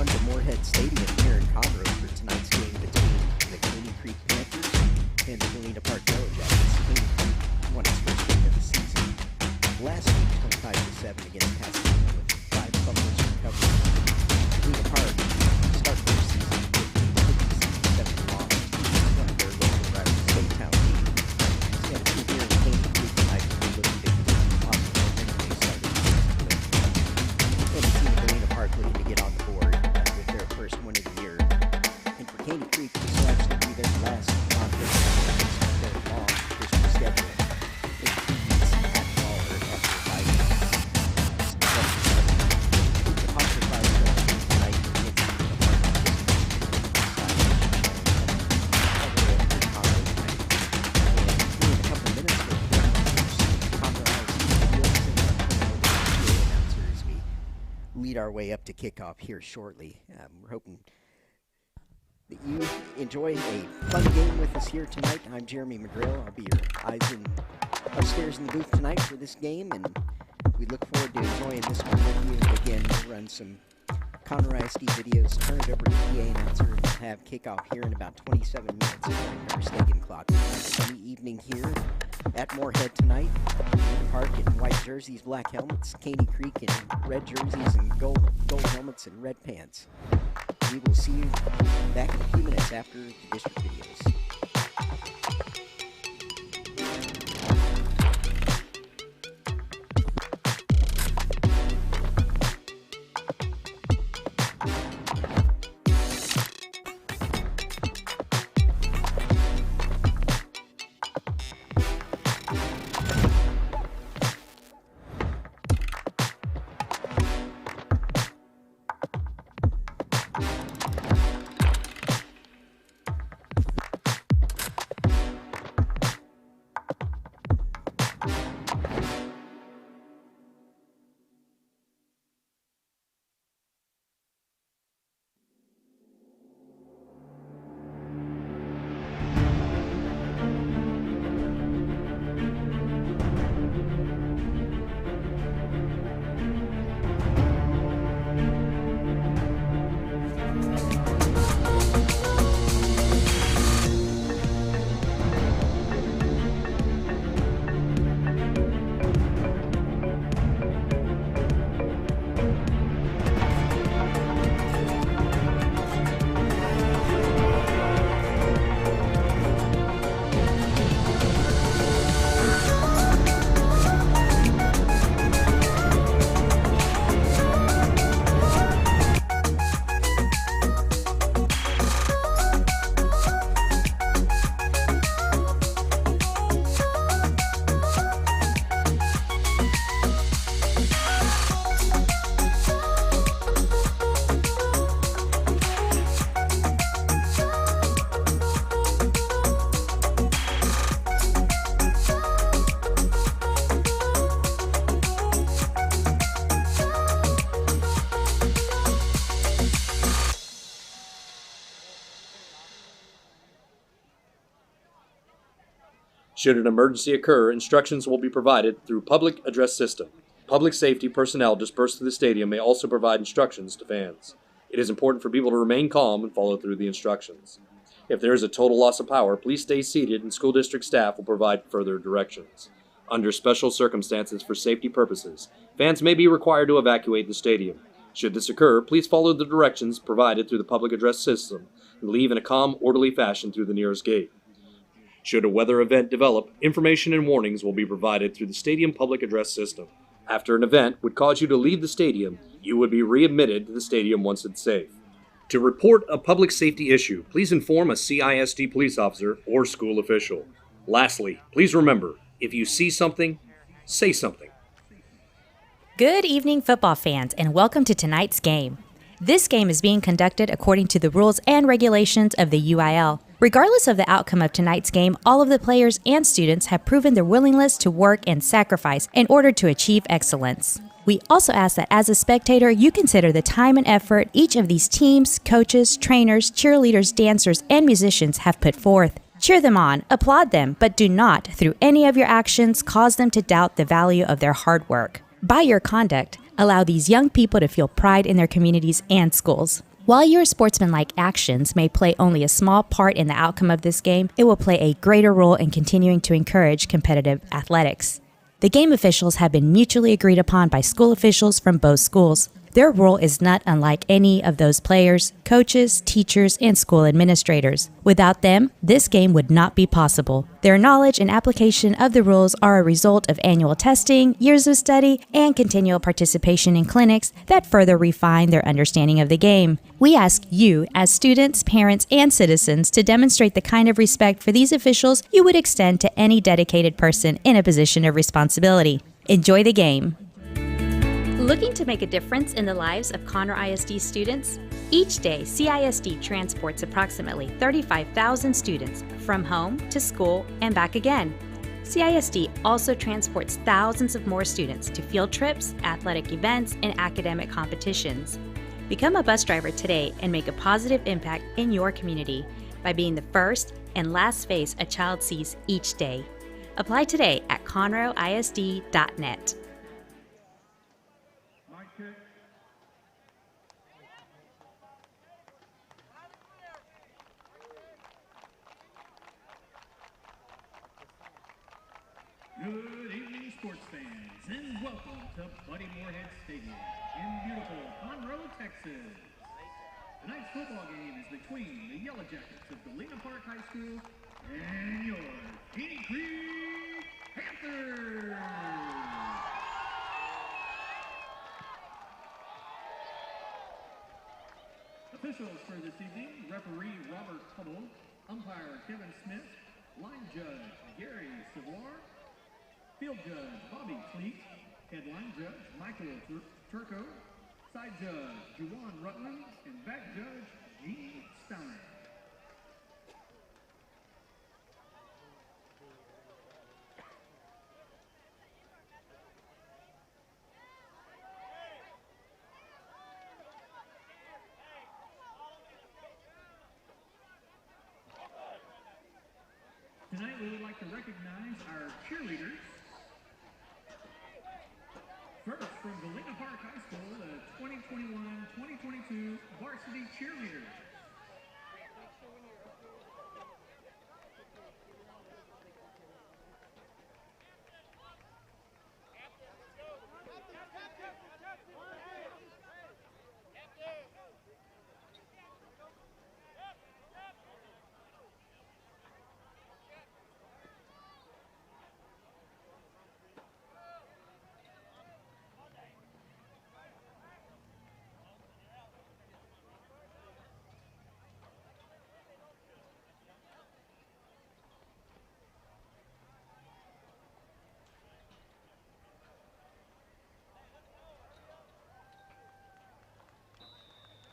on to Moorhead Stadium here in Conroe for tonight's game between the Caney Creek Panthers and the Galena Park Yellow Jackets. Caney Creek won its first game of the season last week, 25-7 against Pasadena with 5 fumbles recovered. Galena Park started their season with a 57 loss to one of their local rivals, State Town team. It's going to be here in Caney Creek tonight. We're looking to continue the positive momentum they started the season with. And the team of Galena Park looking to get on the board with their first win of the year. And for Caney Creek, this will actually be their last non-district against their long district schedule. It beats at Waller after 5 games. The Poncher Fire will be tonight against the Park in a couple of minutes, we're going to Conroe announcers. We lead our way up to kickoff here shortly. We're hoping that you enjoy a fun game with us here tonight. I'm Jeremy McGrail. I'll be your eyes upstairs in the booth tonight for this game, and we look forward to enjoying this one with you. Again, we'll run some Conroe ISD videos, turn it over to the PA announcer, and we'll have kickoff here in about 27 minutes according to our stadium clock. Sunny evening here at Moorhead tonight. Galena Park in white jerseys, black helmets. Caney Creek in red jerseys and gold helmets and red pants. We will see you back in a few minutes after the district videos. Should an emergency occur, instructions will be provided through public address system. Public safety personnel dispersed through the stadium may also provide instructions to fans. It is important for people to remain calm and follow through the instructions. If there is a total loss of power, please stay seated and school district staff will provide further directions. Under special circumstances for safety purposes, fans may be required to evacuate the stadium. Should this occur, please follow the directions provided through the public address system and leave in a calm, orderly fashion through the nearest gate. Should a weather event develop, information and warnings will be provided through the stadium public address system. After an event would cause you to leave the stadium, you would be readmitted to the stadium once it's safe. To report a public safety issue, please inform a CISD police officer or school official. Lastly, please remember, if you see something, say something. Good evening, football fans, and welcome to tonight's game. This game is being conducted according to the rules and regulations of the UIL. Regardless of the outcome of tonight's game, all of the players and students have proven their willingness to work and sacrifice in order to achieve excellence. We also ask that as a spectator, you consider the time and effort each of these teams, coaches, trainers, cheerleaders, dancers, and musicians have put forth. Cheer them on, applaud them, but do not, through any of your actions, cause them to doubt the value of their hard work. By your conduct, allow these young people to feel pride in their communities and schools. While your sportsmanlike actions may play only a small part in the outcome of this game, it will play a greater role in continuing to encourage competitive athletics. The game officials have been mutually agreed upon by school officials from both schools. Their role is not unlike any of those players, coaches, teachers, and school administrators. Without them, this game would not be possible. Their knowledge and application of the rules are a result of annual testing, years of study, and continual participation in clinics that further refine their understanding of the game. We ask you, as students, parents, and citizens, to demonstrate the kind of respect for these officials you would extend to any dedicated person in a position of responsibility. Enjoy the game. Looking to make a difference in the lives of Conroe ISD students? Each day, CISD transports approximately 35,000 students from home to school and back again. CISD also transports thousands of more students to field trips, athletic events, and academic competitions. Become a bus driver today and make a positive impact in your community by being the first and last face a child sees each day. Apply today at conroeisd.net. Good evening, sports fans, and welcome to Buddy Moorhead Stadium in beautiful Conroe, Texas. Tonight's football game is between the Yellow Jackets of Galena Park High School and your Caney Creek Panthers. Officials for this evening: referee Robert Hubble, umpire Kevin Smith, line judge Gary Savoir, field judge Bobby Cleek, headline judge Michael Turco, side judge Juwan Rutland, and back judge Gene Steiner. Tonight we would like to recognize our cheerleaders. First, from Galena Park High School, the 2021-2022 varsity cheerleaders.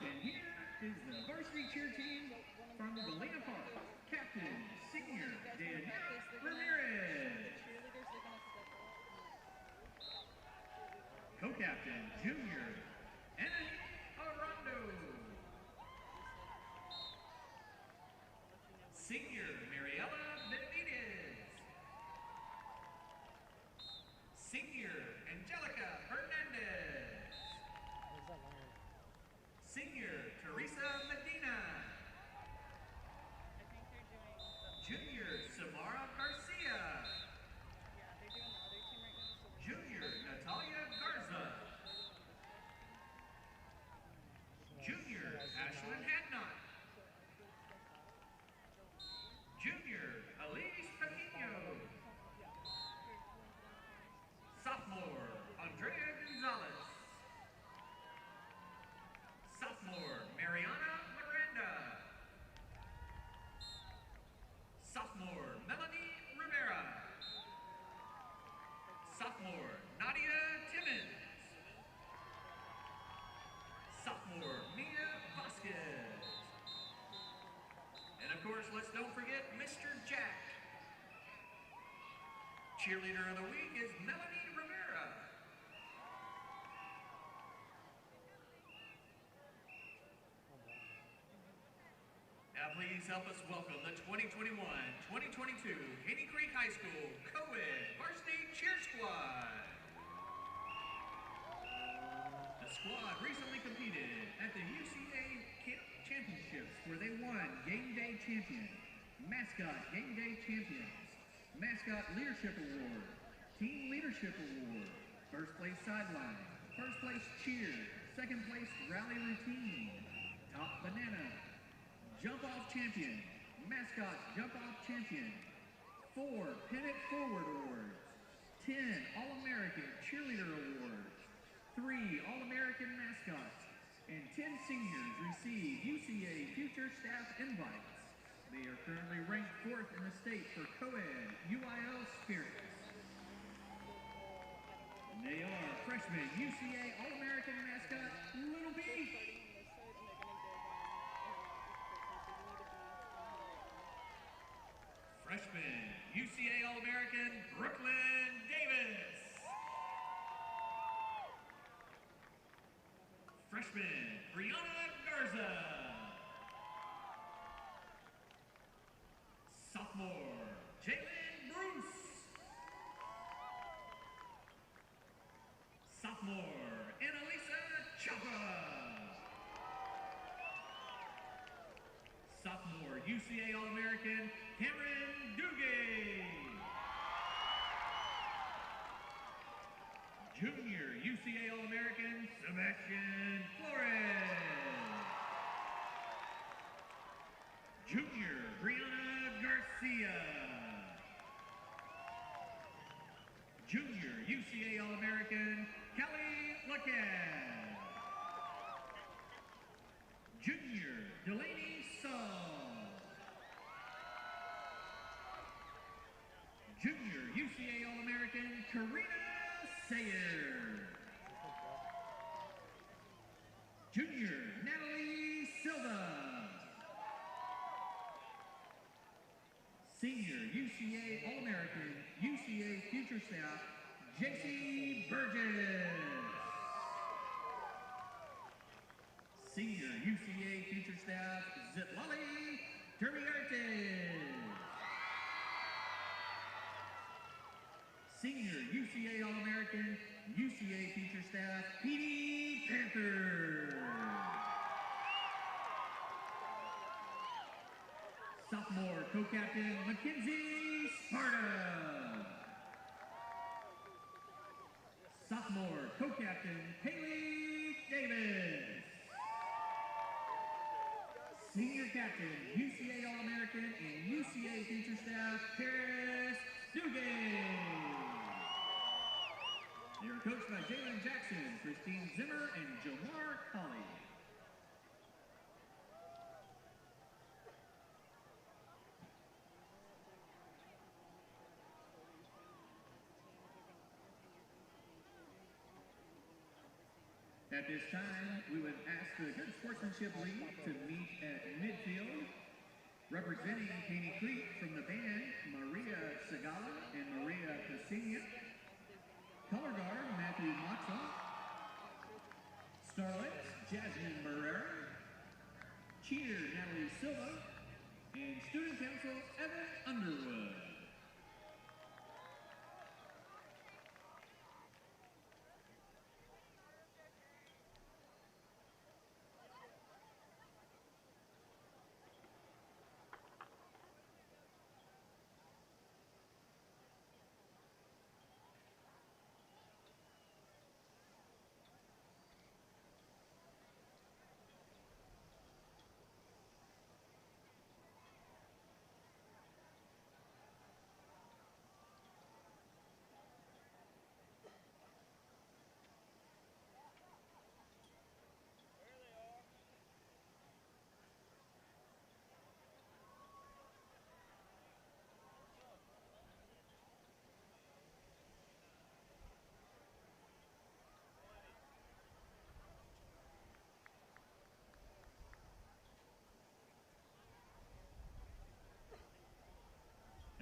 And here is the varsity cheer team from Galena Park. Captain, senior, Danielle Ramirez. Co-captain, junior, Annie Arando. Senior, Mariela Benavidez. Senior, Angelica Hernandez. Senior, Teresa Medina. Junior, Samara Garcia. Junior, Natalia Garza. Junior, Ashlyn Hadnot. Junior, Elise Pequino. Sophomore, Andrea Gonzalez. Sophomore, Mariana Miranda. Sophomore, Melanie Rivera. Sophomore, Nadia Timmons. Sophomore, Mia Vasquez. And of course, let's don't forget Mr. Jack. Cheerleader of the week is Melanie Rivera. Now please help us welcome the 2021-2022 Caney Creek High School Co-Ed Varsity Cheer Squad. The squad recently competed at the UCA championships where they won Game Day Champion, Mascot Game Day Champions, Mascot Leadership Award, Team Leadership Award, First Place Sideline, First Place Cheer, Second Place Rally Routine, Top Banana, Jump Off Champion, Mascot Jump Off Champion, 4 Pin It Forward Awards, 10 All-American Cheerleader Awards, 3 All-American Mascots, and 10 seniors receive UCA Future Staff Invites. They are currently ranked 4th in the state for co-ed UIL Spirits. And they are freshman UCA All-American Mascot, Little B. Freshman UCA All-American, Brooklyn Davis. Freshman Brianna Garza. Sophomore Jalen Bruce. Sophomore Annalisa Chapa. Sophomore UCA All-American Cameron Duguay. Junior UCA All-American Sebastian Flores. Junior Brianna Garcia. Junior UCA All-American Kelly Lacan. Junior Delaney Saul. Junior UCA All-American Karina Sayer. Junior Natalie Silva. Senior UCA All-American UCA Future Staff JC Burgess. Senior UCA Future Staff Zitlali Termiartes. Senior UCA All-American UCA Future Staff Petey Panther. Sophomore co-captain Mackenzie Sparta. Sophomore co-captain Haley Davis. Senior captain UCA All-American and UCA Future Staff Paris Duguay. They are coached by Jalen Jackson, Christine Zimmer, and Jomar Colley. At this time, we would ask the Good Sportsmanship League to meet at midfield. Representing Caney Creek from the band, Maria Segala and Maria Casina. Color guard, Matthew Moxa. Starlets, Jasmine Barrera. Cheer, Natalie Silva. And student council, Evan Underwood.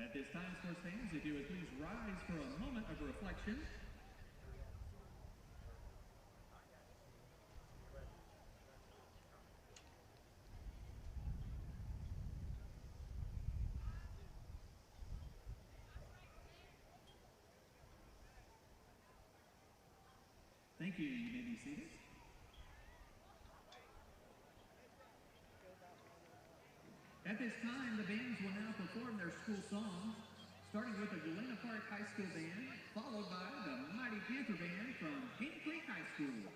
At this time, sports fans, if you would please rise for a moment of reflection. Thank you. You may be seated. At this time, the bands will now perform their school songs, starting with the Galena Park High School Band, followed by the Mighty Panther Band from Caney High School.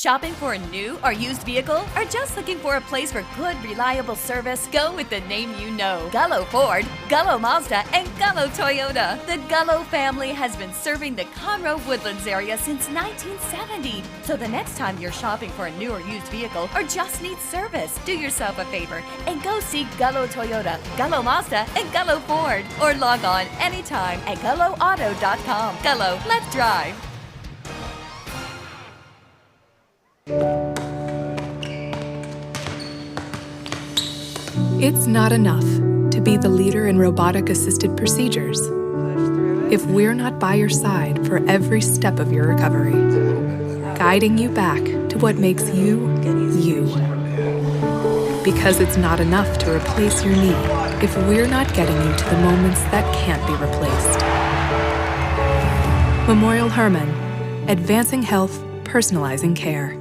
Shopping for a new or used vehicle? Or just looking for a place for good, reliable service? Go with the name you know. Gullo Ford, Gullo Mazda, and Gullo Toyota. The Gullo family has been serving the Conroe Woodlands area since 1970. So the next time you're shopping for a new or used vehicle or just need service, do yourself a favor and go see Gullo Toyota, Gullo Mazda, and Gullo Ford. Or log on anytime at GulloAuto.com. Gullo, let's drive. It's not enough to be the leader in robotic-assisted procedures if we're not by your side for every step of your recovery, guiding you back to what makes you, you. Because it's not enough to replace your knee if we're not getting you to the moments that can't be replaced. Memorial Hermann, advancing health, personalizing care.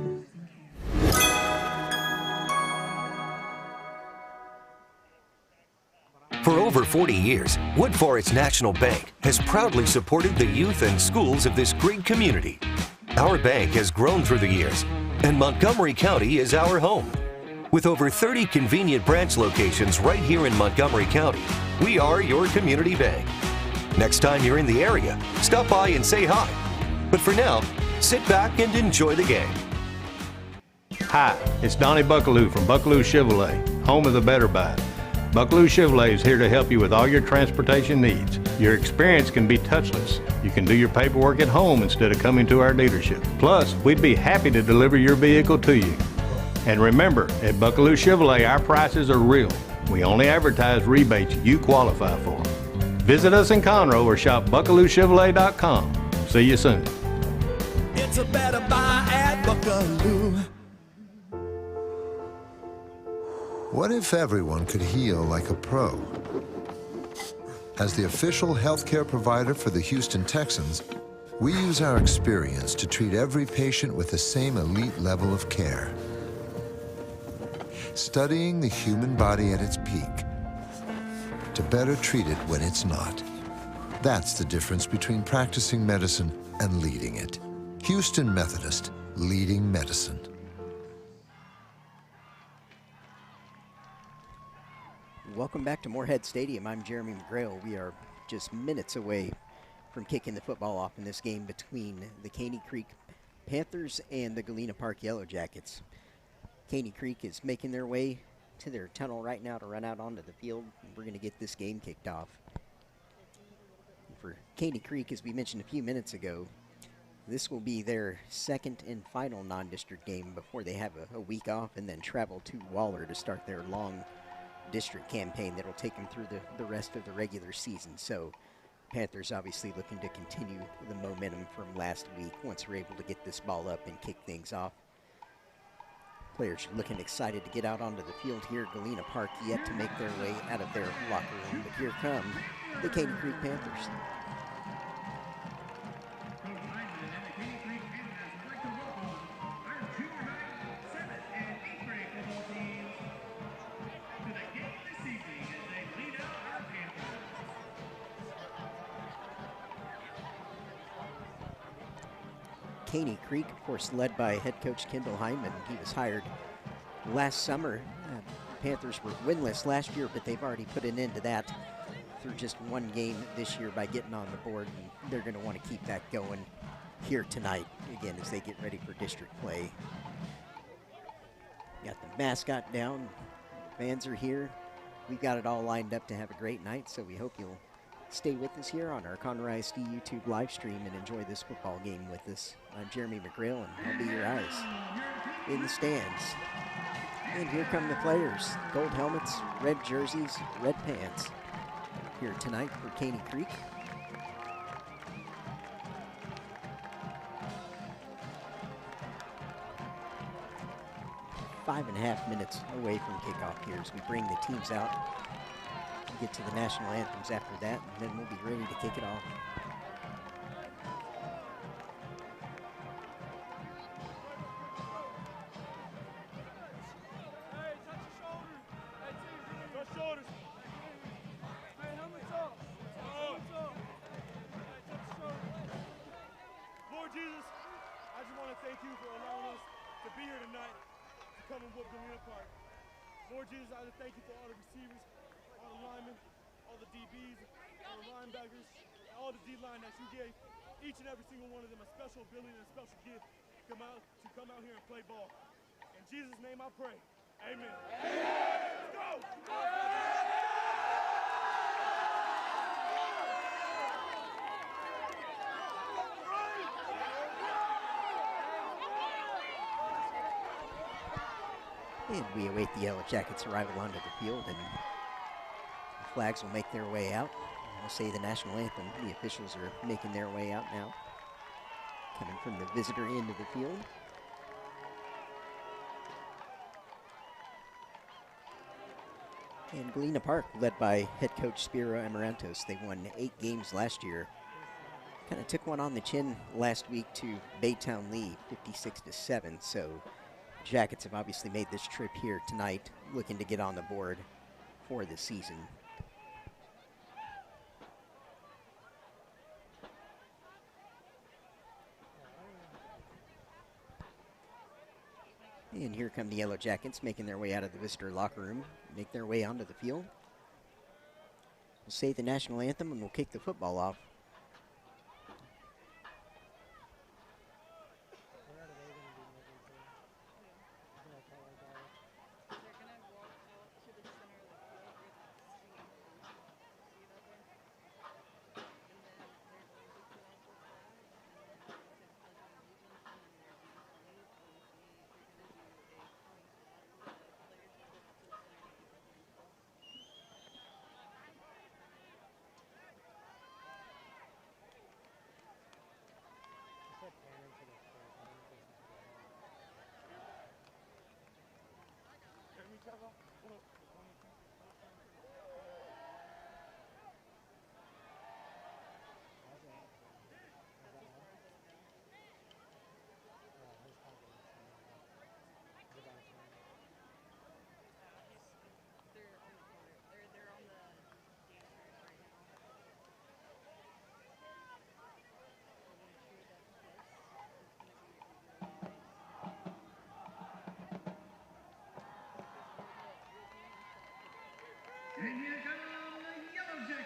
For over 40 years, Wood Forest National Bank has proudly supported the youth and schools of this great community. Our bank has grown through the years, and Montgomery County is our home. With over 30 convenient branch locations right here in Montgomery County, we are your community bank. Next time you're in the area, stop by and say hi. But for now, sit back and enjoy the game. Hi, it's Donnie Buckaloo from Buckaloo Chevrolet, home of the Better Buy. Buckaloo Chevrolet is here to help you with all your transportation needs. Your experience can be touchless. You can do your paperwork at home instead of coming to our dealership. Plus, we'd be happy to deliver your vehicle to you. And remember, at Buckaloo Chevrolet, our prices are real. We only advertise rebates you qualify for. Visit us in Conroe or shop BuckalooChevrolet.com. See you soon. It's a better buy at Buckaloo. What if everyone could heal like a pro? As the official healthcare provider for the Houston Texans, we use our experience to treat every patient with the same elite level of care. Studying the human body at its peak to better treat it when it's not. That's the difference between practicing medicine and leading it. Houston Methodist, leading medicine. Welcome back to Moorhead Stadium. I'm Jeremy McGrail. We are just minutes away from kicking the football off in this game between the Caney Creek Panthers and the Galena Park Yellow Jackets. Caney Creek is making their way to their tunnel right now to run out onto the field. We're going to get this game kicked off. For Caney Creek, as we mentioned a few minutes ago, this will be their second and final non-district game before they have a week off and then travel to Waller to start their long district campaign that'll take them through the rest of the regular season. So Panthers obviously looking to continue the momentum from last week once we're able to get this ball up and kick things off. Players are looking excited to get out onto the field here. Galena Park yet to make their way out of their locker room, but here come the Caney Creek Panthers. Caney Creek, of course, led by head coach Kendall Hyman. He was hired last summer. Panthers were winless last year, but they've already put an end to that through just one game this year by getting on the board, and they're going to want to keep that going here tonight, again, as they get ready for district play. Got the mascot down. Fans are here. We've got it all lined up to have a great night, so we hope you'll stay with us here on our Conroe ISD YouTube live stream and enjoy this football game with us. I'm Jeremy McGrail, and I'll be your eyes in the stands. And here come the players. Gold helmets, red jerseys, red pants. Here tonight for Caney Creek. Five and a half minutes away from kickoff here as we bring the teams out. Get to the national anthems after that, and then we'll be ready to kick it off. Lord Jesus, I just want to thank you for allowing us to be here tonight to come and whoop Galena Park. Lord Jesus, I just thank you for all the receivers, all the linemen, all the DBs, all the linebackers, and all the D-line that you gave each and every single one of them a special ability and a special gift to come out here and play ball. In Jesus' name I pray. Amen. Let's go! And we await the Yellow Jackets' arrival onto the field, and the flags will make their way out. We'll say the national anthem. The officials are making their way out now, coming from the visitor end of the field. And Galena Park, led by head coach Spiro Amarantos. They won 8 games last year. Kind of took one on the chin last week to Baytown Lee, 56-7. So Jackets have obviously made this trip here tonight, looking to get on the board for the season. And here come the Yellow Jackets, making their way out of the visitor locker room, make their way onto the field. We'll say the national anthem and we'll kick the football off.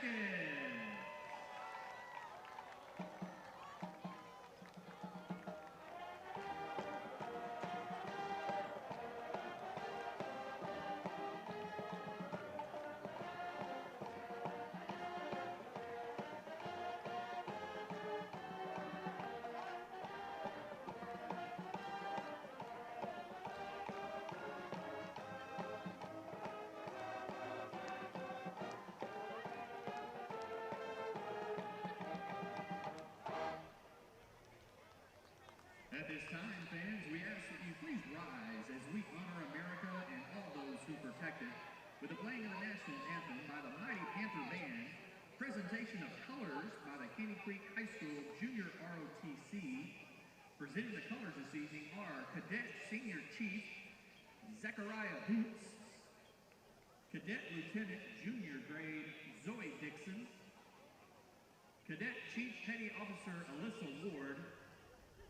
second. At this time, fans, we ask that you please rise as we honor America and all those who protect it with the playing of the national anthem by the Mighty Panther Band, presentation of colors by the Caney Creek High School Junior ROTC. Presenting the colors this evening are Cadet Senior Chief Zachariah Boots, Cadet Lieutenant Junior Grade Zoe Dixon, Cadet Chief Petty Officer Alyssa Ward,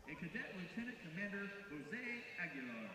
and Cadet Lieutenant Commander Jose Aguilar.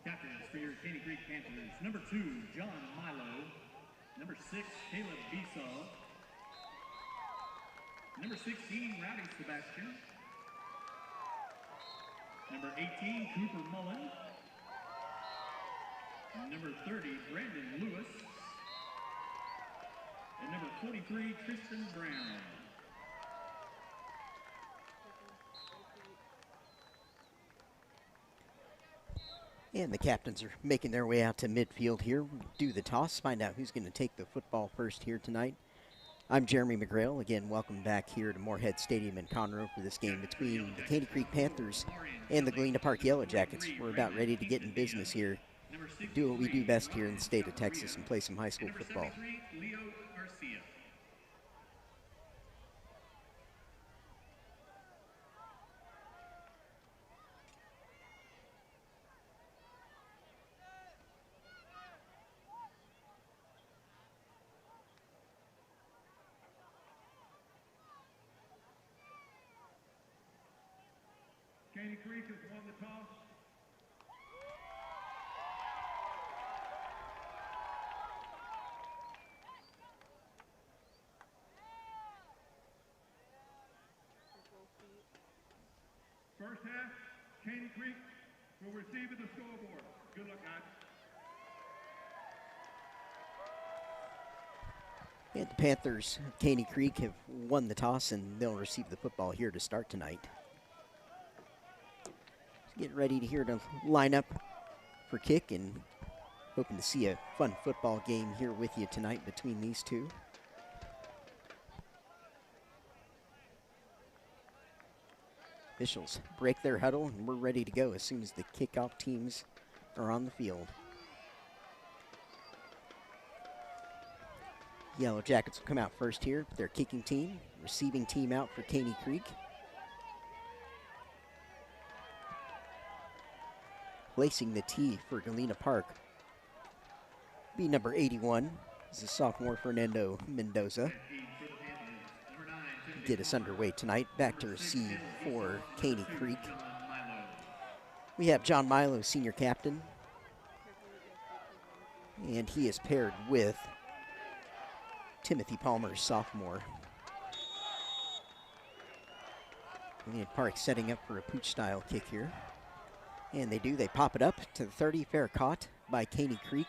Captains for your Caney Creek Panthers, number 2, John Milo. Number 6, Caleb Besaw. Number 16, Rowdy Sebastian. Number 18, Cooper Mullen. Number 30, Brandon Lewis. And number 43, Tristan Brown. And the captains are making their way out to midfield here. Do the toss, find out who's going to take the football first here tonight. I'm Jeremy McGrail. Again, welcome back here to Moorhead Stadium in Conroe for this game between the Caney Creek Panthers and the Galena Park Yellow Jackets. We're about ready to get in business here, do what we do best here in the state of Texas and play some high school football. Caney Creek has won the toss. First half, Caney Creek will receive at the scoreboard. Good luck, guys. And the Panthers of Caney Creek have won the toss, and they'll receive the football here to start tonight. getting ready to line up for kick, and hoping to see a fun football game here with you tonight between these two. Officials break their huddle, and we're ready to go as soon as the kickoff teams are on the field. Yellow Jackets will come out first here. Their kicking team, receiving team out for Caney Creek. Placing the tee for Galena Park. Be number 81. This is a sophomore Fernando Mendoza. Get us underway tonight. Back to receive for Caney Creek. We have John Milo, senior captain. And he is paired with Timothy Palmer, sophomore. Galena Park setting up for a pooch-style kick here. And they do. They pop it up to the 30. Fair caught by Caney Creek.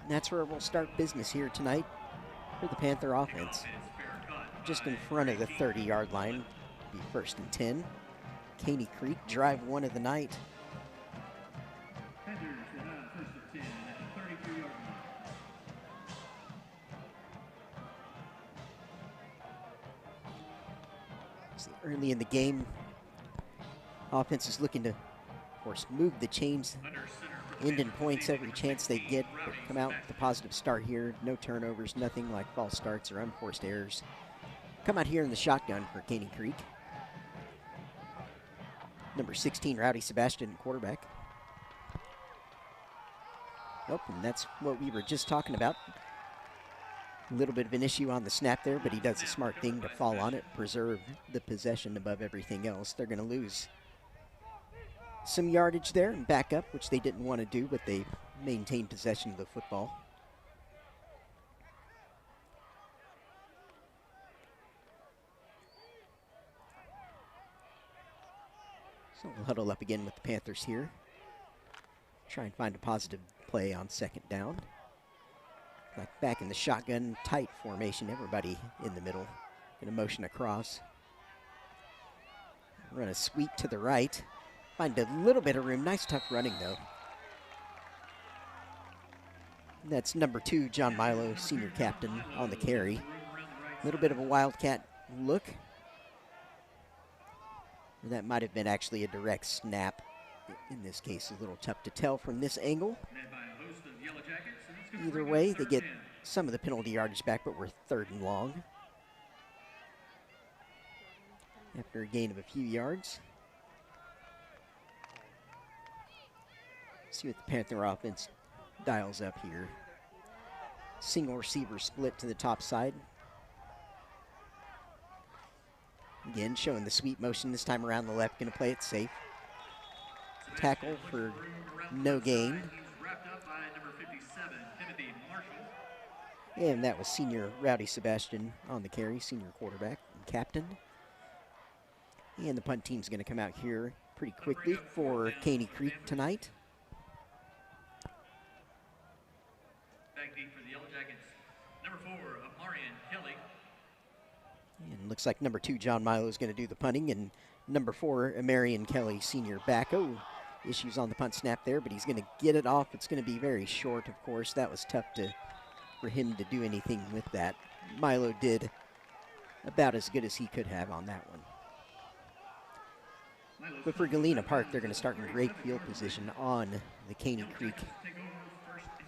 And that's where we'll start business here tonight for the Panther offense. Just in front of the 30-yard line. Be 1st and 10. Caney Creek, drive one of the night. So early in the game, offense is looking to, of course, move the chains, end in points every chance they get, but come out with a positive start here. No turnovers, nothing like false starts or unforced errors. Come out here in the shotgun for Caney Creek. Number 16, Rowdy Sebastian, quarterback. Oh, and that's what we were just talking about. A little bit of an issue on the snap there, but he does a smart thing to fall on it, preserve the possession above everything else. They're going to lose some yardage there and back up, which they didn't want to do, but they maintained possession of the football. So we'll huddle up again with the Panthers here. Try and find a positive play on 2nd down. Like back in the shotgun, tight formation, everybody in the middle. Gonna motion across. Run a sweep to the right. Find a little bit of room. Nice, tough running, though. That's number 2, John Milo, senior captain, on the carry. A little bit of a wildcat look. That might have been actually a direct snap. In this case, a little tough to tell from this angle. Either way, they get some of the penalty yardage back, but we're 3rd and long. After a gain of a few yards. See what the Panther offense dials up here. Single receiver split to the top side. Again, showing the sweep motion this time around the left, going to play it safe. Tackle for no gain. And that was senior Rowdy Sebastian on the carry, senior quarterback and captain. And the punt team's going to come out here pretty quickly for Caney Creek tonight. Back deep for the Yellow Jackets, number 4, Marion Kelly. And looks like number 2, John Milo, is going to do the punting, and number 4, Marion Kelly, senior back. Oh, issues on the punt snap there, but he's going to get it off. It's going to be very short, of course. That was tough for him to do anything with that. Milo did about as good as he could have on that one. But for Galena Park, they're going to start in great field position on the Caney Creek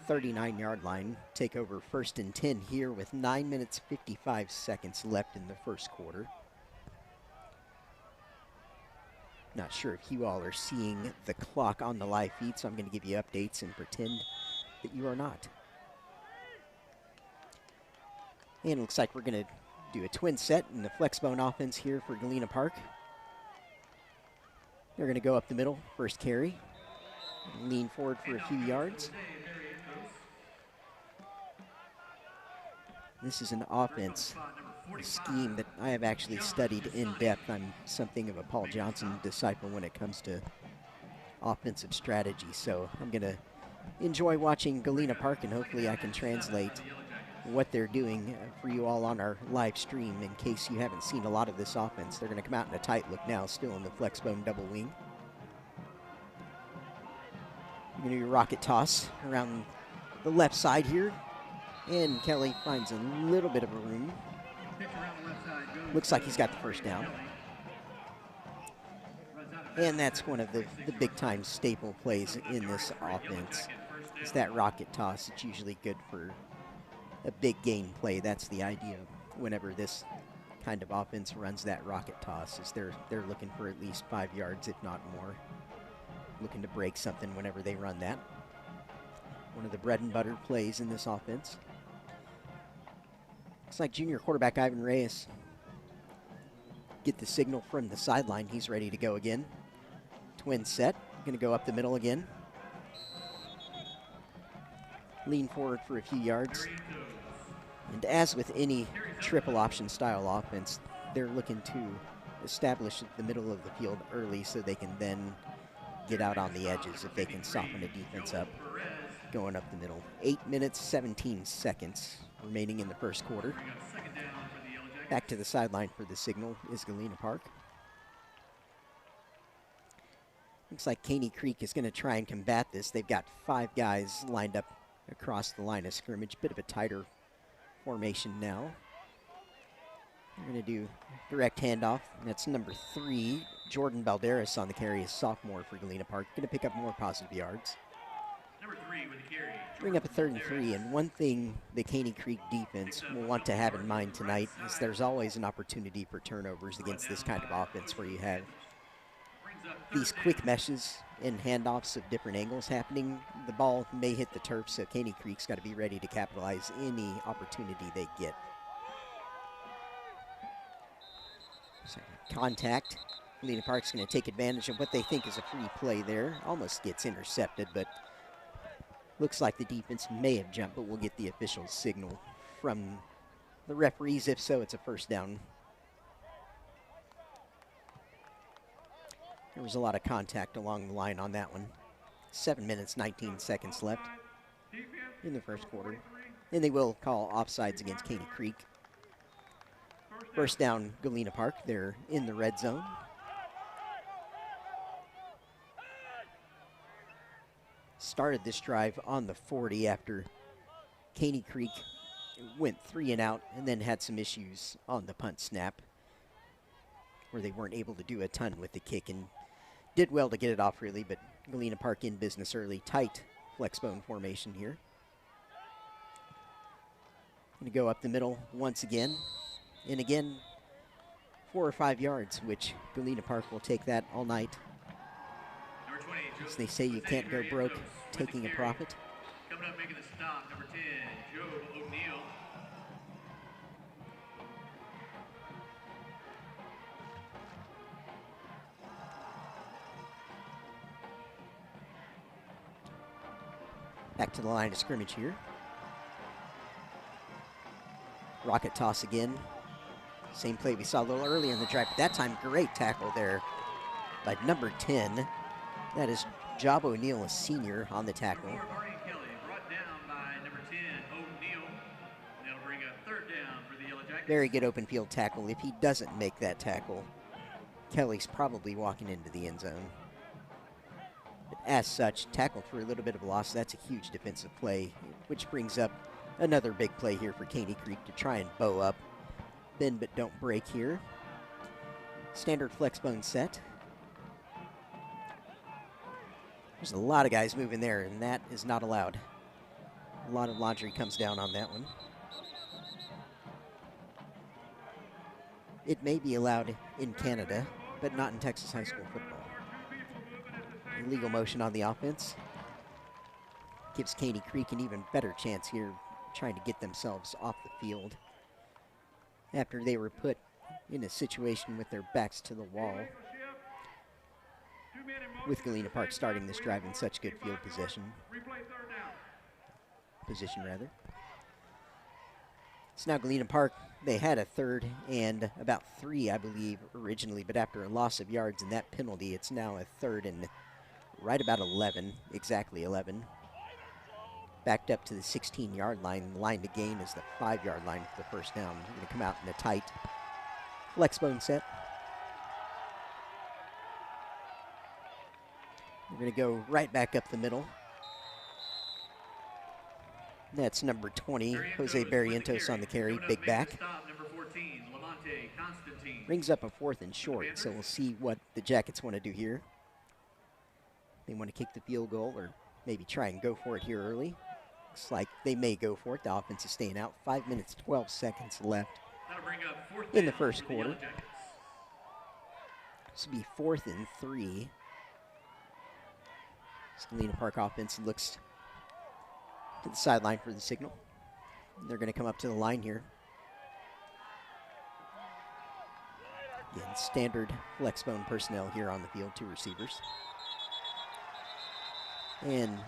39-yard line. Take over 1st and 10 here with 9 minutes 55 seconds left in the first quarter. Not sure if you all are seeing the clock on the live feed, so I'm going to give you updates and pretend that you are not. And it looks like we're going to do a twin set in the flexbone offense here for Galena Park. They're going to go up the middle, first carry, lean forward for a few yards. This is an offense scheme that I have actually studied in depth. I'm something of a Paul Johnson disciple when it comes to offensive strategy, so I'm going to enjoy watching Galena Park, and hopefully I can translate what they're doing for you all on our live stream in case you haven't seen a lot of this offense. They're going to come out in a tight look now, still in the flex bone double wing. You're going to do a rocket toss around the left side here. And Kelly finds a little bit of a room. Looks like he's got the first down. And that's one of the big-time staple plays in this offense. It's that rocket toss. It's usually good for a big gain play. That's the idea whenever this kind of offense runs that rocket toss, is they're looking for at least 5 yards, if not more. Looking to break something whenever they run that. One of the bread and butter plays in this offense. Looks like junior quarterback Ivan Reyes get the signal from the sideline. He's ready to go again. Twin set. Going to go up the middle again. Lean forward for a few yards. And as with any triple option style offense, they're looking to establish the middle of the field early so they can then get out on the edges if they can soften a defense up going up the middle. 8 minutes, 17 seconds remaining in the first quarter. Back to the sideline for the signal is Galena Park. Looks like Caney Creek is going to try and combat this. They've got 5 guys lined up across the line of scrimmage. Bit of a tighter formation now. We're going to do direct handoff. That's number 3, Jordan Balderas on the carry, a sophomore for Galena Park. Going to pick up more positive yards. Number 3 with the carry. Bring up a 3rd and 3, and one thing the Caney Creek defense will want to have in mind tonight is there's always an opportunity for turnovers against this kind of offense where you have these quick meshes and handoffs of different angles happening. The ball may hit the turf, so Caney Creek's got to be ready to capitalize any opportunity they get. So, contact. Galena Park's going to take advantage of what they think is a free play there. Almost gets intercepted, but looks like the defense may have jumped, but we'll get the official signal from the referees. If so, it's a first down. There was a lot of contact along the line on that one. 7 minutes, 19 seconds left in the first quarter. And they will call offsides against Caney Creek. First down, Galena Park. They're in the red zone. Started this drive on the 40 after Caney Creek went 3 and out and then had some issues on the punt snap where they weren't able to do a ton with the kick and did well to get it off really, but Galena Park in business early. Tight flex bone formation here. Going to go up the middle once again. And again, 4 or 5 yards, which Galena Park will take that all night. As they say, you can't go broke taking a profit. Coming up making the stop, number 10, Joe O'Neill. Back to the line of scrimmage here. Rocket toss again. Same play we saw a little earlier in the drive, but that time great tackle there by number 10. That is Job O'Neill, a senior, on the tackle. Very good open field tackle. If he doesn't make that tackle, Kelly's probably walking into the end zone. But as such, tackled for a little bit of a loss. That's a huge defensive play, which brings up another big play here for Caney Creek to try and bow up. Bend but don't break here. Standard flex bone set. There's a lot of guys moving there, and that is not allowed. A lot of laundry comes down on that one. It may be allowed in Canada, but not in Texas high school football. Illegal motion on the offense. Gives Caney Creek an even better chance here trying to get themselves off the field after they were put in a situation with their backs to the wall, with Galena Park starting this drive in such good field position. So now Galena Park, they had a 3rd and about 3, I believe, originally, but after a loss of yards and that penalty, it's now a 3rd and right about 11, exactly 11. backed up to the 16-yard line. The line to gain is the 5-yard line for the first down. We're going to come out in a tight flex bone set. We're going to go right back up the middle. That's number 20, Jose Barrientos on the carry, big back. Brings up a 4th and short, so we'll see what the Jackets want to do here. They want to kick the field goal or maybe try and go for it here early. Looks like they may go for it. The offense is staying out. 5 minutes, 12 seconds left in the first quarter. This will be 4th and 3. Galena Park offense looks to the sideline for the signal. They're going to come up to the line here. Again, standard flex bone personnel here on the field, 2 receivers. And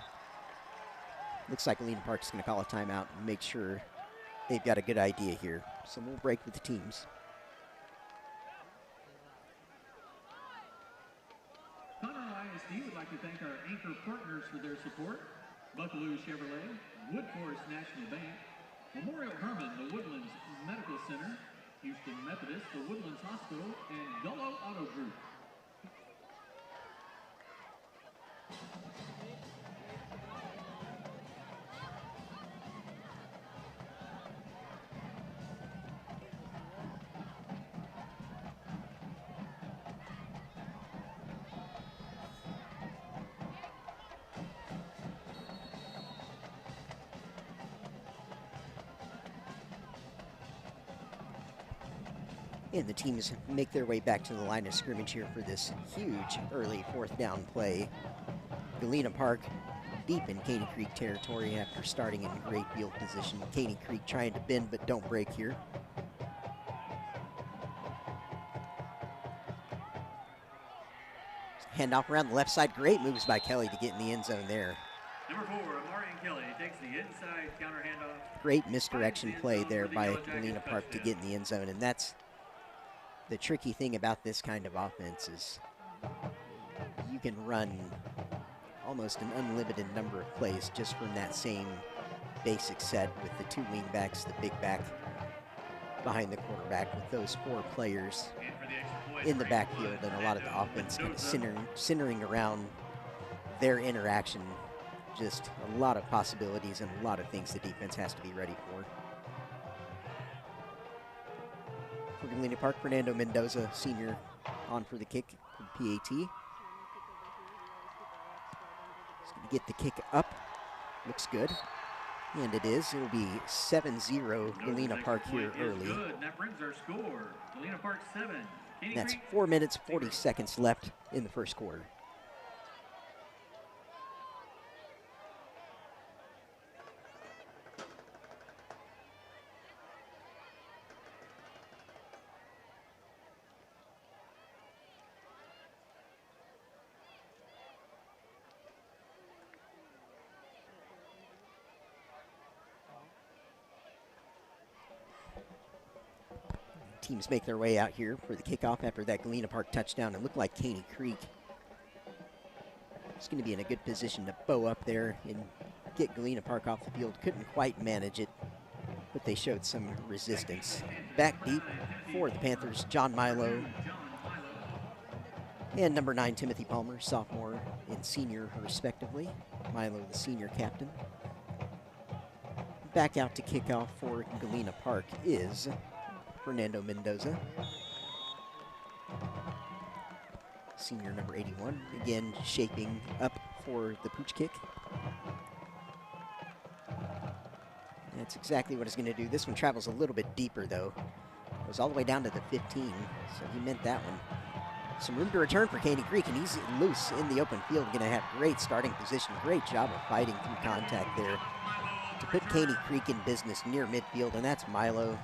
looks like Galena Park's going to call a timeout and make sure they've got a good idea here. So we'll break with the teams. ISD would like to thank our anchor partners for their support: Buckaloo Chevrolet, Woodforest National Bank, Memorial Hermann, the Woodlands Medical Center, Houston Methodist, the Woodlands Hospital, and Gullo Auto Group. And the teams make their way back to the line of scrimmage here for this huge early 4th down play. Galena Park deep in Caney Creek territory after starting in great field position. Caney Creek trying to bend but don't break here. Handoff around the left side. Great moves by Kelly to get in the end zone there. Number 4, Amarian Kelly takes the inside counter handoff. Great misdirection play there by Galena Park to get in the end zone, and that's the tricky thing about this kind of offense is you can run almost an unlimited number of plays just from that same basic set with the 2 wing backs, the big back behind the quarterback, with those 4 players in the backfield, and a lot of the offense kind of centering around their interaction. Just a lot of possibilities and a lot of things the defense has to be ready for. For Galena Park, Fernando Mendoza, senior, on for the kick for PAT. He's going to get the kick up. Looks good. And it is. It'll be 7-0 Galena Park here early. Good. That brings our score. Galena Park 7. That's 4 minutes, 40 seconds left in the first quarter. Teams make their way out here for the kickoff after that Galena Park touchdown. It looked like Caney Creek is going to be in a good position to bow up there and get Galena Park off the field. Couldn't quite manage it, but they showed some resistance. Back deep for the Panthers, John Milo and number 9, Timothy Palmer, sophomore and senior respectively. Milo, the senior captain. Back out to kick off for Galena Park is Fernando Mendoza, senior number 81, again shaping up for the pooch kick. That's exactly what he's going to do. This one travels a little bit deeper, though. It was all the way down to the 15, so he meant that one. Some room to return for Caney Creek, and he's loose in the open field. Going to have great starting position. Great job of fighting through contact there to put Caney Creek in business near midfield, and that's Milo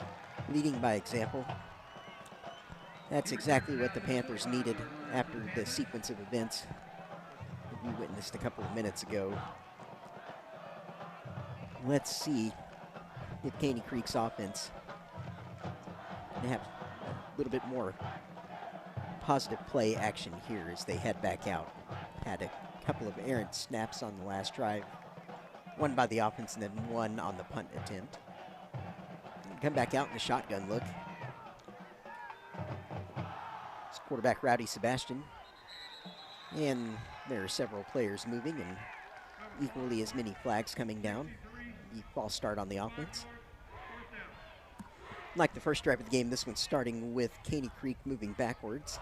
leading by example. That's exactly what the Panthers needed after the sequence of events that we witnessed a couple of minutes ago. Let's see if Caney Creek's offense can have a little bit more positive play action here as they head back out. Had a couple of errant snaps on the last drive One by the offense and then one on the punt attempt. Come back out in the shotgun look. It's quarterback Rowdy Sebastian. And there are several players moving and equally as many flags coming down. The false start on the offense. Like the first drive of the game, this one's starting with Caney Creek moving backwards.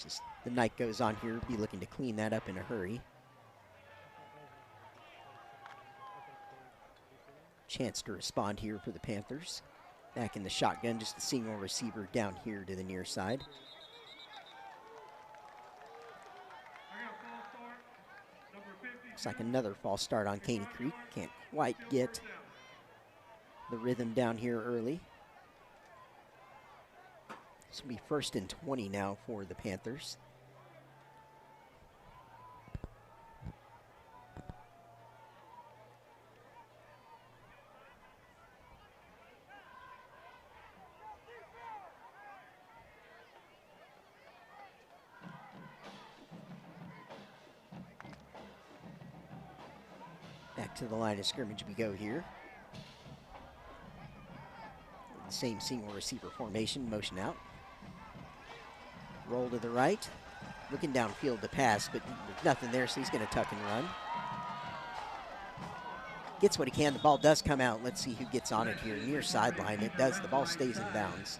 Just the night goes on here, be looking to clean that up in a hurry. Chance to respond here for the Panthers. Back in the shotgun, just a single receiver down here to the near side. Looks like another false start on Caney Creek. Can't quite get the rhythm down here early. This will be 1st and 20 now for the Panthers. Back to the line of scrimmage we go here. The same single receiver formation, motion out. Roll to the right. Looking downfield to pass, but there's nothing there, so he's going to tuck and run. Gets what he can. The ball does come out. Let's see who gets on it here. Near sideline. It does. The ball stays in bounds.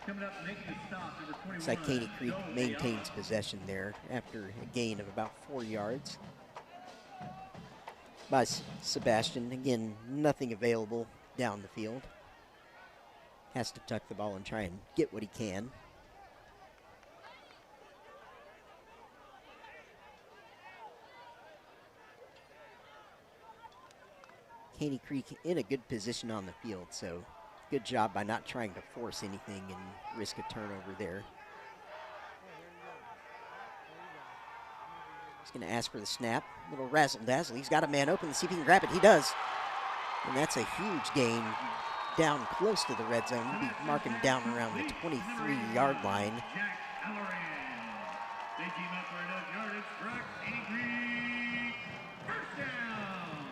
Looks like Caney Creek maintains possession there after a gain of about 4 yards. By Sebastian. Again, nothing available down the field. Has to tuck the ball and try and get what he can. Caney Creek in a good position on the field, so good job by not trying to force anything and risk a turnover there. He's going to ask for the snap. Little razzle-dazzle. He's got a man open. Let's see if he can grab it. He does. And that's a huge gain down close to the red zone. We'll be marking down around the 23-yard line.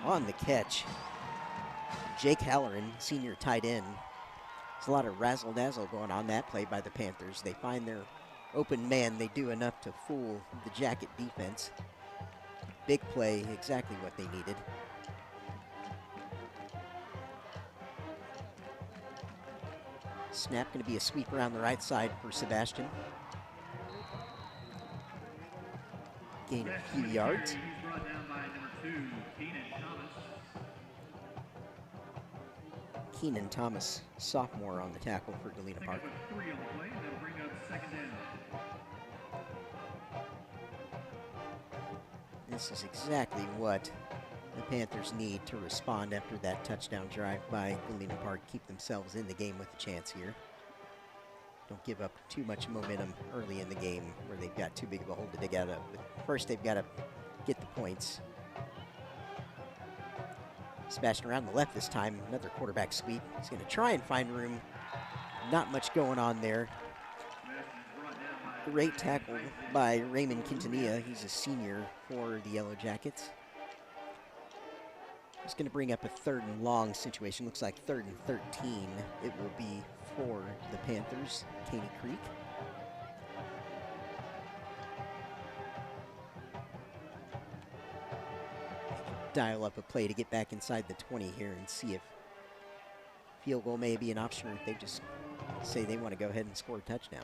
On the catch, Jake Halloran, senior tight end. There's a lot of razzle-dazzle going on that play by the Panthers. They find their open man. They do enough to fool the Jacket defense. Big play, exactly what they needed. Snap going to be a sweep around the right side for Sebastian. Gain a few yards. Keenan Thomas, sophomore on the tackle for Galena Park. This is exactly what the Panthers need to respond after that touchdown drive by Galena Park. Keep themselves in the game with a chance here. Don't give up too much momentum early in the game where they've got too big of a hold to dig out of. But first, they've got to get the points. Sebastian around the left this time, another quarterback sweep. He's going to try and find room. Not much going on there. Great tackle by Raymond Quintanilla. He's a senior for the Yellow Jackets. He's going to bring up a 3rd and long situation. Looks like 3rd and 13. It will be for the Panthers, Caney Creek. Dial up a play to get back inside the 20 here and see if field goal may be an option or if they just say they want to go ahead and score a touchdown.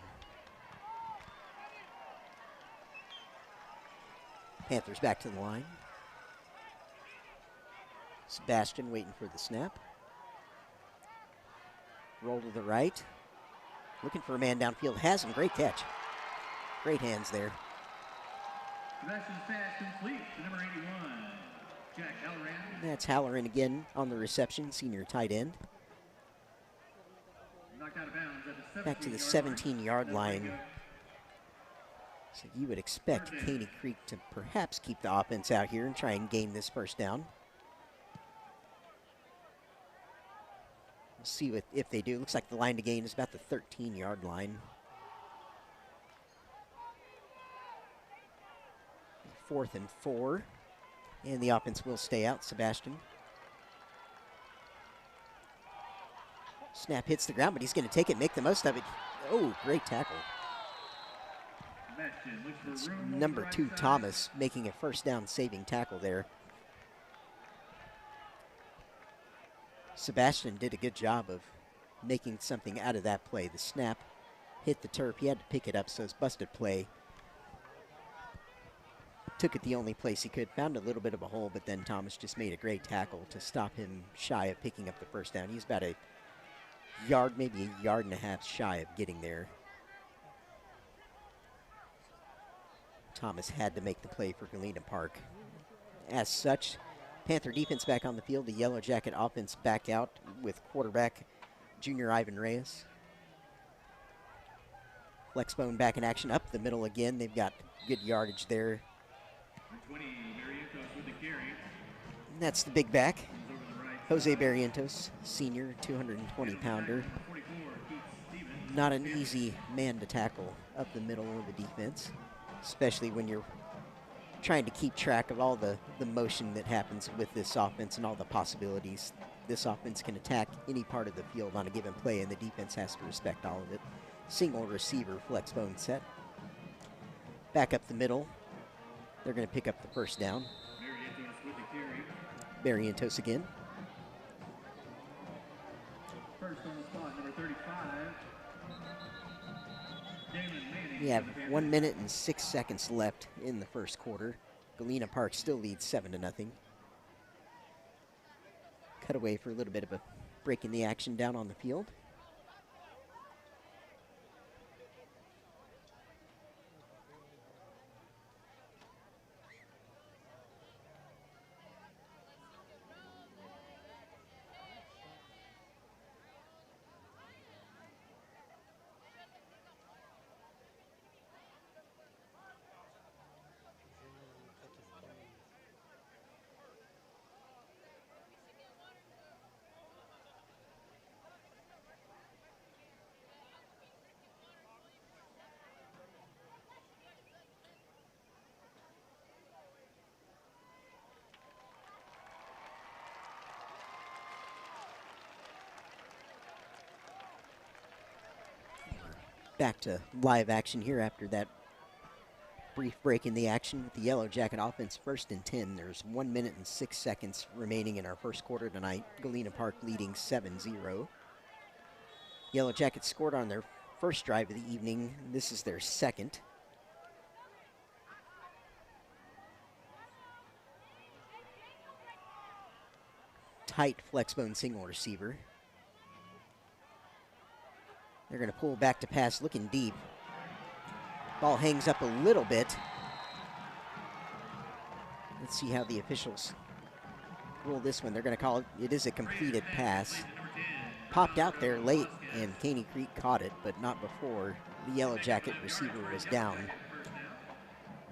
Panthers back to the line. Sebastian waiting for the snap. Roll to the right. Looking for a man downfield. Has him. Great catch. Great hands there. Sebastian's pass complete to number 81. Jack Halloran. That's Halloran again on the reception, senior tight end. Knocked out of bounds at the Back to the 17-yard line. So you would expect Caney Creek to perhaps keep the offense out here and try and gain this first down. We'll see if they do. Looks like the line to gain is about the 13-yard line. 4th and 4. And the offense will stay out. Sebastian. Snap hits the ground, but he's going to take it, make the most of it. Oh, great tackle. It's number 2, Thomas, making a first down saving tackle there. Sebastian did a good job of making something out of that play. The snap hit the turf. He had to pick it up, so it's busted play. Took it the only place he could. Found a little bit of a hole, but then Thomas just made a great tackle to stop him shy of picking up the first down. He's about a yard, maybe a yard and a half shy of getting there. Thomas had to make the play for Galena Park. As such, Panther defense back on the field. The Yellow Jacket offense back out with quarterback junior Ivan Reyes. Flexbone back in action up the middle again. They've got good yardage there. And that's the big back, Jose Barrientos, senior, 220-pounder. Not an easy man to tackle up the middle of the defense, especially when you're trying to keep track of all the motion that happens with this offense and all the possibilities. This offense can attack any part of the field on a given play, and the defense has to respect all of it. Single receiver, Flexbone set. Back up the middle. They're going to pick up the first down. Barrientos again. First on the spot, number 35. We have 1 minute and 6 seconds left in the first quarter. Galena Park still leads 7-0. Cut away for a little bit of a break in the action down on the field. Back to live action here after that brief break in the action with the Yellow Jacket offense. 1st and 10. There's 1 minute and 6 seconds remaining in our first quarter tonight. Galena Park leading 7-0. Yellow Jackets scored on their first drive of the evening. This is their second. Tight Flexbone single receiver. They're going to pull back to pass, looking deep. Ball hangs up a little bit. Let's see how the officials rule this one. They're going to call it. It is a completed pass. Popped out there late, and Caney Creek caught it, but not before the Yellow Jacket receiver was down.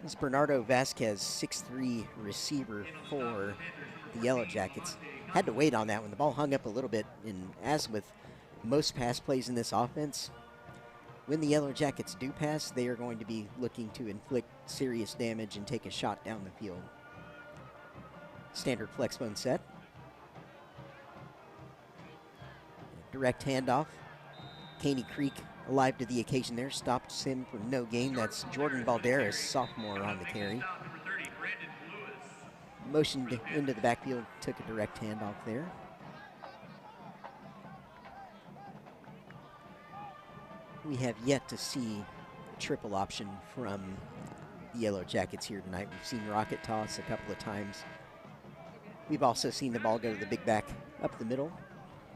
This is Bernardo Vasquez, 6'3" receiver for the Yellow Jackets. Had to wait on that one. The ball hung up a little bit, and as with most pass plays in this offense, when the Yellow Jackets do pass, they are going to be looking to inflict serious damage and take a shot down the field. Standard Flexbone set. Direct handoff. Caney Creek alive to the occasion there. Stopped him for no gain. That's Jordan Valderas, sophomore, on the carry. Motioned into the backfield, took a direct handoff there. We have yet to see a triple option from the Yellow Jackets here tonight. We've seen rocket toss a couple of times. We've also seen the ball go to the big back up the middle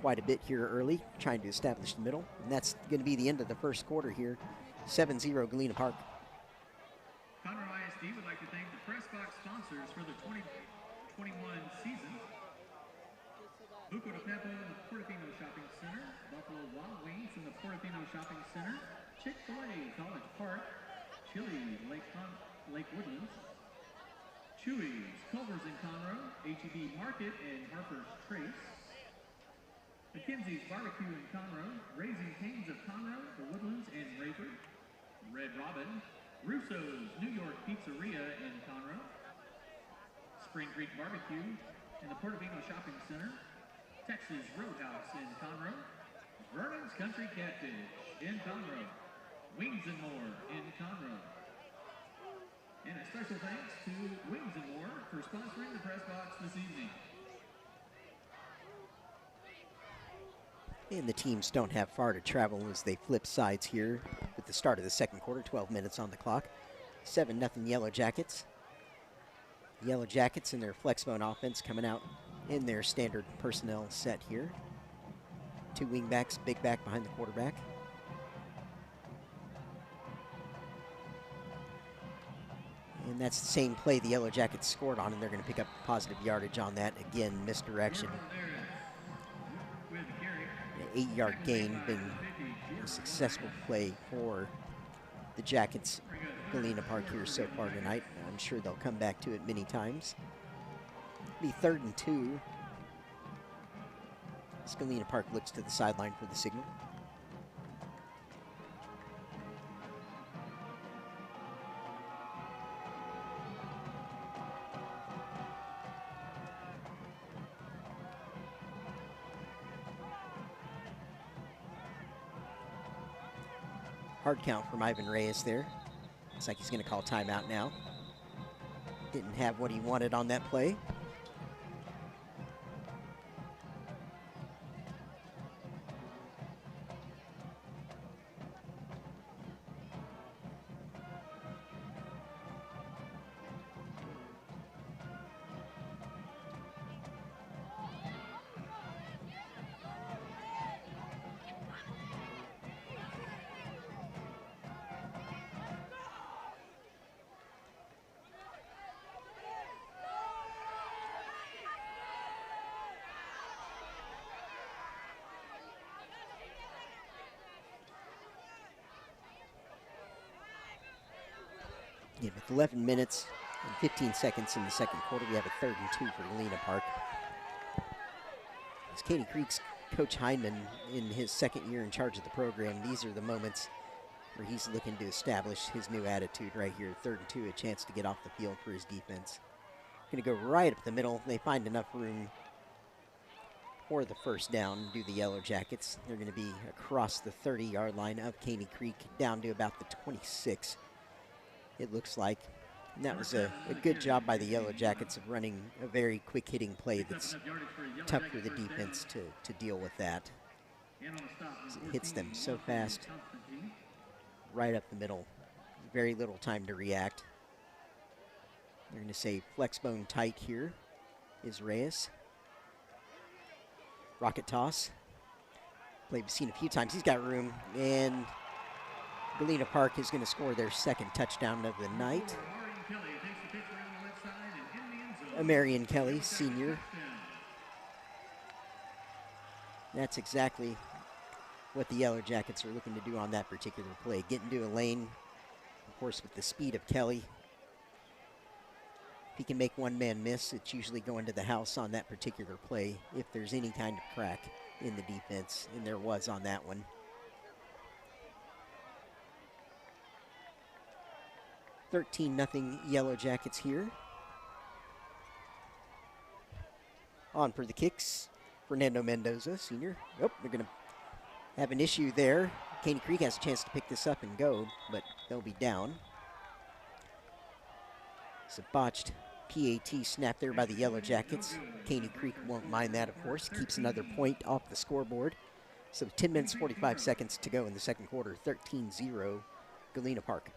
quite a bit here early, trying to establish the middle. And that's going to be the end of the first quarter here. 7-0 Galena Park. Conroe ISD would like to thank the press box sponsors for the 2021 season. Buco de Pepo in the Portofino Shopping Center, Buffalo Wild Wings in the Portofino Shopping Center, Chick-fil-A College Park, Chili's Lake Woodlands, Chewy's Culver's in Conroe, H-E-B Market and Harper's Trace, McKenzie's Barbecue in Conroe, Raising Cane's of Conroe, The Woodlands and Rayford, Red Robin, Russo's New York Pizzeria in Conroe, Spring Creek Barbecue in the Portofino Shopping Center, Texas Roadhouse in Conroe, Vernon's Country Catfish in Conroe, Wings and More in Conroe. And a special thanks to Wings and More for sponsoring the press box this evening. And the teams don't have far to travel as they flip sides here with the start of the second quarter, 12 minutes on the clock. 7-0 Yellow Jackets. Yellow Jackets in their flexbone offense coming out in their standard personnel set here. 2 wingbacks, big back behind the quarterback. And that's the same play the Yellow Jackets scored on, and they're going to pick up positive yardage on that. Again, misdirection. An 8-yard gain, been a successful play for the Jackets, Galena Park here so far tonight. I'm sure they'll come back to it many times. It'll be 3rd and 2. As Galena Park looks to the sideline for the signal. Hard count from Ivan Reyes there. Looks like he's going to call timeout now. Didn't have what he wanted on that play. Yeah, with 11 minutes and 15 seconds in the second quarter, we have a 3rd and 2 for Galena Park. As Caney Creek's Coach Hyndman, in his second year in charge of the program, these are the moments where he's looking to establish his new attitude right here. 3rd and 2, a chance to get off the field for his defense. Going to go right up the middle. They find enough room for the first down, do the Yellow Jackets. They're going to be across the 30-yard line of Caney Creek, down to about the 26. It looks like. And that was a good job by the Yellow Jackets of running a very quick hitting play that's tough for the defense to deal with that. It hits them so fast, right up the middle. Very little time to react. They're going to say flexbone tight here is Reyes. Rocket toss. Play we've seen a few times. He's got room, and Galena Park is going to score their second touchdown of the night. Marion Kelly, senior. That's exactly what the Yellow Jackets are looking to do on that particular play. Get into a lane, of course, with the speed of Kelly. If he can make one man miss, it's usually going to the house on that particular play if there's any kind of crack in the defense, and there was on that one. 13-0 Yellow Jackets here. On for the kicks, Fernando Mendoza, senior. Oh, they're going to have an issue there. Caney Creek has a chance to pick this up and go, but they'll be down. It's a botched PAT snap there by the Yellow Jackets. Caney Creek won't mind that, of course. Keeps another point off the scoreboard. So 10 minutes, 45 seconds to go in the second quarter. 13-0 Galena Park.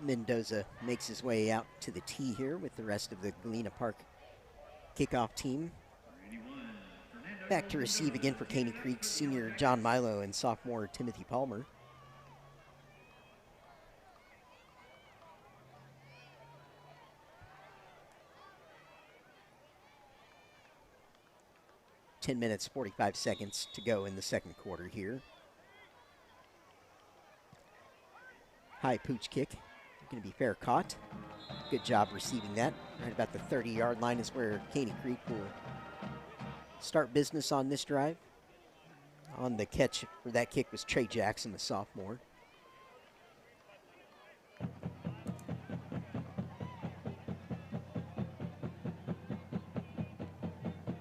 Mendoza makes his way out to the tee here with the rest of the Galena Park kickoff team. Back to receive again for Caney Creek, senior John Milo and sophomore Timothy Palmer. "10 minutes, 45 seconds to go in the second quarter here. High pooch kick, going to be fair caught. Good job receiving that. Right about the 30-yard line is where Caney Creek will start business on this drive. On the catch for that kick was Trey Jackson, the sophomore.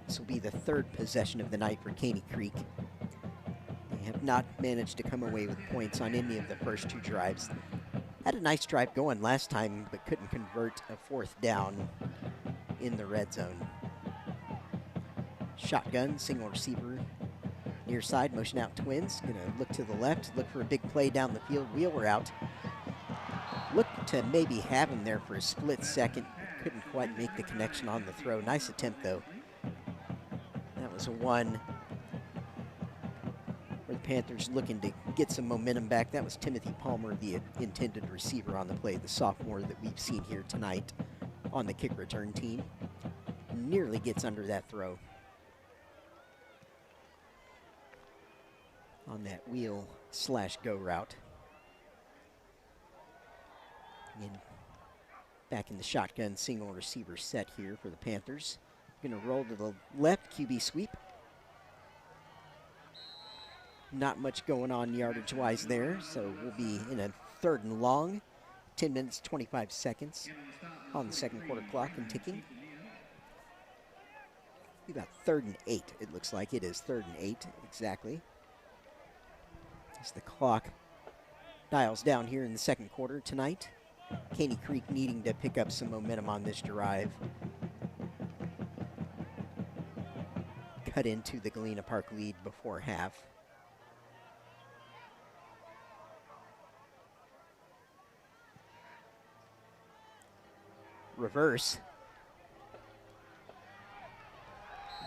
This will be the third possession of the night for Caney Creek. They have not managed to come away with points on any of the first two drives. Had a nice drive going last time, but couldn't convert a fourth down in the red zone. Shotgun, single receiver, near side, motion out twins. Gonna look to the left, look for a big play down the field, wheel route. Looked to maybe have him there for a split second. Couldn't quite make the connection on the throw. Nice attempt though. That was a one where the Panthers looking to get some momentum back. That was Timothy Palmer, the intended receiver on the play, the sophomore that we've seen here tonight on the kick return team. Nearly gets under that throw. On that wheel / go route. And back in the shotgun single receiver set here for the Panthers. Gonna roll to the left, QB sweep. Not much going on yardage wise there, so we'll be in a 3rd and long. 10 minutes, 25 seconds on the second quarter clock and ticking. Be about 3rd and 8, it looks like. It is 3rd and 8, exactly. As the clock dials down here in the second quarter tonight. Caney Creek needing to pick up some momentum on this drive. Cut into the Galena Park lead before half. Reverse.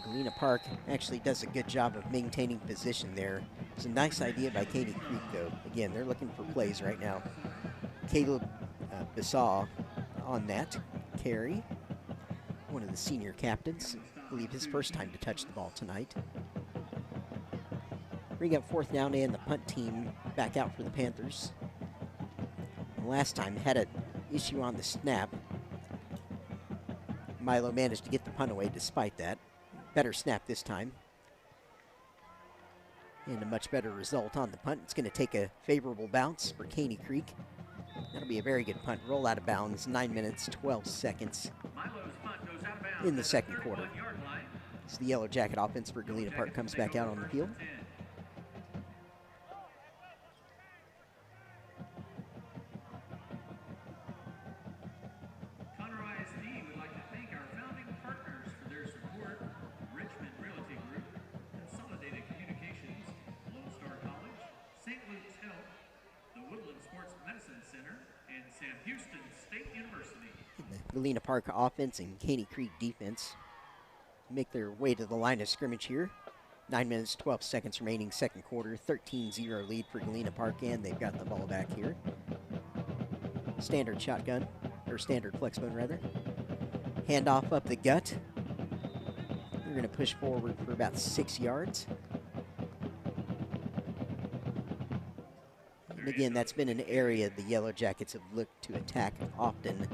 Galena Park actually does a good job of maintaining position there. It's a nice idea by Caney Creek, though. Again, they're looking for plays right now. Caleb Bissaw on that carry. One of the senior captains. I believe his first time to touch the ball tonight. Bring up 4th down and the punt team back out for the Panthers. Last time had an issue on the snap. Milo managed to get the punt away despite that. Better snap this time. And a much better result on the punt. It's going to take a favorable bounce for Caney Creek. That'll be a very good punt. Roll out of bounds, 9 minutes, 12 seconds in the second quarter. As the Yellow Jacket offense for Galena Park comes back out on the field. Galena Park offense and Caney Creek defense make their way to the line of scrimmage here. 9 minutes, 12 seconds remaining, second quarter. 13-0 lead for Galena Park, and they've got the ball back here. Standard shotgun, or standard flex bone rather. Handoff up the gut. They're going to push forward for about 6 yards. And again, that's been an area the Yellow Jackets have looked to attack often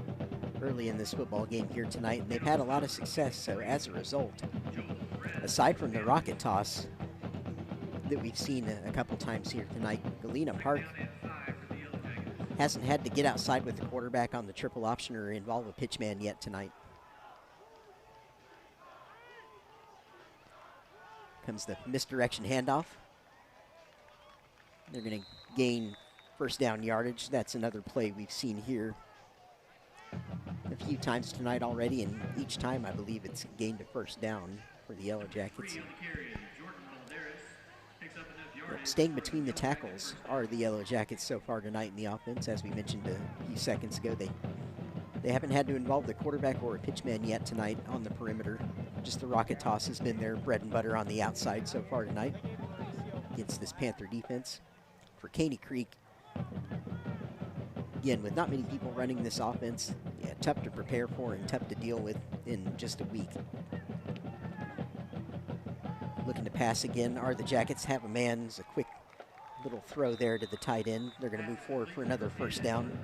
early in this football game here tonight, and they've had a lot of success. So as a result, aside from the rocket toss that we've seen a couple times here tonight, Galena Park hasn't had to get outside with the quarterback on the triple option or involve a pitch man yet tonight. Comes the misdirection handoff. They're going to gain 1st down yardage. That's another play we've seen here a few times tonight already, and each time I believe it's gained a 1st down for the Yellow Jackets. Staying between the tackles are the Yellow Jackets so far tonight in the offense. As we mentioned a few seconds ago, they haven't had to involve the quarterback or a pitchman yet tonight on the perimeter. Just the rocket toss has been their bread and butter on the outside so far tonight against this Panther defense. For Caney Creek, again, with not many people running this offense, yeah, tough to prepare for and tough to deal with in just a week. Looking to pass again are the Jackets. Have a man. It's a quick little throw there to the tight end. They're going to move forward for another first down.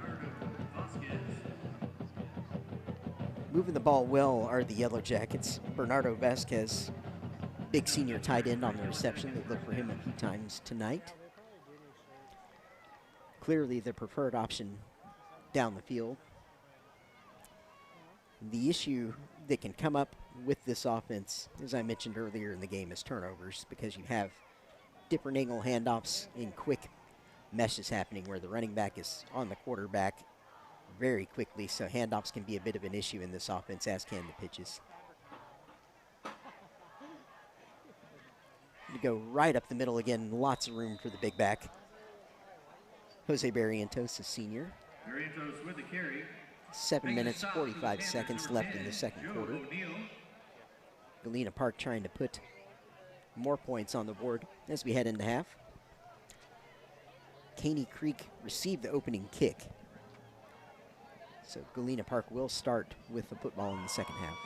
Moving the ball well are the Yellow Jackets. Bernardo Vasquez, big senior tight end on the reception. They've looked for him a few times tonight. Clearly the preferred option down the field. The issue that can come up with this offense, as I mentioned earlier in the game, is turnovers, because you have different angle handoffs and quick meshes happening where the running back is on the quarterback very quickly, so handoffs can be a bit of an issue in this offense, as can the pitches. You go right up the middle again, lots of room for the big back. Jose Barrientos, a senior. Barrientos with the carry. 7 minutes, 45 seconds left in the second quarter. Galena Park trying to put more points on the board as we head into half. Caney Creek received the opening kick. So Galena Park will start with the football in the second half.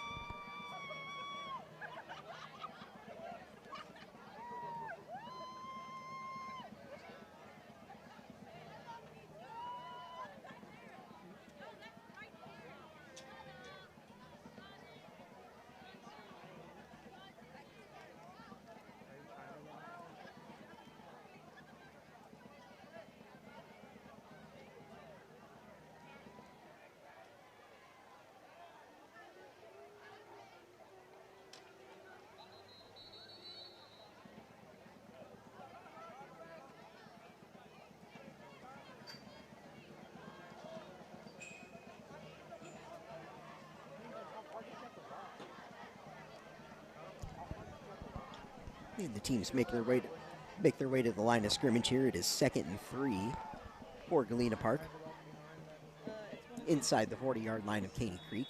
And the teams make their way to the line of scrimmage here. It is 2nd and 3 for Galena Park, inside the 40-yard line of Caney Creek.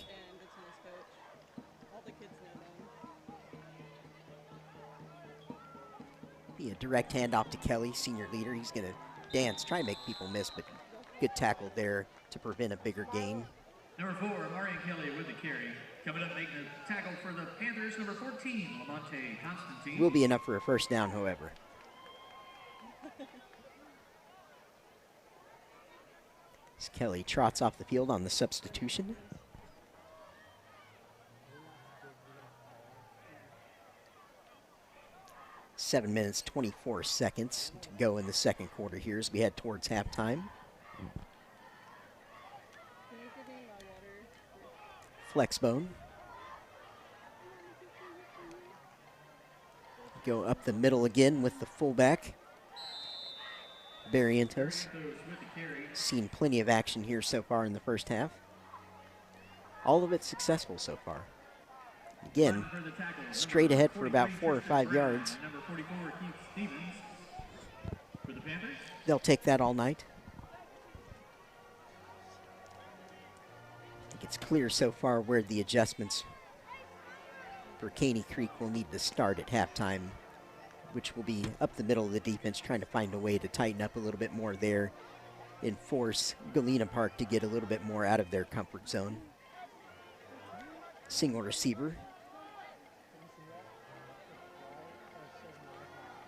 Be a direct handoff to Kelly, senior leader. He's going to dance, try and make people miss, but good tackle there to prevent a bigger gain. Number 4, Marion Kelly with the carry. Coming up, making a tackle for the Panthers, number 14, Lamonte Constantine. Will be enough for a first down, however. As Kelly trots off the field on the substitution. Seven minutes, 24 seconds to go in the second quarter here as we head towards halftime. Flexbone. Go up the middle again with the fullback, Barrientos. Seen plenty of action here so far in the first half. All of it successful so far. Again, straight ahead for about 4 or 5 yards. They'll take that all night. I think it's clear so far where the adjustments for Caney Creek will need to start at halftime, which will be up the middle of the defense, trying to find a way to tighten up a little bit more there and force Galena Park to get a little bit more out of their comfort zone. Single receiver.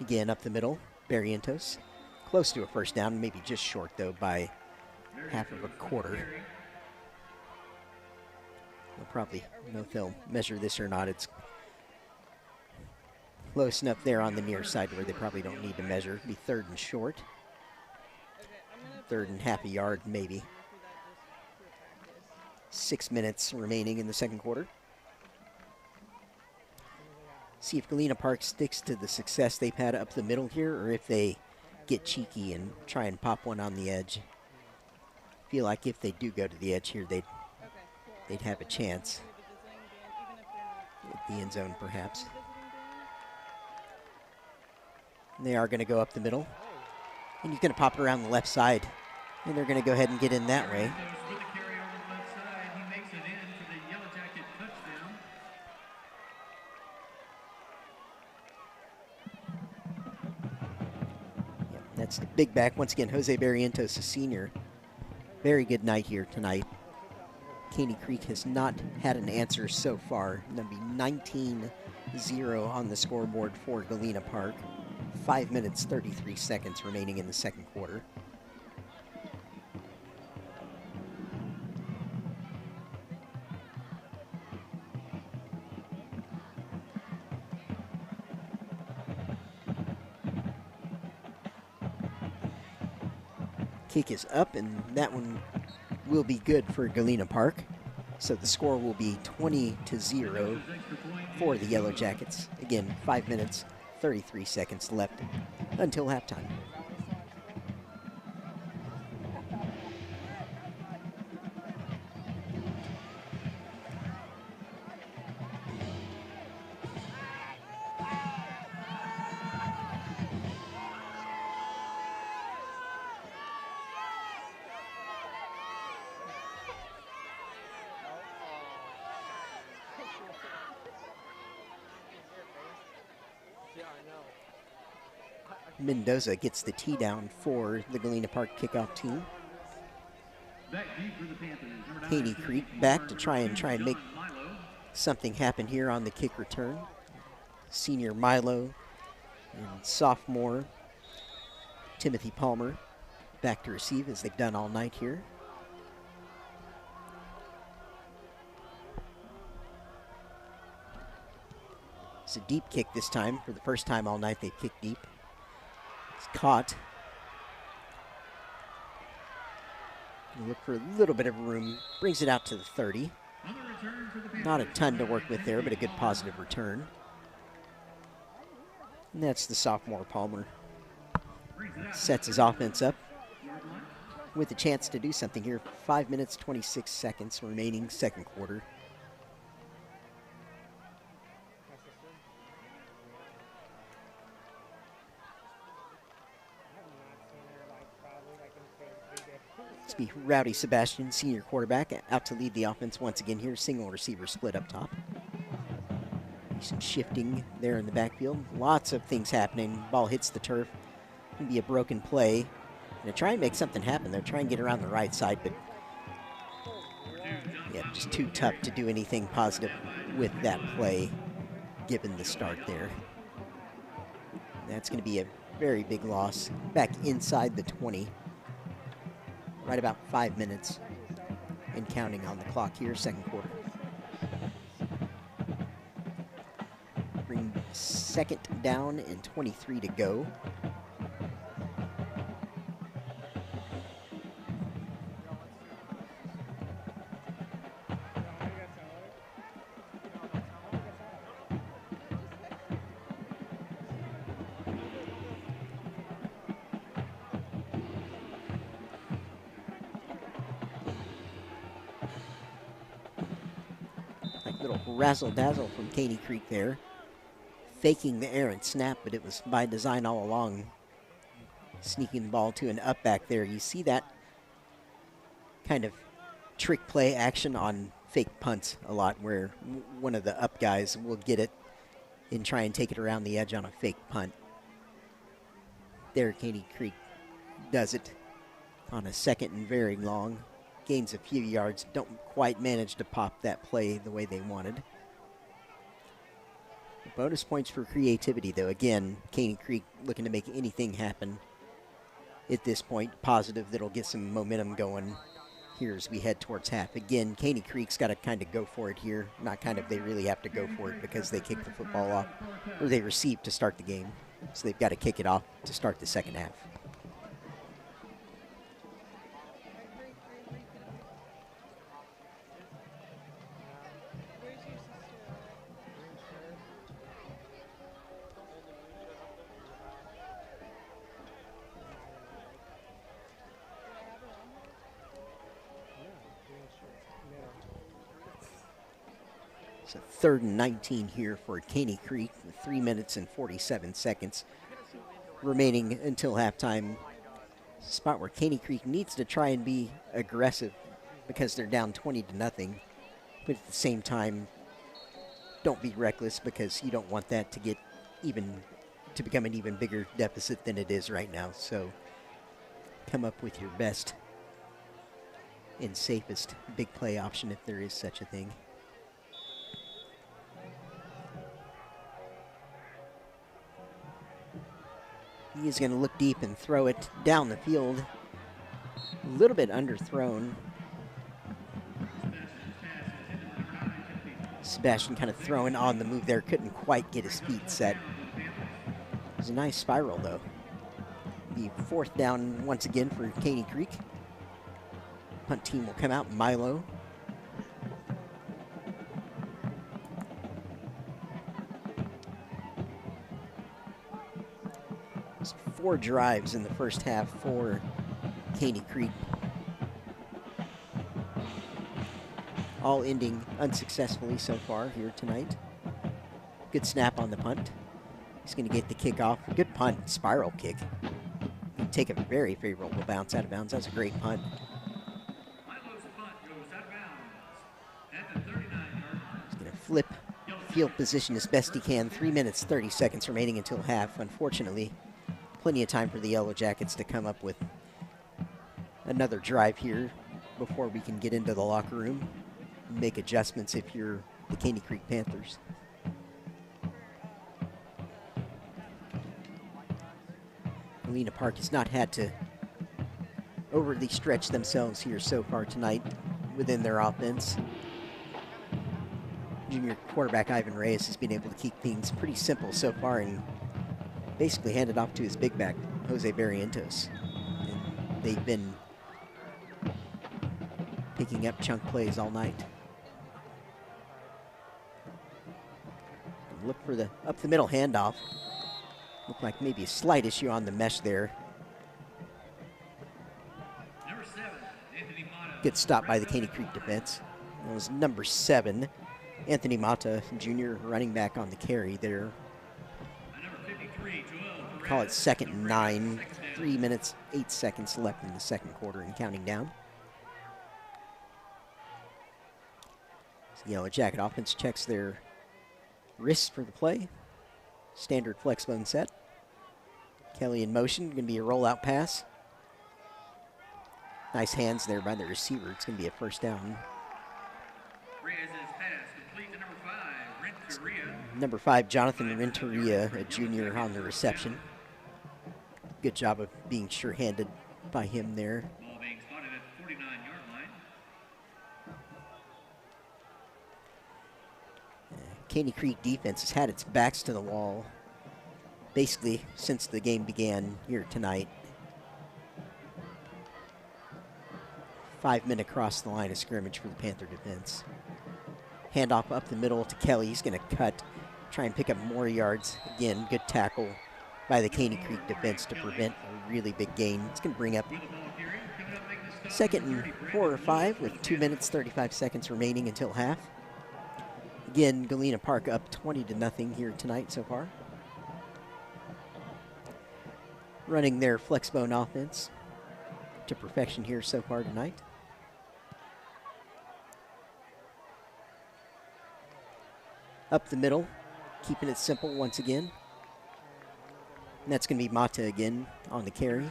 Again, up the middle, Barrientos. Close to a first down, maybe just short, though, by half of a quarter. They'll probably know if they'll measure this or not. It's close enough there on the near side where they probably don't need to measure. It'll be 3rd and short. 3rd and half a yard, maybe. 6 minutes remaining in the second quarter. See if Galena Park sticks to the success they've had up the middle here, or if they get cheeky and try and pop one on the edge. Feel like if they do go to the edge here, they'd have a chance at the end zone, perhaps. And they are going to go up the middle, and he's going to pop it around the left side, and they're going to go ahead and get in that way. That's the big back. Once again, Jose Barrientos, a senior. Very good night here tonight. Caney Creek has not had an answer so far. That'll be 19-0 on the scoreboard for Galena Park. 5 minutes, 33 seconds remaining in the second quarter. Kick is up, and that one will be good for Galena Park. So the score will be 20-0 for the Yellow Jackets. Again, 5 minutes, 33 seconds left until halftime. Mendoza gets the tee down for the Galena Park kickoff team. Caney Creek back to try and make something happen here on the kick return. Senior Milo and sophomore Timothy Palmer back to receive as they've done all night here. It's a deep kick this time. For the first time all night they've kicked deep. It's caught. Look for a little bit of room. Brings it out to the 30. Not a ton to work with there, but a good positive return. And that's the sophomore Palmer. Sets his offense up with a chance to do something here. 5 minutes, 26 seconds remaining, second quarter. Be Rowdy Sebastian, senior quarterback, out to lead the offense once again here. Single receiver split up top. Some shifting there in the backfield. Lots of things happening. Ball hits the turf. Can be a broken play. And they try and make something happen. They're trying to get around the right side, but yeah, just too tough to do anything positive with that play, given the start there. That's going to be a very big loss. Back inside the 20. Right about 5 minutes and counting on the clock here, second quarter. Bring second down and 23 to go. Razzle-dazzle from Caney Creek there. Faking the errant snap, but it was by design all along. Sneaking the ball to an up back there. You see that kind of trick play action on fake punts a lot, where one of the up guys will get it and try and take it around the edge on a fake punt. There, Caney Creek does it on a second and very long. Gains a few yards, don't quite manage to pop that play the way they wanted. Bonus points for creativity, though. Again, Caney Creek looking to make anything happen at this point. Positive that'll get some momentum going here as we head towards half. Again, Caney Creek's got to kind of go for it here. Not kind of, they really have to go for it because they kick the football off, or they receive to start the game. So they've got to kick it off to start the second half. It's a 3rd and 19 here for Caney Creek, with 3 minutes and 47 seconds remaining until halftime. Spot where Caney Creek needs to try and be aggressive because they're down 20-0, but at the same time, don't be reckless because you don't want that to get even to become an even bigger deficit than it is right now. So come up with your best and safest big play option if there is such a thing. He is going to look deep and throw it down the field. A little bit underthrown. Sebastian kind of throwing on the move there. Couldn't quite get his feet set. It was a nice spiral, though. The 4th down once again for Caney Creek. Punt team will come out. Milo. There's 4 drives in the first half for Caney Creek. All ending unsuccessfully so far here tonight. Good snap on the punt. He's going to get the kickoff. Good punt, spiral kick. Take a very favorable bounce out of bounds. That's a great punt. Milo's punt goes out of bounds at the 39-yard. He's going to flip field position as best he can. 3 minutes, 30 seconds remaining until half. Unfortunately, plenty of time for the Yellow Jackets to come up with another drive here before we can get into the locker room and make adjustments if you're the Caney Creek Panthers. Galena Park has not had to overly stretch themselves here so far tonight within their offense. Junior quarterback Ivan Reyes has been able to keep things pretty simple so far and basically hand it off to his big back, Jose Barrientos. And they've been picking up chunk plays all night. Look for the up the middle handoff. Looked like maybe a slight issue on the mesh there. Number 7, Anthony Mata. Gets stopped by the Caney Creek defense. That was number 7, Anthony Mata, Jr., running back on the carry there. Number 53, Joel. Call it 2nd and 9. 3 minutes, 8 seconds left in the second quarter and counting down. So the Yellow Jacket offense checks their wrists for the play. Standard flex bone set. Kelly in motion, going to be a rollout pass. Nice hands there by the receiver. It's going to be a first down. Reyes' pass complete to number 5, Renteria. Number 5, Jonathan Renteria, a junior on the reception. Good job of being sure-handed by him there. Ball being spotted at the 49-yard line. Caney Creek defense has had its backs to the wall basically since the game began here tonight. 5 men across the line of scrimmage for the Panther defense. Handoff up the middle to Kelly. He's going to cut, try and pick up more yards. Again, good tackle by the Caney Creek defense to prevent a really big gain. It's going to bring up 2nd and 4 or 5 with 2 minutes, 35 seconds remaining until half. Again, Galena Park up 20-0 here tonight so far. Running their flexbone offense to perfection here so far tonight. Up the middle, keeping it simple once again. And that's going to be Mata again on the carry.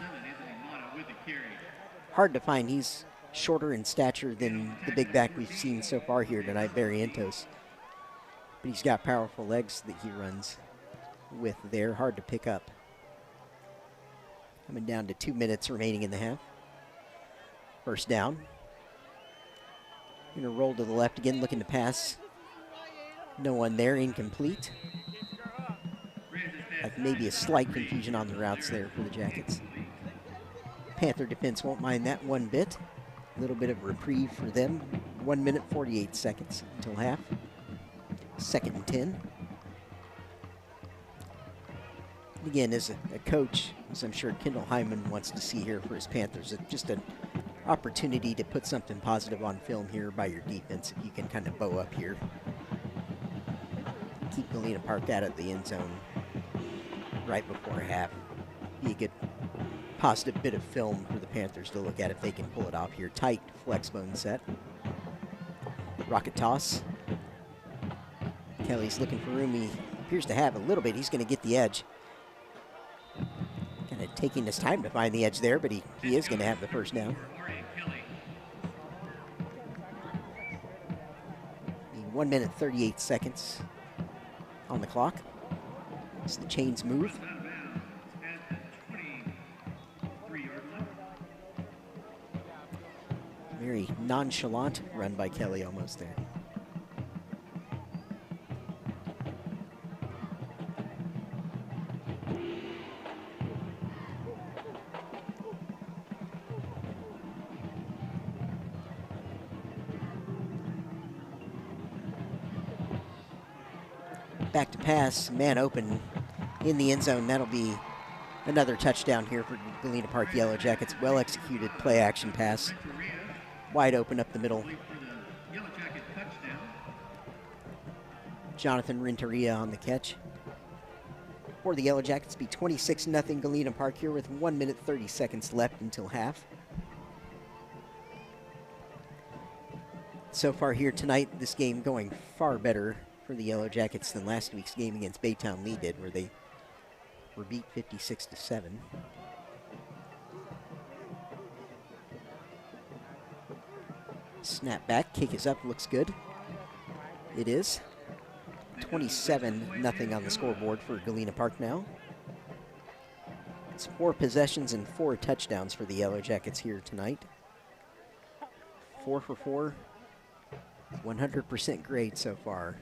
Hard to find. He's shorter in stature than the big back we've seen so far here tonight, Barrientos. But he's got powerful legs that he runs with there. Hard to pick up. Coming down to 2 minutes remaining in the half. First down. Going to roll to the left again, looking to pass. No one there, incomplete. Like maybe a slight confusion on the routes there for the Jackets. Panther defense won't mind that one bit. A little bit of reprieve for them. 1 minute, 48 seconds until half. 2nd and 10. And again, as a coach, as I'm sure Kendall Hyman wants to see here for his Panthers, it's just an opportunity to put something positive on film here by your defense if you can kind of bow up here. Keep Galena Park out of the end zone right before half. Be a good positive bit of film for the Panthers to look at if they can pull it off here. Tight flexbone set. Rocket toss. Kelly's looking for room. He appears to have a little bit. He's going to get the edge. of taking his time to find the edge there, but he is going to have the first down. 1 minute 38 seconds on the clock as the chains move. Very nonchalant run by Kelly almost there. Back to pass, man open in the end zone. That'll be another touchdown here for Galena Park Yellow Jackets. Well executed play action pass. Wide open up the middle. Jonathan Renteria on the catch. For the Yellow Jackets, be 26-0 Galena Park here with 1 minute 30 seconds left until half. So far here tonight, this game going far better for the Yellow Jackets than last week's game against Baytown Lee did, where they were beat 56-7. Snap back, kick is up, looks good. It is. 27-0 on the scoreboard for Galena Park now. It's 4 possessions and 4 touchdowns for the Yellow Jackets here tonight. 4 for 4. 100% grade so far.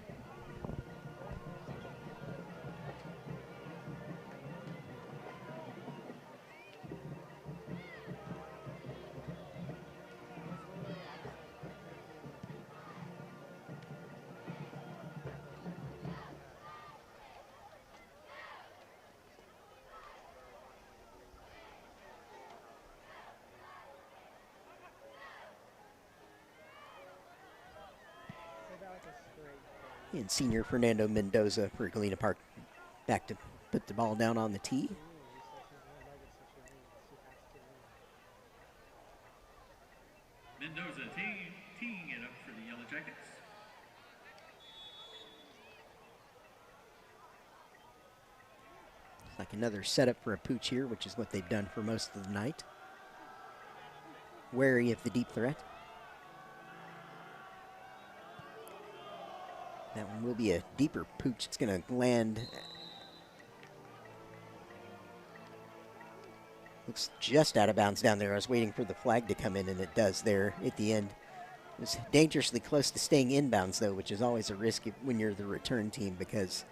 And senior Fernando Mendoza for Galena Park back to put the ball down on the tee. Mendoza teeing it up for the Yellow Jackets. It's like another setup for a pooch here, which is what they've done for most of the night. Wary of the deep threat. That one will be a deeper pooch. It's going to land. Looks just out of bounds down there. I was waiting for the flag to come in, and it does there at the end. It was dangerously close to staying inbounds, though, which is always a risk when you're the return team, because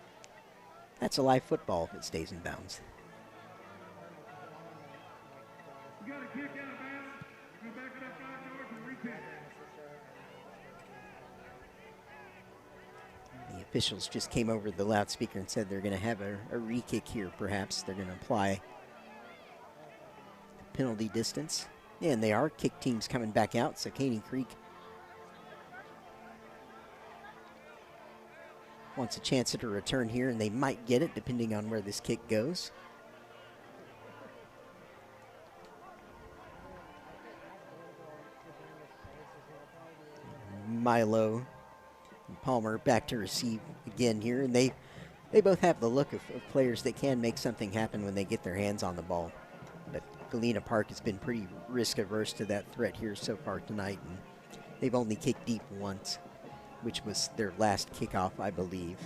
that's a live football if it stays in bounds. You got a kick out of bounds. Go back it up 5 yards and repick. The officials just came over the loudspeaker and said they're going to have a re-kick here, perhaps. They're going to apply the penalty distance. And they are. Kick teams coming back out, so Caney Creek wants a chance at a return here, and they might get it depending on where this kick goes. Milo and Palmer back to receive again here, and they both have the look of players that can make something happen when they get their hands on the ball. But Galena Park has been pretty risk averse to that threat here so far tonight, and they've only kicked deep once, which was their last kickoff, I believe.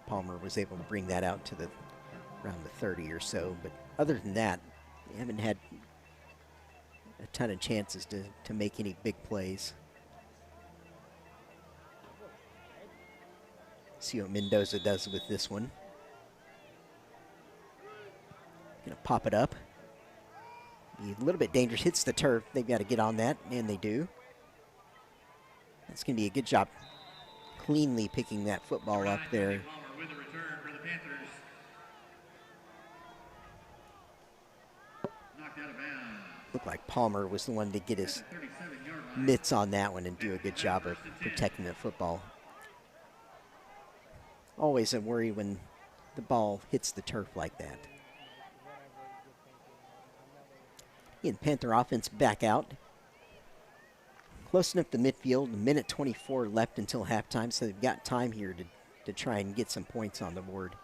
Palmer was able to bring that out to around the 30 or so, but other than that, they haven't had a ton of chances to make any big plays. See what Mendoza does with this one. Gonna pop it up. Be a little bit dangerous, hits the turf. They've got to get on that, and they do. That's gonna be a good job cleanly picking that football up there. Looked like Palmer was the one to get his mitts on that one and do a good job of protecting the football. Always a worry when the ball hits the turf like that. And Panther offense back out. Close enough to midfield, 1:24 left until halftime, so they've got time here to try and get some points on the board.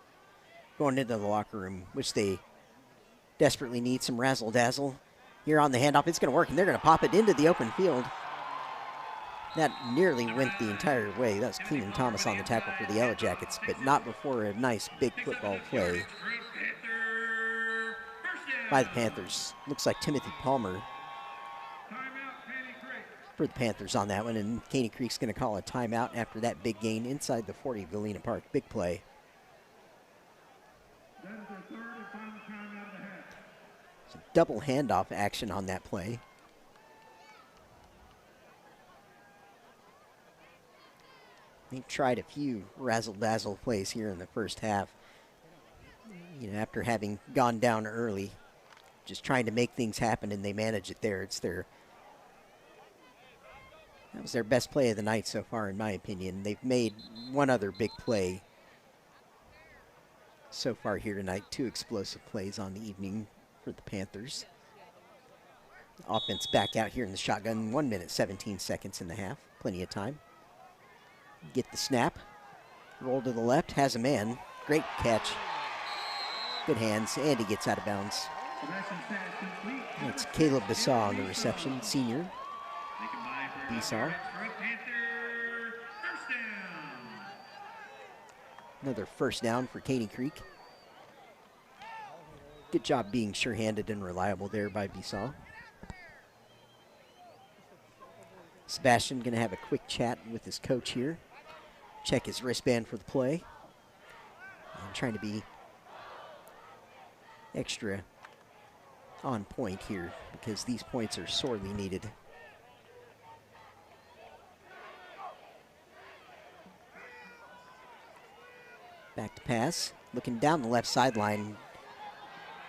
Going into the locker room, which they desperately need some razzle-dazzle here on the handoff. It's going to work, and they're going to pop it into the open field. That nearly went the entire way. That was Keenan Thomas on the tackle for the Yellow Jackets, but not before a nice big football play by the Panthers. Looks like Timothy Palmer for the Panthers on that one, and Caney Creek's going to call a timeout after that big gain inside the 40 of Galena Park. Big play. Some double handoff action on that play. They've tried a few razzle-dazzle plays here in the first half. You know, after having gone down early, just trying to make things happen, and they manage it there. That was their best play of the night so far, in my opinion. They've made one other big play so far here tonight. 2 explosive plays on the evening for the Panthers. Offense back out here in the shotgun. 1 minute, 17 seconds in the half. Plenty of time. Get the snap. Roll to the left. Has a man. Great catch. Good hands. And he gets out of bounds. It's Caleb Bissau on the reception, senior. Bissau. Another first down for Caney Creek. Good job being sure-handed and reliable there by Bissau. Sebastian going to have a quick chat with his coach here. Check his wristband for the play. And trying to be extra on point here because these points are sorely needed. Back to pass. Looking down the left sideline.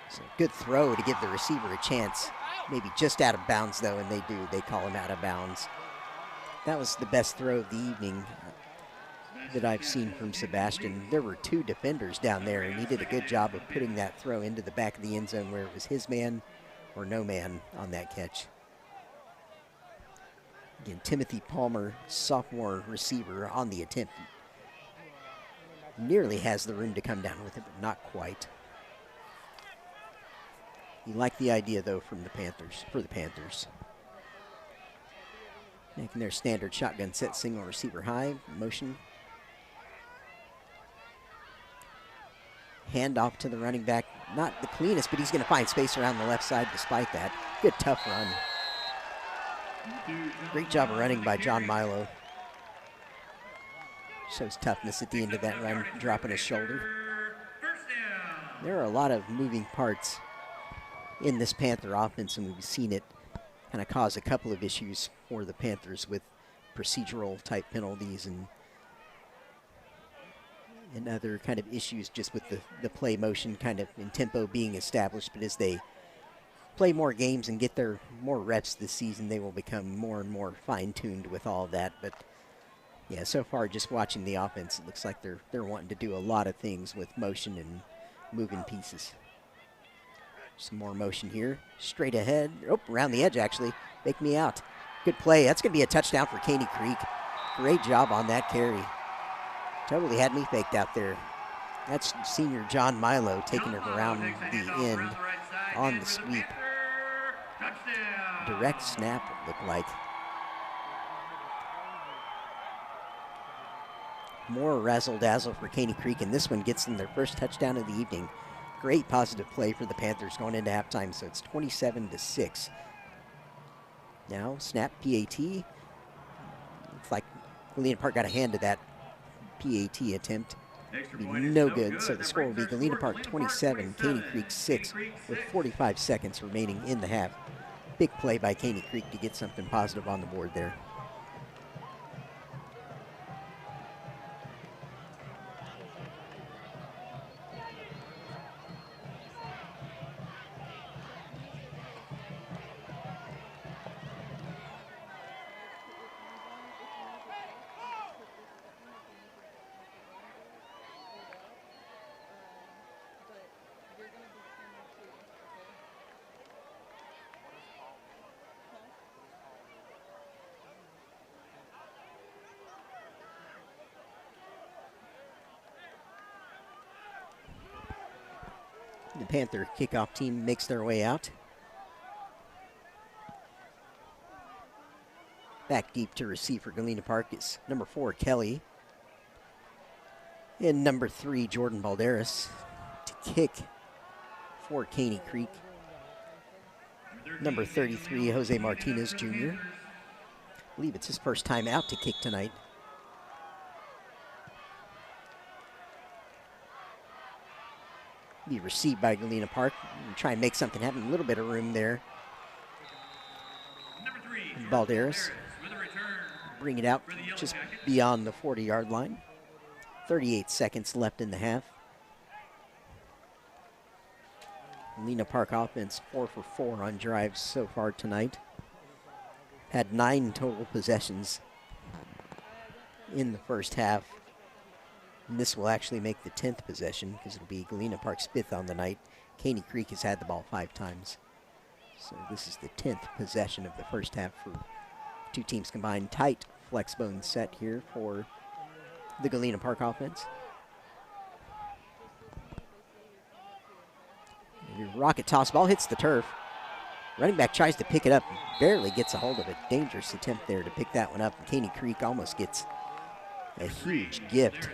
It's a good throw to give the receiver a chance. Maybe just out of bounds, though, and they do. They call him out of bounds. That was the best throw of the evening that I've seen from Sebastian. There were 2 defenders down there, and he did a good job of putting that throw into the back of the end zone where it was his man or no man on that catch. Again, Timothy Palmer, sophomore receiver on the attempt. Nearly has the room to come down with it, but not quite. You like the idea, though, from the Panthers, for the Panthers. Making their standard shotgun set, single receiver high, motion. Hand off to the running back. Not the cleanest, but he's going to find space around the left side despite that. Good, tough run. Great job of running by John Milo. Shows toughness at the end of that run, dropping his shoulder. There are a lot of moving parts in this Panther offense, and we've seen it kind of cause a couple of issues for the Panthers with procedural type penalties and other kind of issues just with the play motion kind of in tempo being established. But as they play more games and get their more reps this season, they will become more and more fine-tuned with all of that. But yeah, so far just watching the offense, it looks like they're wanting to do a lot of things with motion and moving pieces. Some more motion here. Straight ahead. Oh, around the edge, actually. Make me out. Good play. That's going to be a touchdown for Caney Creek. Great job on that carry. Totally had me faked out there. That's senior John Milo taking it around the end on the sweep. Direct snap, it looked like. More razzle-dazzle for Caney Creek, and this one gets them their first touchdown of the evening. Great positive play for the Panthers going into halftime, so it's 27-6. Now, snap, PAT. Looks like Galena Park got a hand to that PAT attempt. Be no good, so the score will be Galena Park 27, Caney Creek 6, with 45 seconds remaining in the half. Big play by Caney Creek to get something positive on the board there. The Panther kickoff team makes their way out. Back deep to receive for Galena Park is number 4, Kelly. And number 3, Jordan Balderas. To kick for Caney Creek. Number 33, Jose Martinez Jr. I believe it's his first time out to kick tonight. Be received by Galena Park. Try and make something happen. A little bit of room there. Balderas. Bring it out just beyond the 40-yard line. 38 seconds left in the half. Galena Park offense 4 for 4 on drives so far tonight. Had 9 total possessions in the first half. And this will actually make the 10th possession because it'll be Galena Park's 5th on the night. Caney Creek has had the ball 5 times. So this is the 10th possession of the first half for two teams combined. Tight flex bone set here for the Galena Park offense. Your rocket toss ball hits the turf. Running back tries to pick it up, barely gets a hold of it. Dangerous attempt there to pick that one up. Caney Creek almost gets a huge gift.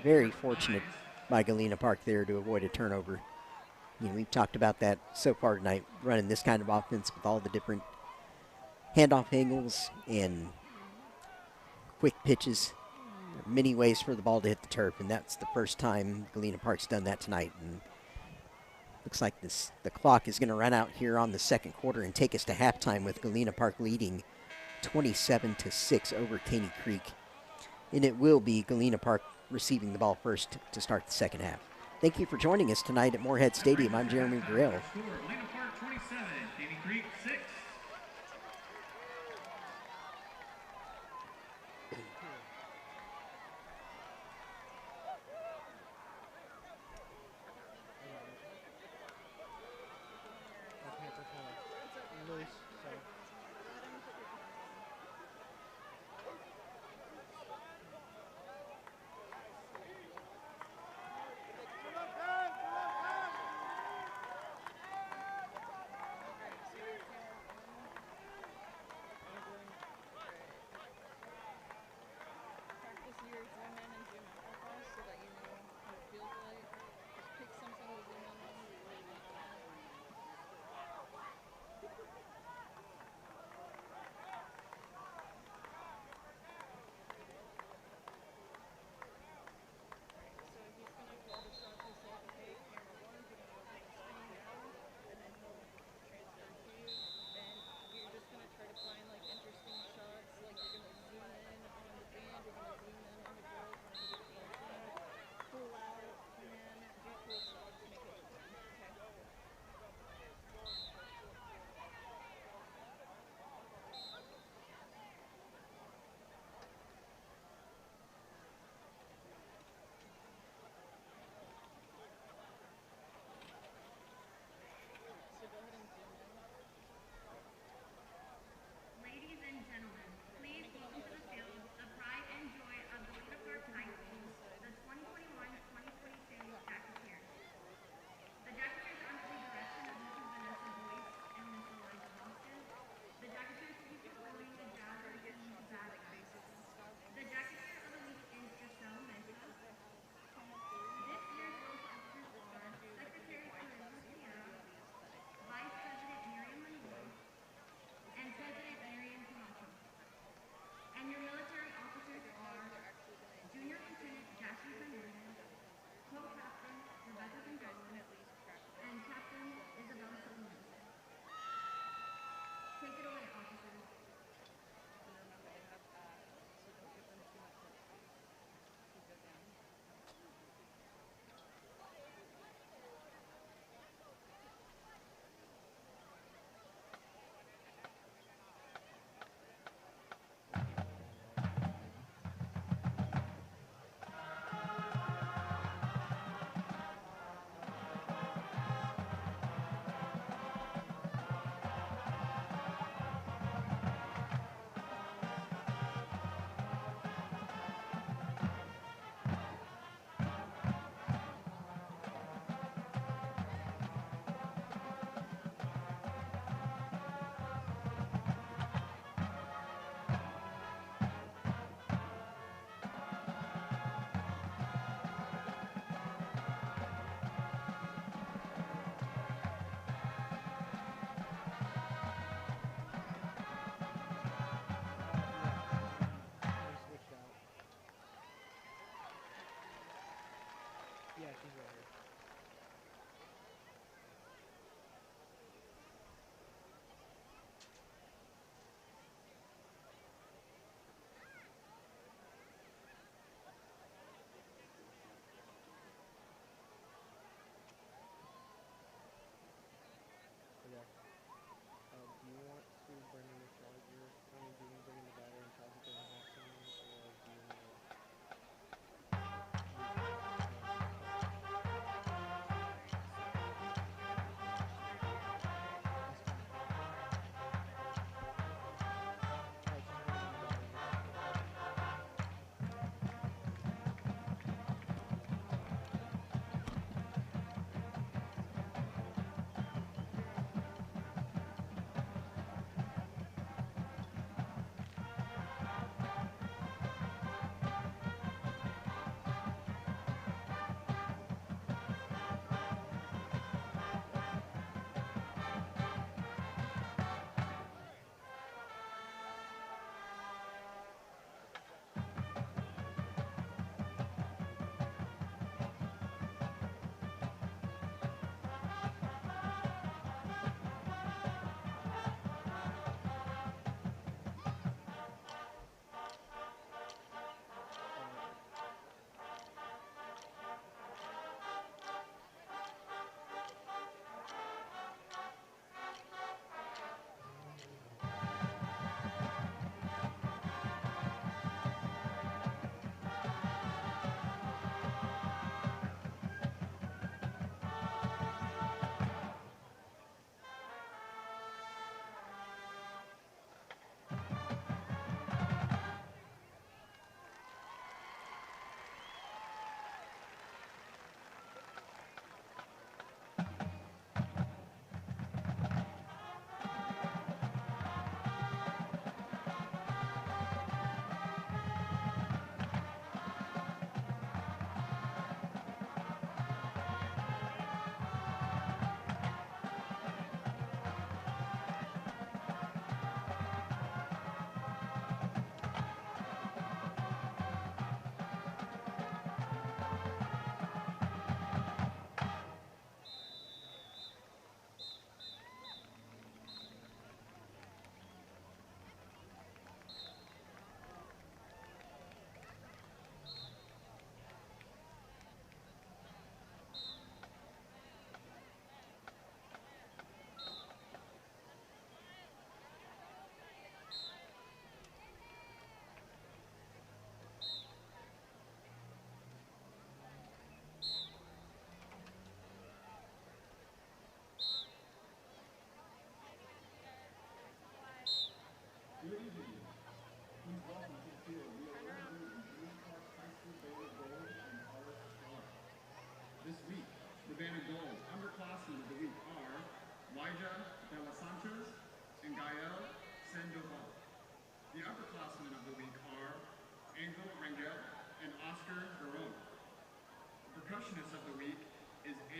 Very fortunate by Galena Park there to avoid a turnover. You know, we've talked about that so far tonight, running this kind of offense with all the different handoff angles and quick pitches. There are many ways for the ball to hit the turf, and that's the first time Galena Park's done that tonight. And looks like the clock is going to run out here on the second quarter and take us to halftime with Galena Park leading 27-6 over Caney Creek. And it will be Galena Park receiving the ball first to start the second half. Thank you for joining us tonight at Moorhead Stadium. I'm Jeremy Burrell. Galena Park 27, Caney Creek 6.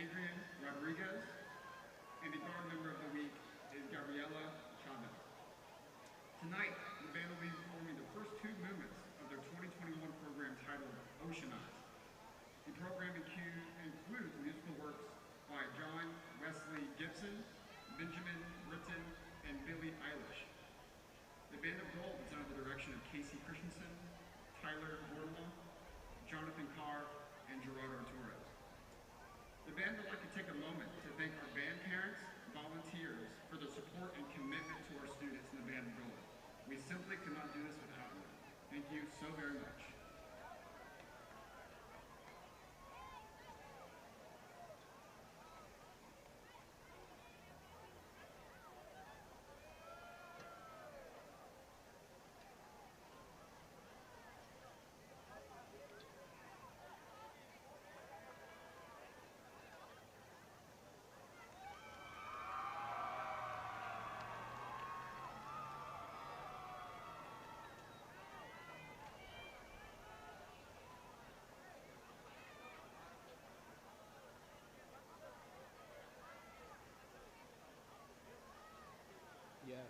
Adrian Rodriguez, and the guard member of the week is Gabriela Chavez. Tonight, the band will be performing the first two movements of their 2021 program titled Oceanize. The program includes musical works by John Wesley Gibson, Benjamin Britten, and Billie Eilish. The Band of Gold is under the direction of Casey Christensen, Tyler Mortimer, Jonathan Carr, and Gerardo Torres. The band would like to take a moment to thank our band parents, volunteers, for their support and commitment to our students in the Band of Gold. We simply could not do this without you. Thank you so very much. Yes.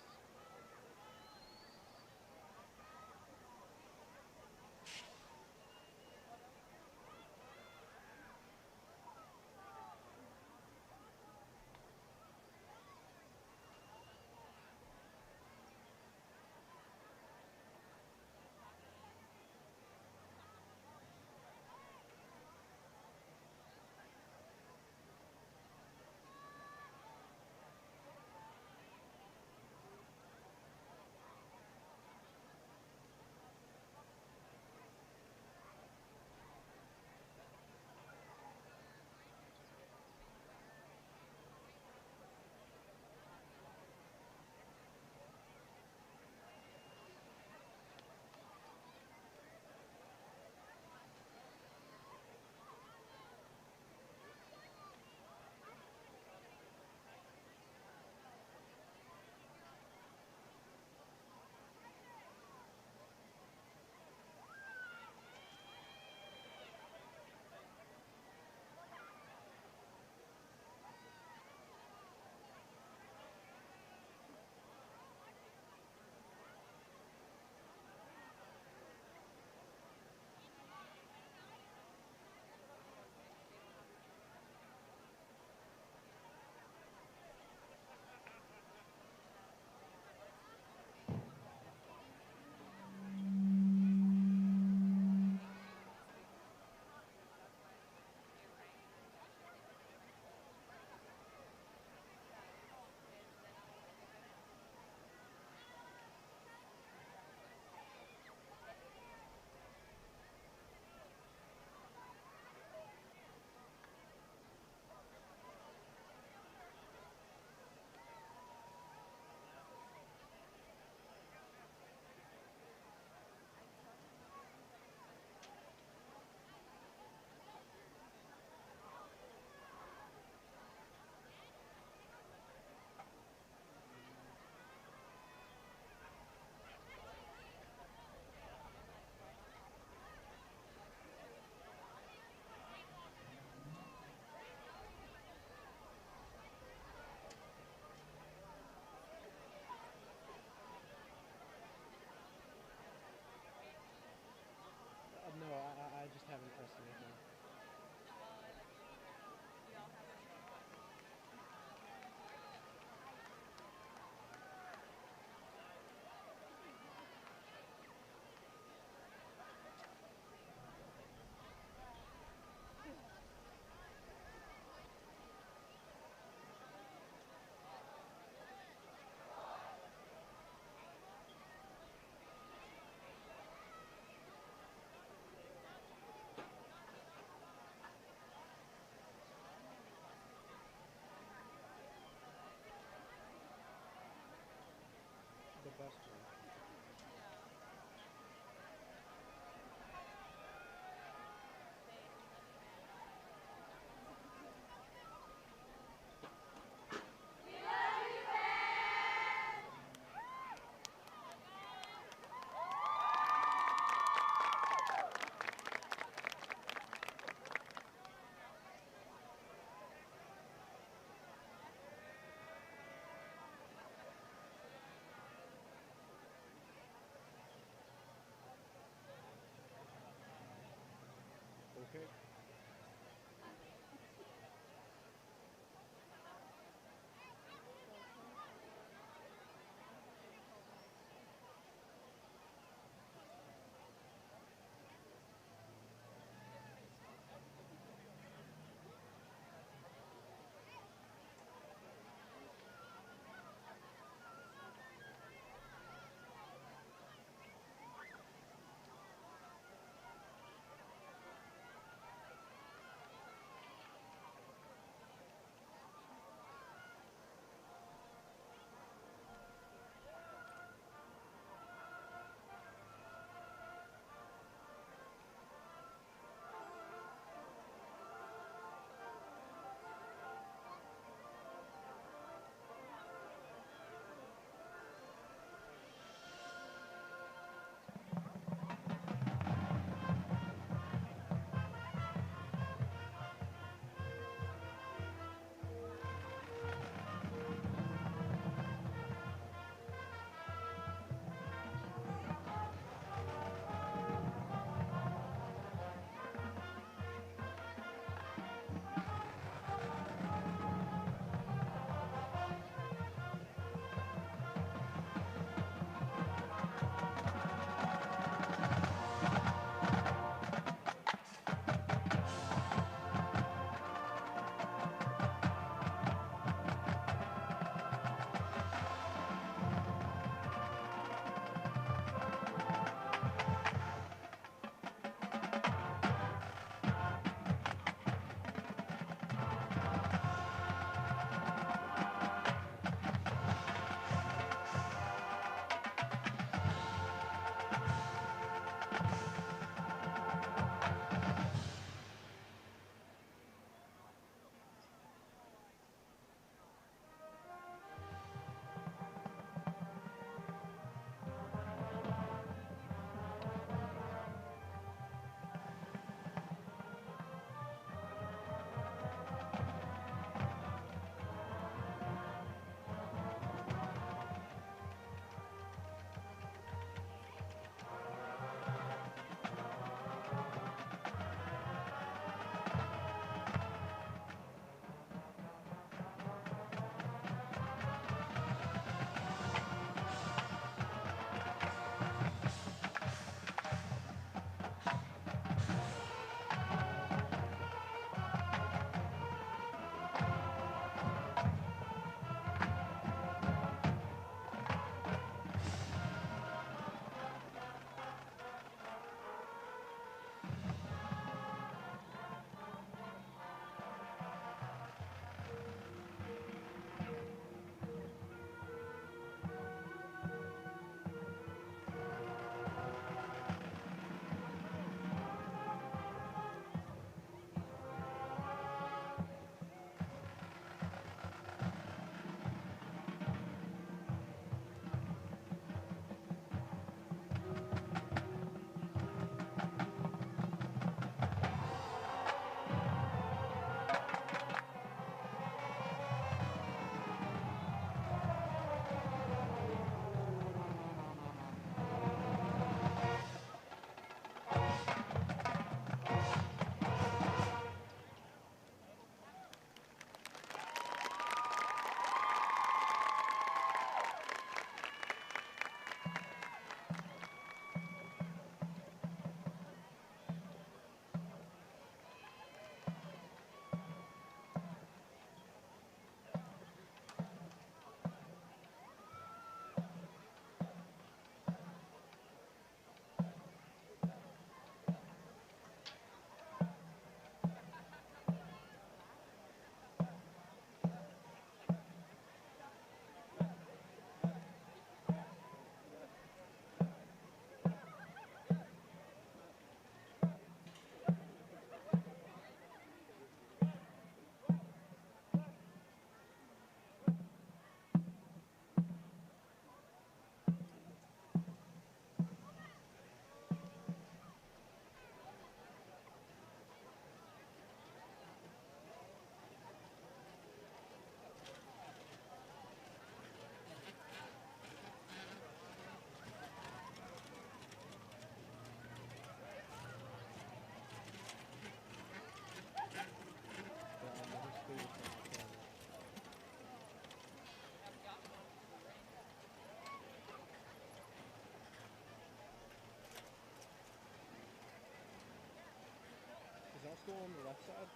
No, I just haven't pressed anything. The best one. on the left side?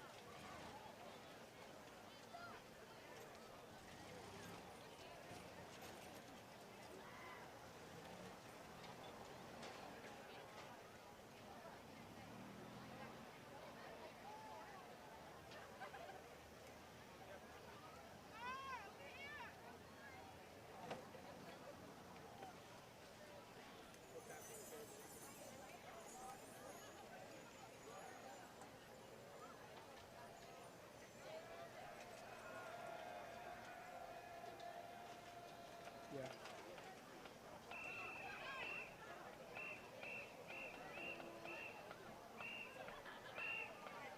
Yeah.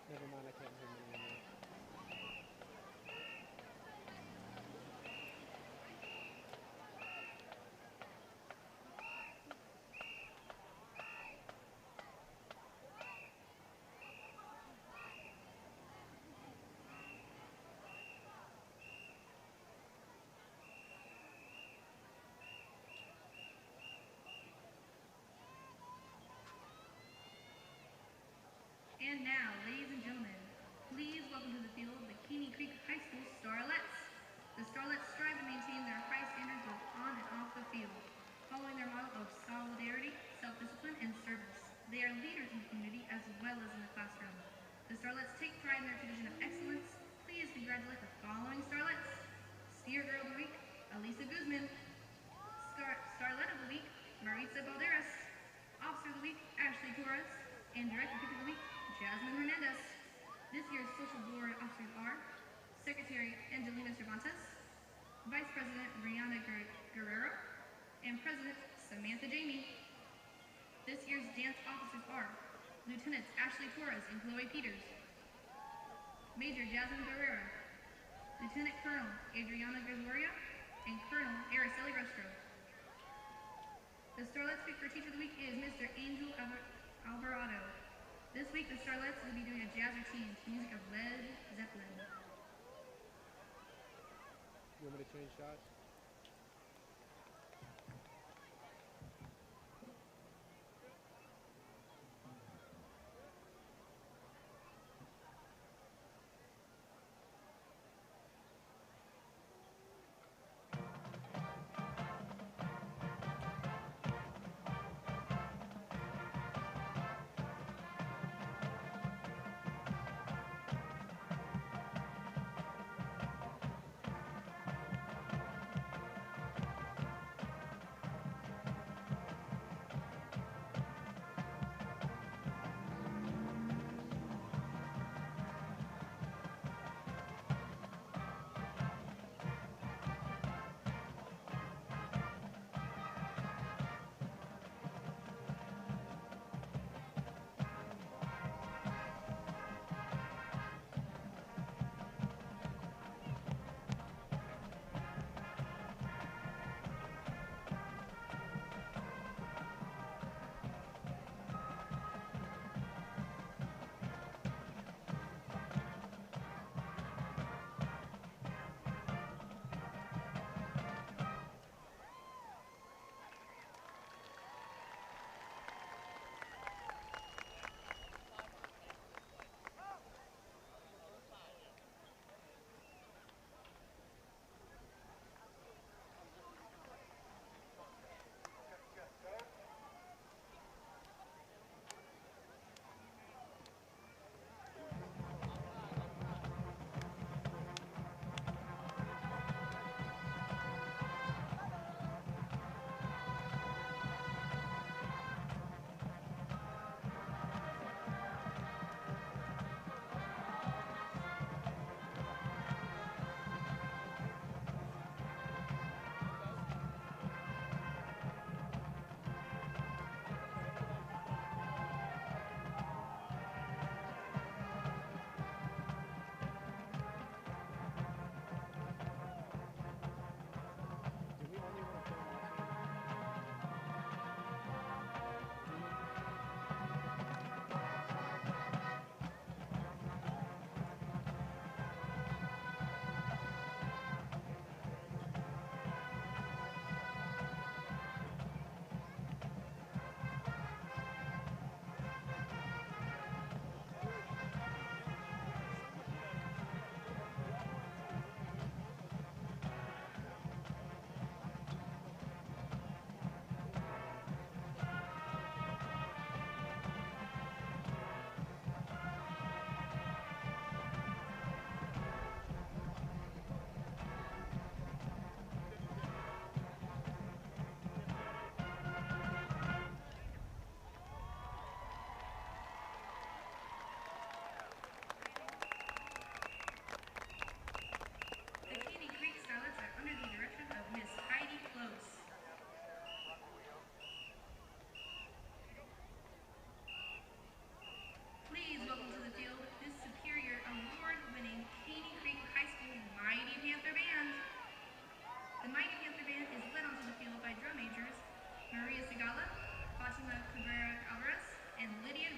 Never mind, I can't hear him anymore. And now, ladies and gentlemen, please welcome to the field the Caney Creek High School Starlets. The Starlets strive to maintain their high standards both on and off the field, following their model of solidarity, self-discipline, and service. They are leaders in the community as well as in the classroom. The Starlets take pride in their tradition of excellence. Please congratulate the following Starlets. Steer Girl of the Week, Elisa Guzman. Starlet of the Week, Maritza Balderas. Officer of the Week, Ashley Torres. And Director Pick of the Week, Jasmine Hernandez. This year's social board officers are Secretary Angelina Cervantes, Vice President Rihanna Guerrero, and President Samantha Jamie. This year's dance officers are Lieutenants Ashley Torres and Chloe Peters, Major Jasmine Guerrero, Lieutenant Colonel Adriana Gregoria, and Colonel Araceli Rostro. The Starlets pick for Teacher of the Week is Mr. Angel Alvarado. This week, the Starlets will be doing a jazz routine to music of Led Zeppelin. You want me to change shots?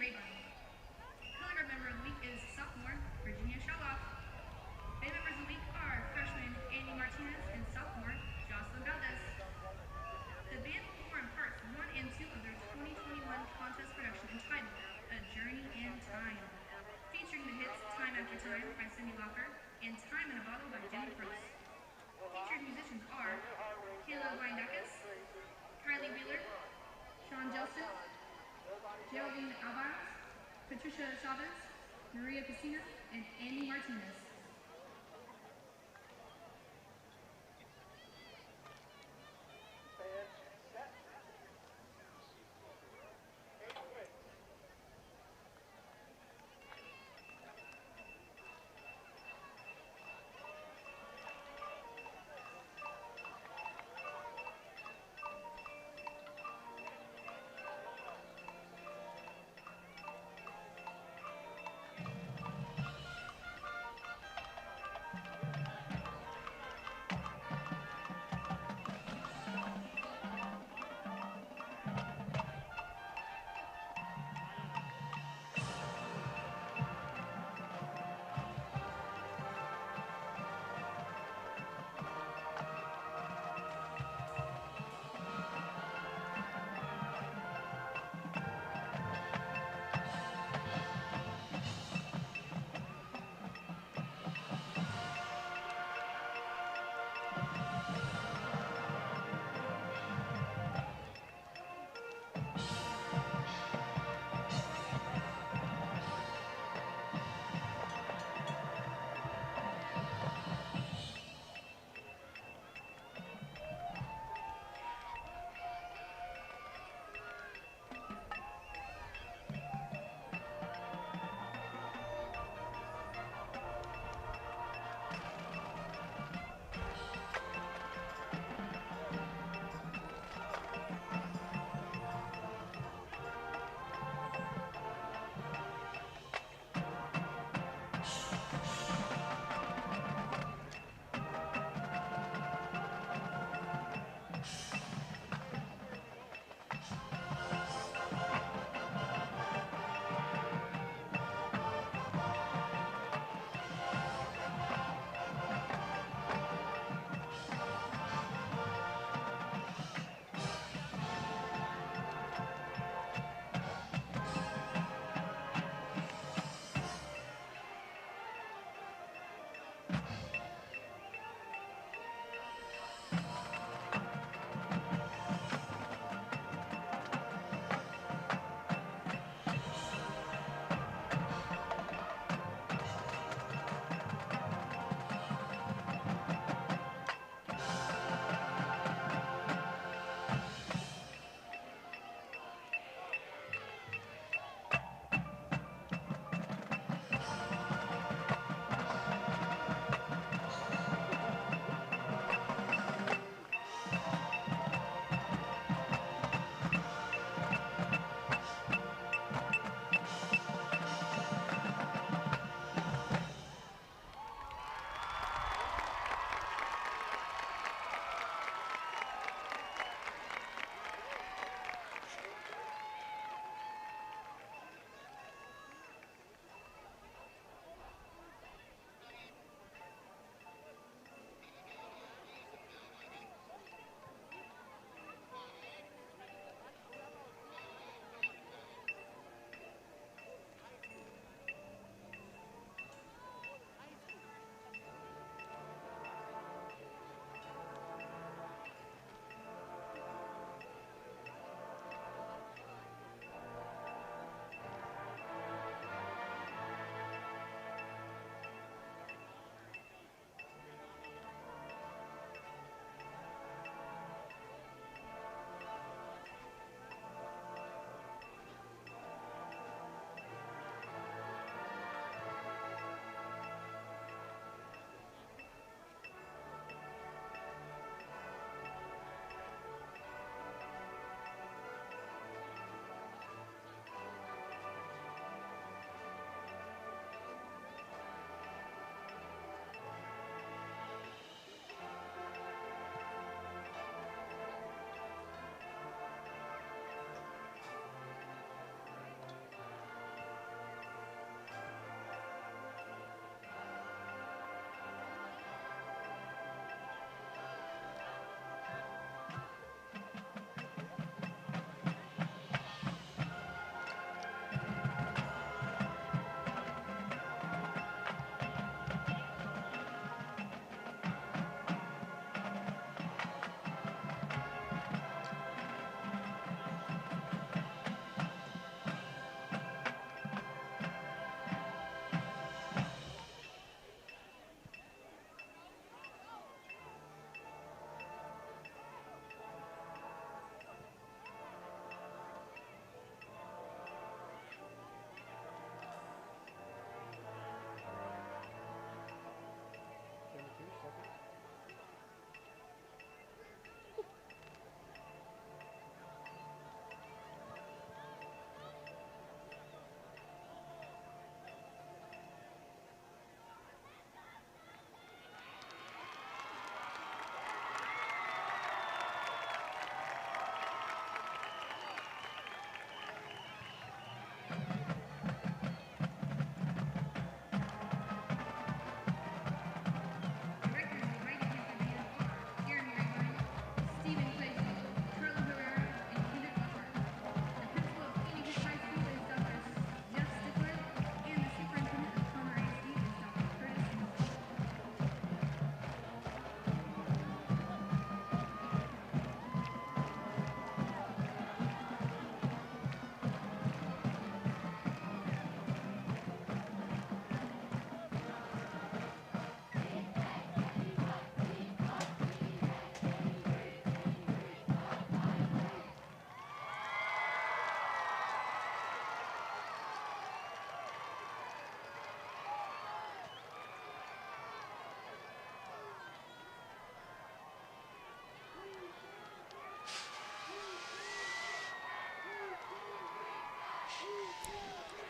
Rabine. Color Guard Member of the Week is sophomore Virginia Shaloff. Band members of the week are freshman Andy Martinez and sophomore Jocelyn Valdez. The band will perform parts 1 and 2 of their 2021 contest production entitled A Journey in Time, featuring the hits Time After Time by Cindy Lauper and Time in a Bottle by Jenny Bruce. Featured musicians are Kayla Windakis, Kylie Wheeler, Sean Jelston, Geraldine Alvarez, Patricia Chavez, Maria Casina, and Andy Martinez.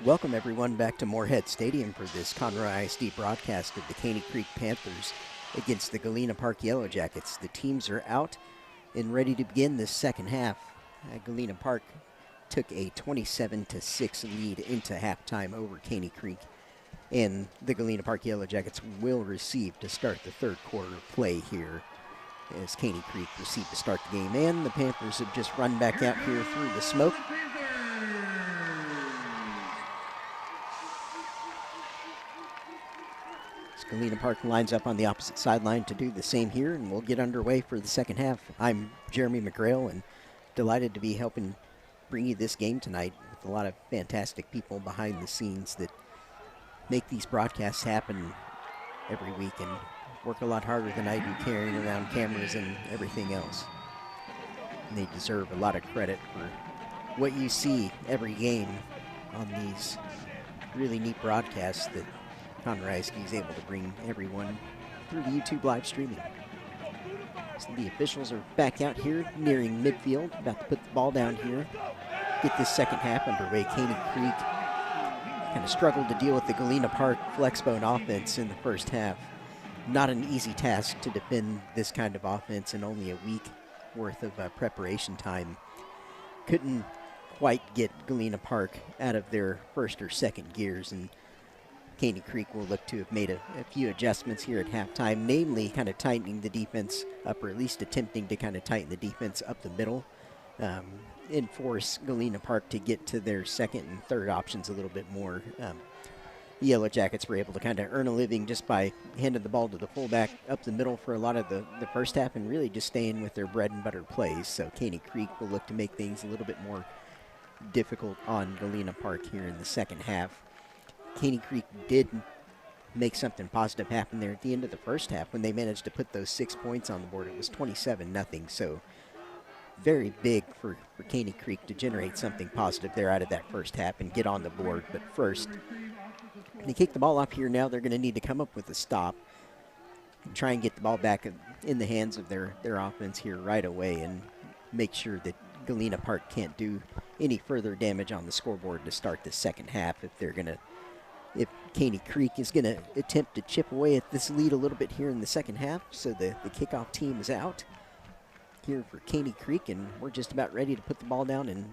Welcome everyone back to Moorhead Stadium for this Conroe ISD broadcast of the Caney Creek Panthers against the Galena Park Yellow Jackets. The teams are out and ready to begin this second half. Galena Park took a 27-6 lead into halftime over Caney Creek, and the Galena Park Yellow Jackets will receive to start the third quarter play here as Caney Creek received to start the game, and the Panthers have just run back out here through the smoke. Galena Park lines up on the opposite sideline to do the same here, and we'll get underway for the second half. I'm Jeremy McGrail, and delighted to be helping bring you this game tonight with a lot of fantastic people behind the scenes that make these broadcasts happen every week and work a lot harder than I do carrying around cameras and everything else. And they deserve a lot of credit for what you see every game on these really neat broadcasts that Conroe ISD is able to bring everyone through the YouTube live streaming. So the officials are back out here nearing midfield, about to put the ball down here. Get this second half underway. Caney Creek kind of struggled to deal with the Galena Park flexbone offense in the first half. Not an easy task to defend this kind of offense in only a week worth of preparation time. Couldn't quite get Galena Park out of their first or second gears, and Caney Creek will look to have made a few adjustments here at halftime, namely kind of tightening the defense up, or at least attempting to kind of tighten the defense up the middle and force Galena Park to get to their second and third options a little bit more. The Yellow Jackets were able to kind of earn a living just by handing the ball to the fullback up the middle for a lot of the first half and really just staying with their bread and butter plays. So Caney Creek will look to make things a little bit more difficult on Galena Park here in the second half. Caney Creek did make something positive happen there at the end of the first half when they managed to put those 6 points on the board. It was 27-0, so very big for Caney Creek to generate something positive there out of that first half and get on the board. But first, they kick the ball up here now. They're going to need to come up with a stop and try and get the ball back in the hands of their offense here right away and make sure that Galena Park can't do any further damage on the scoreboard to start the second half if Caney Creek is going to attempt to chip away at this lead a little bit here in the second half. So the kickoff team is out here for Caney Creek, and we're just about ready to put the ball down and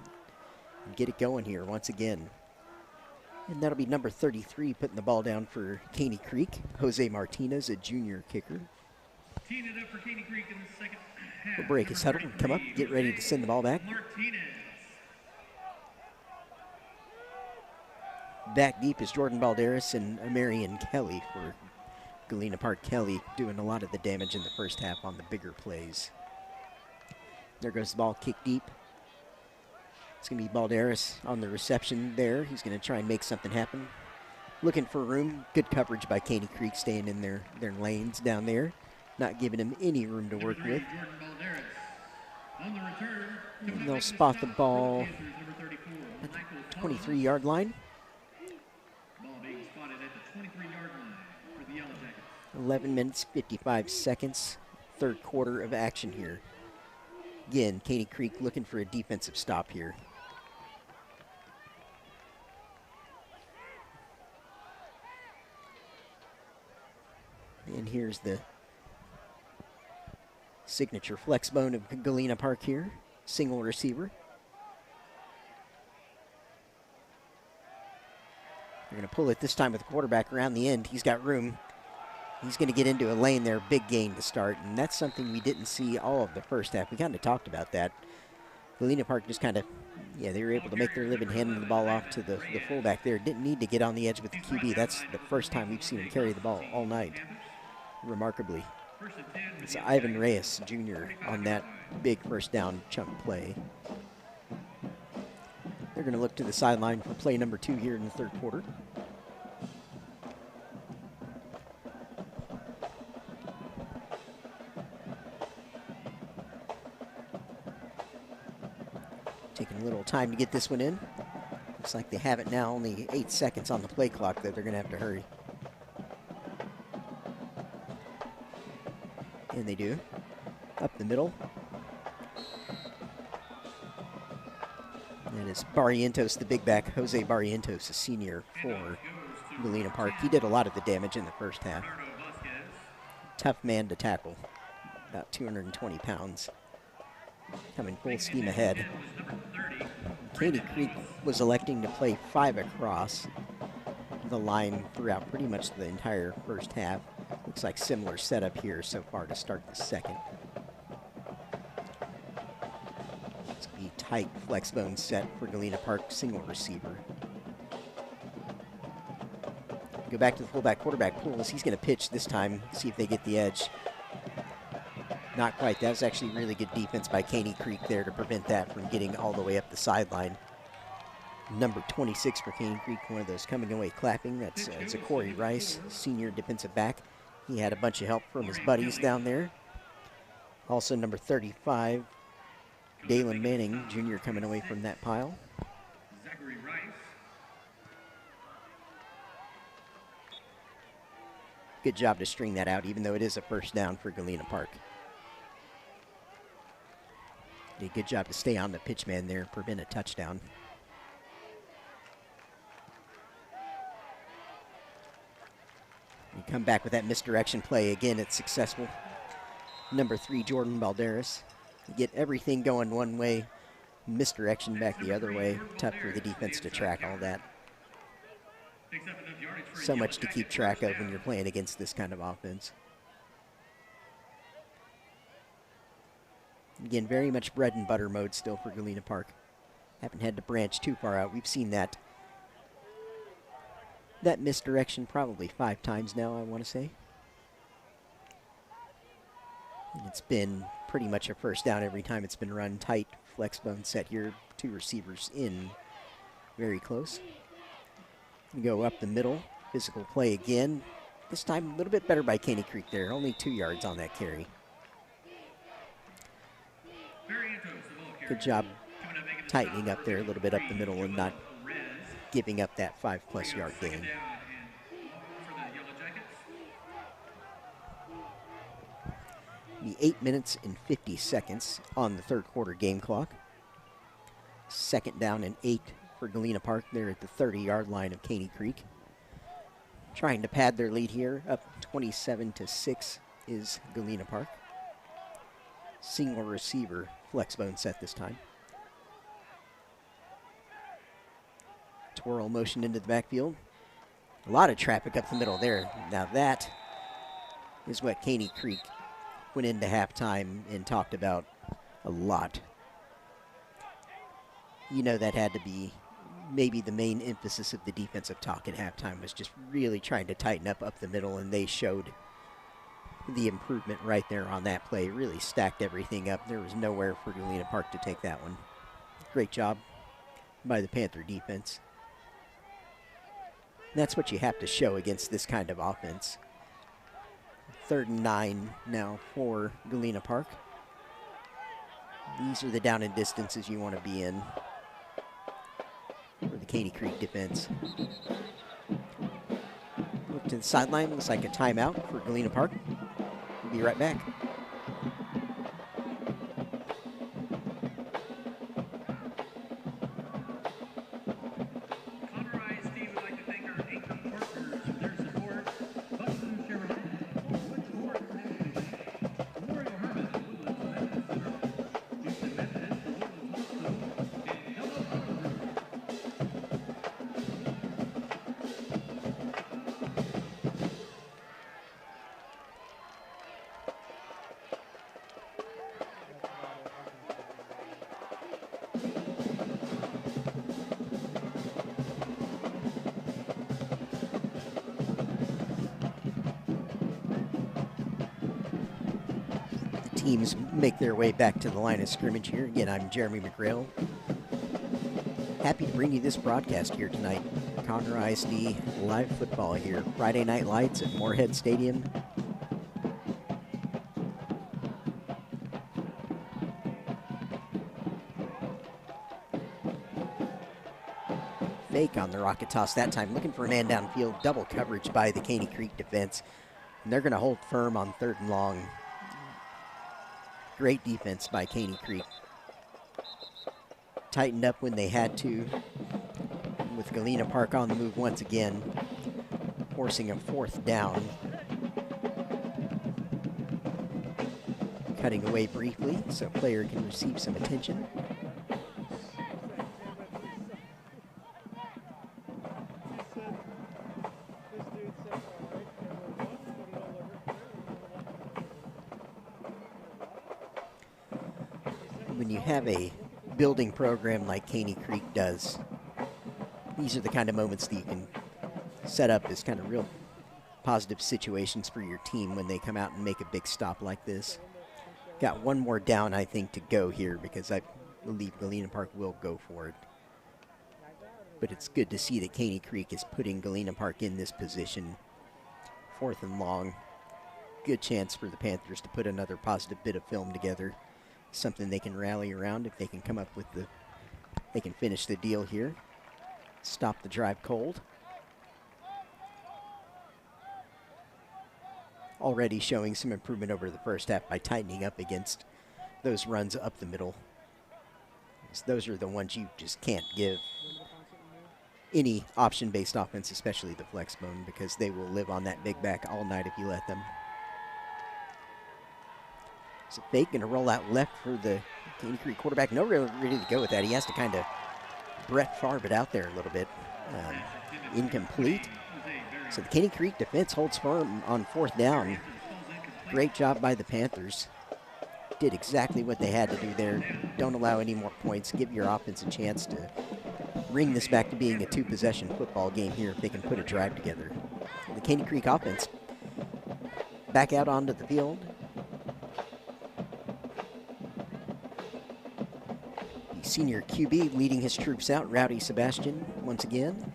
get it going here once again. And that'll be number 33 putting the ball down for Caney Creek, Jose Martinez, a junior kicker. Teeing it up for Caney Creek in the second half. We'll break his huddle and come up, get ready to send the ball back. Martinez. Back deep is Jordan Balderas and Marion Kelly for Galena Park. Kelly doing a lot of the damage in the first half on the bigger plays. There goes the ball, kick deep. It's going to be Balderas on the reception there. He's going to try and make something happen. Looking for room. Good coverage by Caney Creek, staying in their lanes down there. Not giving him any room to work with. And they'll spot the ball at the 23-yard line. 11 minutes, 55 seconds, third quarter of action here. Again, Caney Creek looking for a defensive stop here. And here's the signature flex bone of Galena Park here. Single receiver. They're going to pull it this time with the quarterback around the end. He's got room. He's going to get into a lane there, big gain to start, and that's something we didn't see all of the first half. We kind of talked about that. Galena Park just kind of, they were able to make their living handing the ball off to the fullback there. Didn't need to get on the edge with the QB. That's the first time we've seen him carry the ball all night, remarkably. It's Ivan Reyes Jr. on that big first down chunk play. They're going to look to the sideline for play number 2 here in the third quarter. Taking a little time to get this one in. Looks like they have it now, only 8 seconds on the play clock that they're going to have to hurry. And they do. Up the middle. And it's Barrientos, the big back, Jose Barrientos, a senior for Galena Park. He did a lot of the damage in the first half. Tough man to tackle, about 220 pounds. Coming full steam ahead. Caney Creek was electing to play 5 across the line throughout pretty much the entire first half. Looks like similar setup here so far to start the second. It's going to be tight flex bone set for Galena Park, single receiver. Go back to the fullback quarterback pool as he's going to pitch this time, see if they get the edge. Not quite. That was actually really good defense by Caney Creek there to prevent that from getting all the way up the sideline. Number 26 for Caney Creek, one of those coming away clapping. That's Corey Rice, senior defensive back. He had a bunch of help from his buddies down there. Also number 35, Dalen Manning, junior, coming away from that pile. Good job to string that out, even though it is a first down for Galena Park. Did a good job to stay on the pitch man there, prevent a touchdown. You come back with that misdirection play. Again, it's successful. Number 3, Jordan Balderas. You get everything going one way, misdirection back the other way. Tough for the defense to track all that. So much to keep track of when you're playing against this kind of offense. Again, very much bread and butter mode still for Galena Park. Haven't had to branch too far out. We've seen that misdirection probably 5 times now, I want to say. And it's been pretty much a first down every time it's been run. Tight flex bone set here. 2 receivers in very close. You go up the middle. Physical play again. This time a little bit better by Caney Creek there. Only 2 yards on that carry. Good job tightening up there a little bit up the middle and not giving up that 5+ yard gain. The 8 minutes and 50 seconds on the third quarter game clock. 2nd down and 8 for Galena Park. They're at the 30-yard line of Caney Creek. Trying to pad their lead here. Up 27-6 is Galena Park. Single receiver flex bone set this time. Twirl motion into the backfield. A lot of traffic up the middle there. Now that is what Caney Creek went into halftime and talked about a lot. You know, that had to be maybe the main emphasis of the defensive talk at halftime, was just really trying to tighten up the middle, and they showed the improvement right there on that play. Really stacked everything up. There was nowhere for Galena Park to take that one. Great job by the Panther defense. And that's what you have to show against this kind of offense. 3rd and 9 now for Galena Park. These are the down and distances you want to be in for the Caney Creek defense. Look to the sideline, looks like a timeout for Galena Park. We'll be right back. Teams make their way back to the line of scrimmage here. Again, I'm Jeremy McGrail. Happy to bring you this broadcast here tonight. Conroe ISD live football here. Friday Night Lights at Moorhead Stadium. Fake on the rocket toss that time. Looking for a man downfield. Double coverage by the Caney Creek defense. And they're going to hold firm on 3rd and long. Great defense by Caney Creek. tightened up when they had to, with Galena Park on the move once again, forcing a 4th down. Cutting away briefly so a player can receive some attention. When you have a building program like Caney Creek does, these are the kind of moments that you can set up as kind of real positive situations for your team when they come out and make a big stop like this. Got one more down, I think, to go here because I believe Galena Park will go for it. But it's good to see that Caney Creek is putting Galena Park in this position. 4th and long. Good chance for the Panthers to put another positive bit of film together. Something they can rally around if they can come up with they can finish the deal here. Stop the drive cold. Already showing some improvement over the first half by tightening up against those runs up the middle. Those are the ones you just can't give any option-based offense, especially the flex bone, because they will live on that big back all night if you let them. So fake, going to roll out left for the Caney Creek quarterback. No real ready to go with that. He has to kind of Brett Favre it out there a little bit. Incomplete. So the Caney Creek defense holds firm on 4th down. Great job by the Panthers. Did exactly what they had to do there. Don't allow any more points. Give your offense a chance to bring this back to being a 2-possession football game here if they can put a drive together. The Caney Creek offense back out onto the field. The senior QB leading his troops out, Rowdy Sebastian, once again.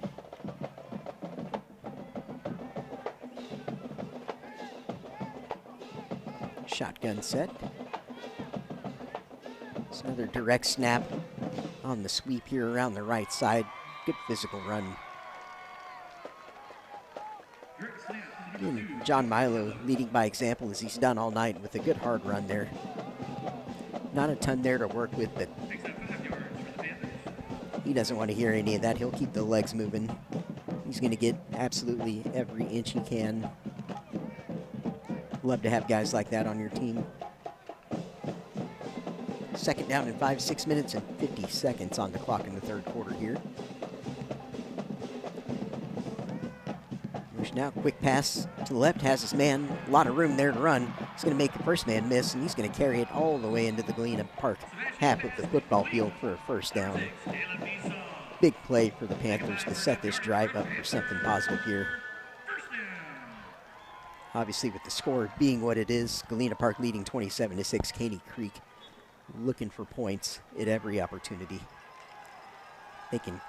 Shotgun set. It's another direct snap on the sweep here around the right side. Good physical run. And John Milo leading by example as he's done all night with a good hard run there. Not a ton there to work with, but he doesn't want to hear any of that. He'll keep the legs moving. He's going to get absolutely every inch he can. Love to have guys like that on your team. 2nd down in 5, 6 minutes and 50 seconds on the clock in the 3rd quarter here. There's now a quick pass to the left, has his man, a lot of room there to run. He's going to make the first man miss, and he's going to carry it all the way into the Galena Park half of the football field for a 1st down. Big play for the Panthers to set this drive up for something positive here. Obviously, with the score being what it is, Galena Park leading 27-6, Caney Creek looking for points at every opportunity. They can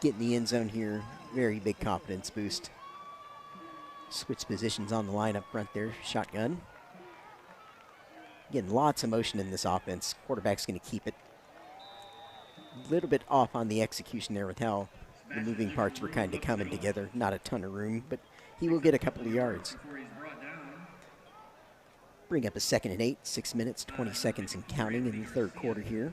get in the end zone here. Very big confidence boost. Switch positions on the line up front there. Shotgun. Getting lots of motion in this offense. Quarterback's going to keep it. A little bit off on the execution there with how the moving parts were kind of coming together. Not a ton of room, but he will get a couple of yards. Bring up a 2nd and 8, 6 minutes, 20 seconds and counting in the 3rd quarter here.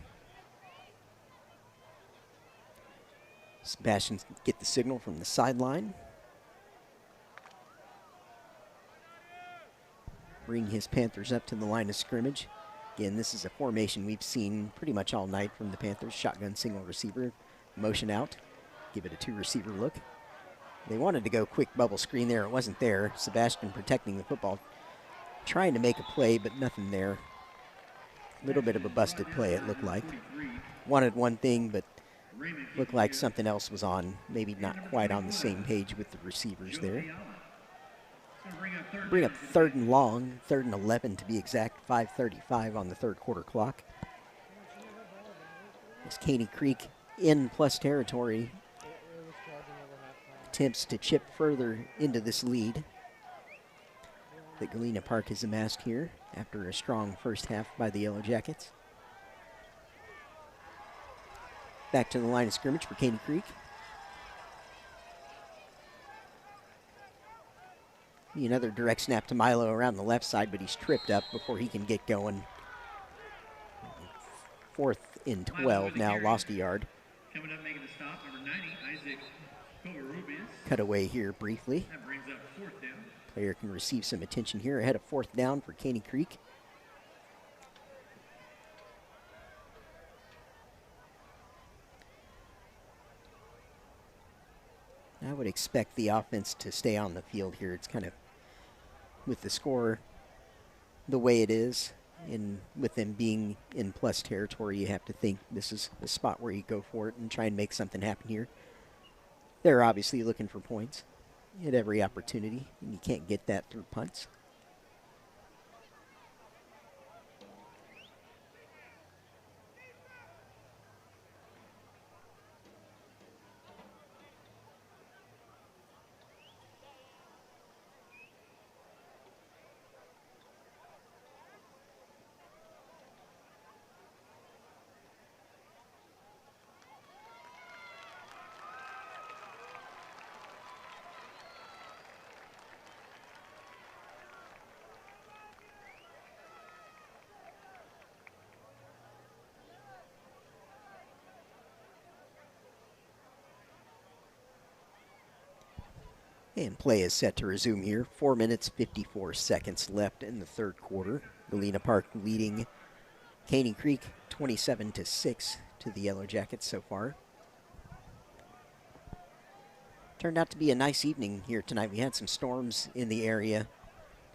Sebastian get the signal from the sideline. Bring his Panthers up to the line of scrimmage. Again, this is a formation we've seen pretty much all night from the Panthers. Shotgun single receiver, motion out, give it a 2-receiver look. They wanted to go quick bubble screen there. It wasn't there. Sebastian protecting the football, trying to make a play, but nothing there. A little bit of a busted play, it looked like. Wanted one thing, but looked like something else was on. Maybe not quite on the same page with the receivers there. Bring up 3rd and long, 3rd and 11 to be exact, 5:35 on the 3rd quarter clock. As Caney Creek in plus territory attempts to chip further into this lead that Galena Park has amassed here after a strong first half by the Yellow Jackets. Back to the line of scrimmage for Caney Creek. Another direct snap to Milo around the left side, but he's tripped up before he can get going. 4th and 12 now, lost a yard. Coming up making the stop, number 90, Isaac Covarrubias. Cut away here briefly. That brings up 4th down. Player can receive some attention here ahead of 4th down for Caney Creek. I would expect the offense to stay on the field here. It's kind of, with the score the way it is, and with them being in plus territory, you have to think this is a spot where you go for it and try and make something happen here. They're obviously looking for points at every opportunity, and you can't get that through punts. And play is set to resume here. 4 minutes, 54 seconds left in the third quarter. Galena Park leading Caney Creek 27-6 to the Yellow Jackets so far. Turned out to be a nice evening here tonight. We had some storms in the area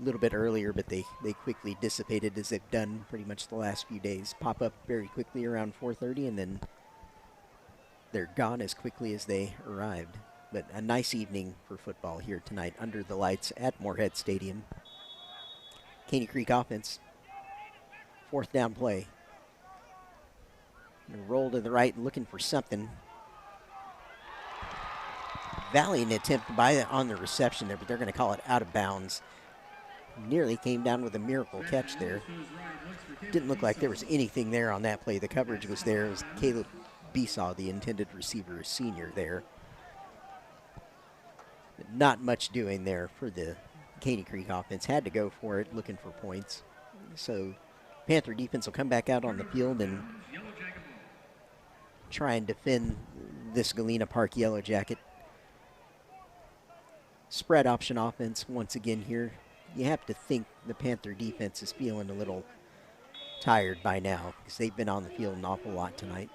a little bit earlier, but they quickly dissipated, as they've done pretty much the last few days. Pop up very quickly around 4:30, and then they're gone as quickly as they arrived. But a nice evening for football here tonight under the lights at Moorhead Stadium. Caney Creek offense, 4th down play. Roll to the right, looking for something. Valiant attempt on the reception there, but they're going to call it out of bounds. Nearly came down with a miracle catch there. Didn't look like there was anything there on that play. The coverage was there. It was Caleb Besaw, the intended receiver, a senior there. But not much doing there for the Caney Creek offense. Had to go for it, looking for points. So Panther defense will come back out on the field and try and defend this Galena Park Yellow Jacket. Spread option offense once again here. You have to think the Panther defense is feeling a little tired by now, because they've been on the field an awful lot tonight.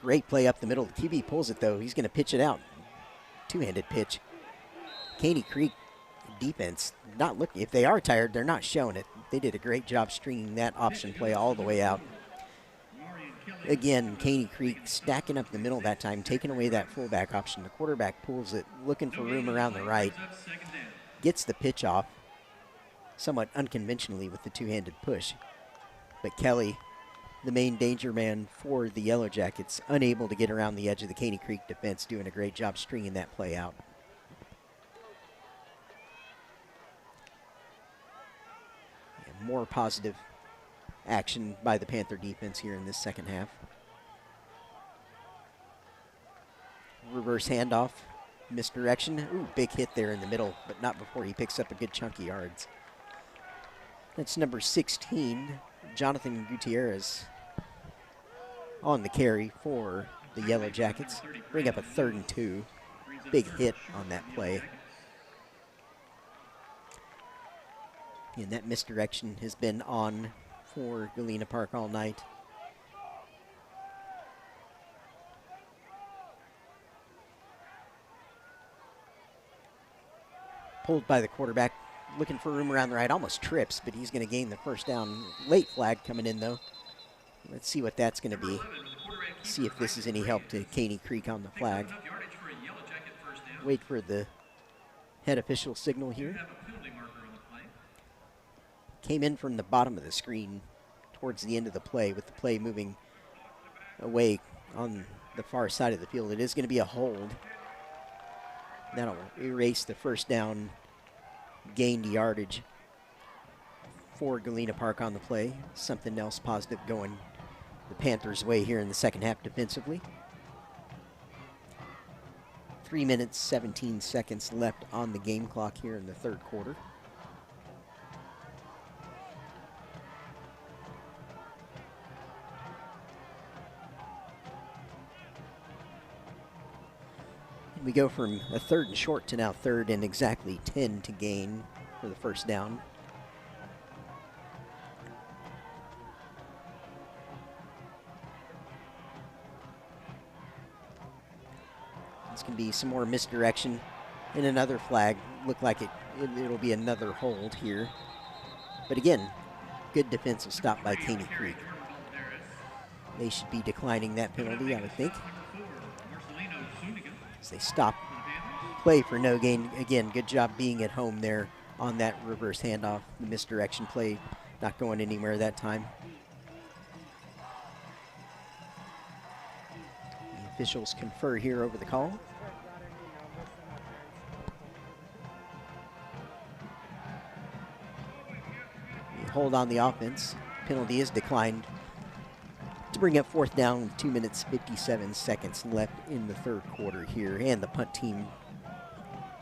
Great play up the middle. The QB pulls it, though. He's going to pitch it out. Two-handed pitch. Caney Creek defense not looking. If they are tired, they're not showing it. They did a great job stringing that option play all the way out. Again, Caney Creek stacking up the middle that time, taking away that fullback option. The quarterback pulls it, looking for room around the right. Gets the pitch off, somewhat unconventionally with the two-handed push. But Kelly, the main danger man for the Yellow Jackets, unable to get around the edge of the Caney Creek defense, doing a great job stringing that play out. And more positive action by the Panther defense here in this second half. Reverse handoff, misdirection. Ooh, big hit there in the middle, but not before he picks up a good chunk of yards. That's number 16, Jonathan Gutierrez, on the carry for the Yellow Jackets. Bring up a 3rd and 2. Big hit on that play. And that misdirection has been on for Galena Park all night. Pulled by the quarterback, looking for room around the right, almost trips, but he's going to gain the first down. Late flag coming in, though. Let's see what that's going to be. See if this is any help to Caney Creek on the flag. Wait for the head official signal here. Came in from the bottom of the screen towards the end of the play, with the play moving away on the far side of the field. It is going to be a hold. That'll erase the first down, gained yardage for Galena Park on the play. Something else positive going the Panthers' way here in the second half defensively. 3 minutes, 17 seconds left on the game clock here in the third quarter. We go from a 3rd and short to now 3rd and exactly 10 to gain for the first down. This can be some more misdirection and another flag. Look like it'll be another hold here. But again, good defensive stop by Caney Creek. They should be declining that penalty, I would think. As they stop play for no gain. Again, good job being at home there on that reverse handoff. The misdirection play not going anywhere that time. The officials confer here over the call. The hold on the offense. Penalty is declined to bring up 4th down with 2 minutes 57 seconds left in the 3rd quarter here. And the punt team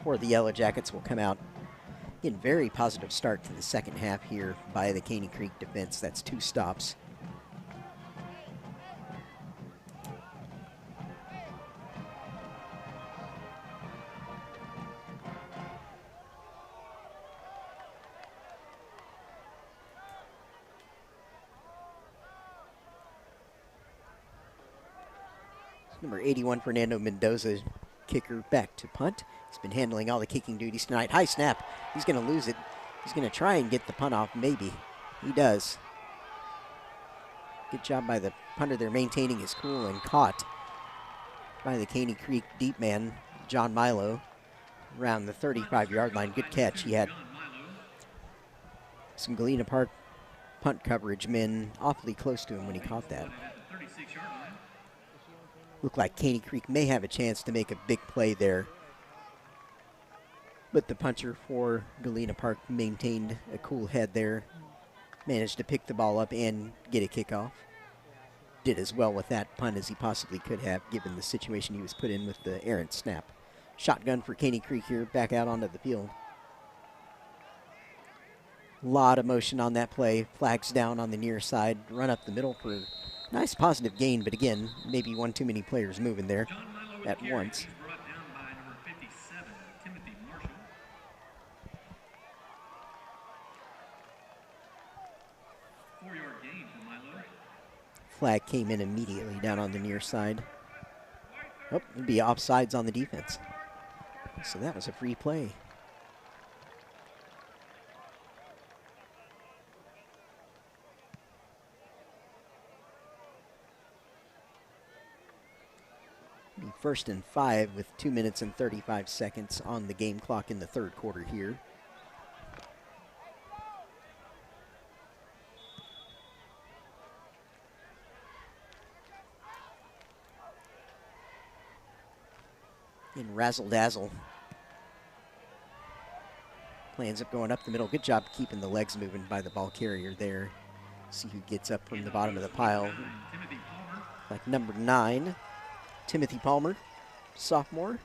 for the Yellow Jackets will come out. Again, very positive start to the second half here by the Caney Creek defense. That's 2 stops. Number 81, Fernando Mendoza, kicker, back to punt. He's been handling all the kicking duties tonight. High snap. He's going to lose it. He's going to try and get the punt off, maybe. He does. Good job by the punter there, maintaining his cool, and caught by the Caney Creek deep man, John Milo, around the 35-yard line. Good catch. He had some Galena Park punt coverage men awfully close to him when he caught that. Looked like Caney Creek may have a chance to make a big play there. But the puncher for Galena Park maintained a cool head there. Managed to pick the ball up and get a kickoff. Did as well with that punt as he possibly could have, given the situation he was put in with the errant snap. Shotgun for Caney Creek here, back out onto the field. A lot of motion on that play. Flags down on the near side. Run up the middle for nice positive gain, but again, maybe one too many players moving there at once. Flag came in immediately down on the near side. Oh, it'd be offsides on the defense. So that was a free play. Be 1st and 5 with 2 minutes and 35 seconds on the game clock in the 3rd quarter here. In razzle dazzle. Plans up going up the middle. Good job keeping the legs moving by the ball carrier there. See who gets up from the bottom of the pile. Like number 9. Timothy Palmer, sophomore.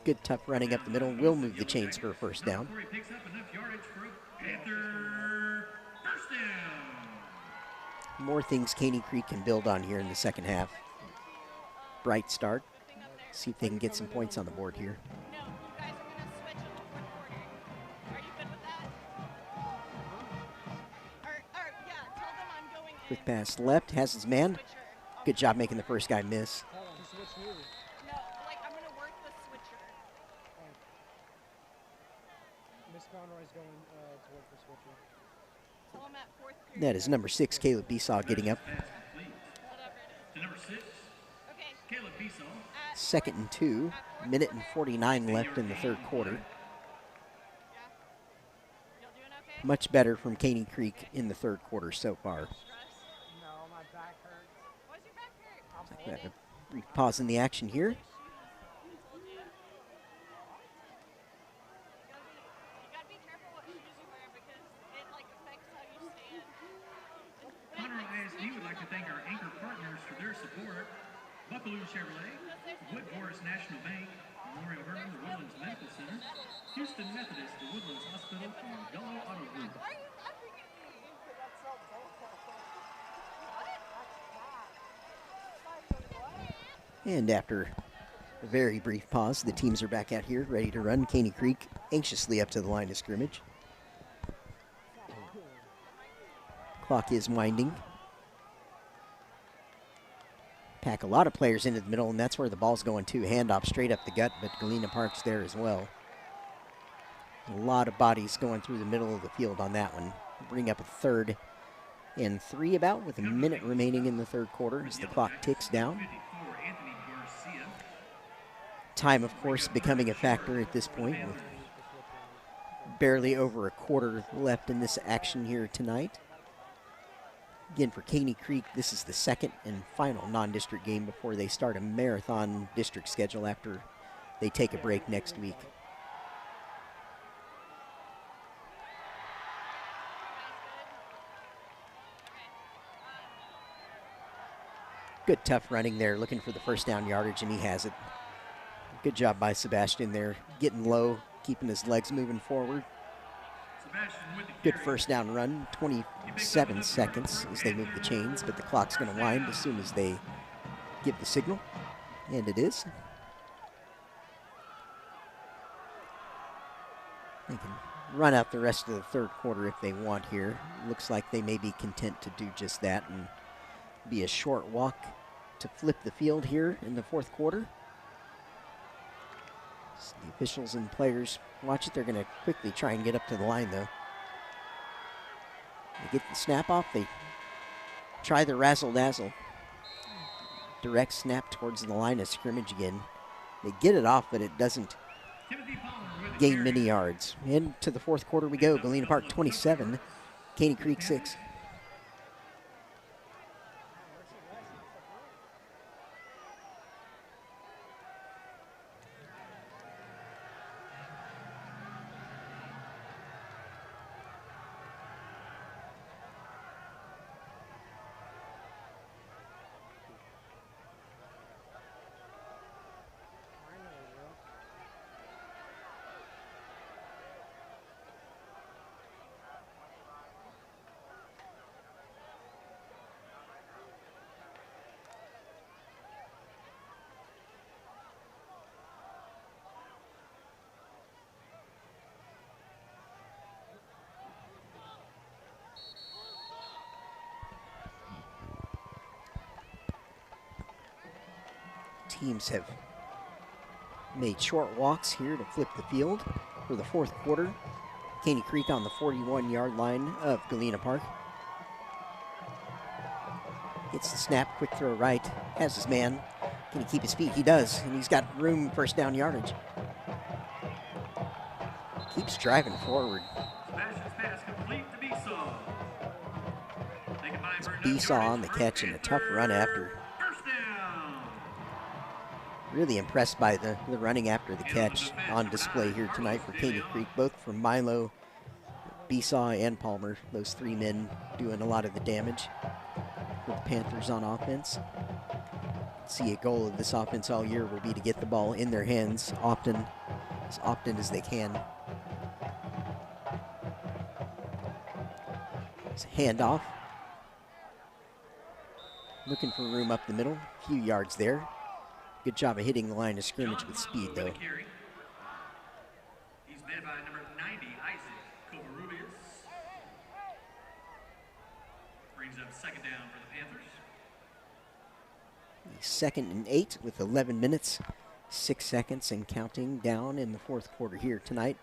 Good tough running up the middle. Will move the chains for a first down. More things Caney Creek can build on here in the second half. Bright start. See if they can get some points on the board here. Quick pass left, has his man. Good job making the first guy miss. That is number 6, Caleb Besaw, getting up. 2nd and 2, minute and 49 left in the 3rd quarter. Much better from Caney Creek in the 3rd quarter so far. We have a brief pause in the action here. Conroe ISD would like to thank our anchor partners for their support. Buffalo Chevrolet, Wood Forest National Bank, Memorial Hermann, the Woodlands Medical Center, Houston Methodist, the Woodlands Hospital, and Gallo Auto Group. And after a very brief pause. The teams are back out here, ready to run. Caney Creek anxiously up to the line of scrimmage. Clock is winding. Pack a lot of players into the middle, and that's where the ball's going to. Handoff straight up the gut, but Galena Park's there as well. A lot of bodies going through the middle of the field on that one. Bring up a 3rd and 3 about with a minute remaining in the 3rd quarter as the clock ticks down. Time, of course, becoming a factor at this point with barely over a quarter left in this action here tonight. Again, for Caney Creek, this is the 2nd and final non-district game before they start a marathon district schedule after they take a break next week. Good tough running there, looking for the first down yardage, and he has it. Good job by Sebastian there, getting low, keeping his legs moving forward. Good first down run, 27 seconds as they move the chains, but the clock's going to wind as soon as they give the signal, and it is. They can run out the rest of the 3rd quarter if they want here. Looks like they may be content to do just that and be a short walk to flip the field here in the 4th quarter. So the officials and players watch it. They're going to quickly try and get up to the line, though. They get the snap off. They try the razzle-dazzle. Direct snap towards the line of scrimmage again. They get it off, but it doesn't gain many yards. Into the 4th quarter we go. Galena Park 27, Caney Creek 6. Teams have made short walks here to flip the field for the 4th quarter. Caney Creek on the 41-yard line of Galena Park. Gets the snap, quick throw right, has his man. Can he keep his feet? He does, and he's got room, first down yardage. Keeps driving forward. It's Besaw on the catch and a tough run after. Really impressed by the running after the catch on display here tonight for Caney Creek, both from Milo, Besaw, and Palmer. Those 3 men doing a lot of the damage for the Panthers on offense. See, a goal of this offense all year will be to get the ball in their hands as often as they can. It's a handoff. Looking for room up the middle, a few yards there. Good job of hitting the line of scrimmage with speed, though. He's led by number 90, Isaac Covarrubias. Brings up 2nd down for the Panthers. 2nd and 8 with 11 minutes, 6 seconds and counting down in the 4th quarter here tonight.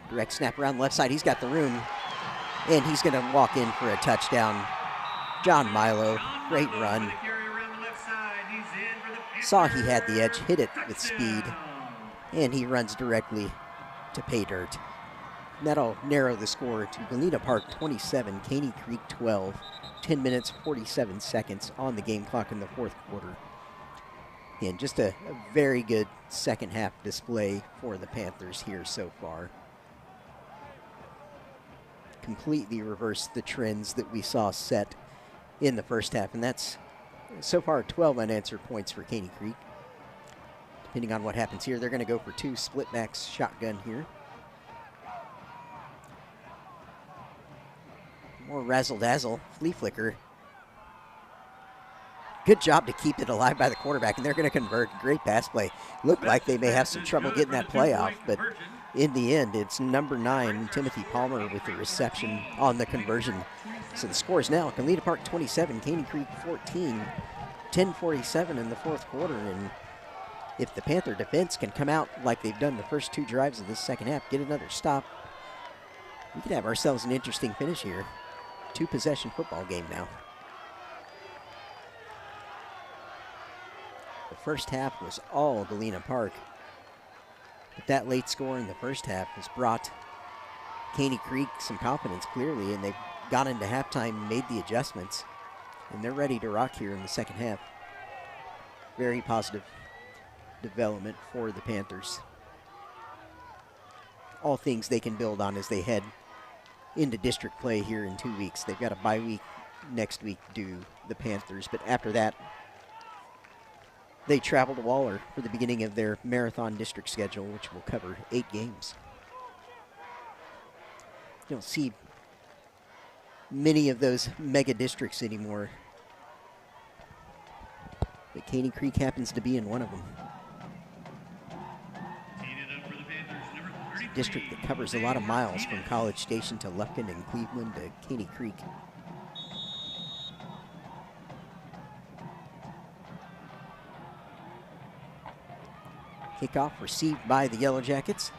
Direct snap around the left side. He's got the room, and he's going to walk in for a touchdown. John Milo, great run. Saw he had the edge, hit it with speed, and he runs directly to pay dirt. And that'll narrow the score to Galena Park 27, Caney Creek 12. 10 minutes, 47 seconds on the game clock in the 4th quarter. And just a very good second half display for the Panthers here so far. Completely reversed the trends that we saw set in the first half, and that's so far 12 unanswered points for Caney Creek. Depending on what happens here, they're going to go for 2 split backs shotgun here. More razzle-dazzle. Flea flicker. Good job to keep it alive by the quarterback, and they're going to convert. Great pass play. Looked like they may have some trouble getting that play off, but in the end, it's number 9, Timothy Palmer, with the reception on the conversion. So the score is now Galena Park 27, Caney Creek 14, 10:47 in the fourth quarter. And if the Panther defense can come out like they've done the first 2 drives of this second half, get another stop, we could have ourselves an interesting finish here. 2-possession football game now. The first half was all Galena Park. But that late score in the first half has brought Caney Creek some confidence, clearly, and they've gone into halftime, made the adjustments, and they're ready to rock here in the second half. Very positive development for the Panthers. All things they can build on as they head into district play here in 2 weeks. They've got a bye week next week to do the Panthers, but after that, they travel to Waller for the beginning of their marathon district schedule, which will cover 8 games. You don't see many of those mega districts anymore, but Caney Creek happens to be in one of them. It's a district that covers a lot of miles from College Station to Lufkin and Cleveland to Caney Creek. Kickoff received by the Yellow Jackets.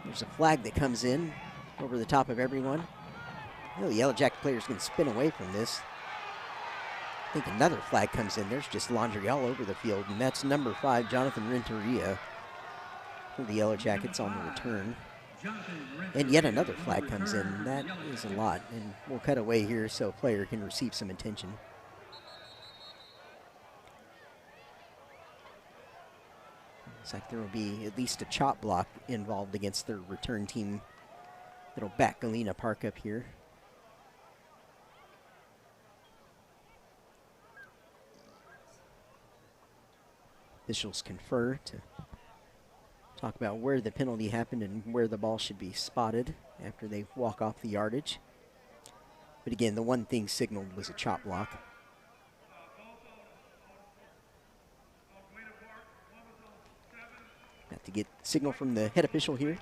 There's a flag that comes in over the top of everyone. The Yellow Jacket player's going to spin away from this. I think another flag comes in. There's just laundry all over the field, and that's number 5, Jonathan Renteria, for the Yellow Jackets on the return. And yet another flag comes in. That is a lot, and we'll cut away here so a player can receive some attention. Looks like there will be at least a chop block involved against their return team that'll back Galena Park up here. Officials confer to talk about where the penalty happened and where the ball should be spotted after they walk off the yardage. But again, the one thing signaled was a chop block. Got to get signal from the head official here.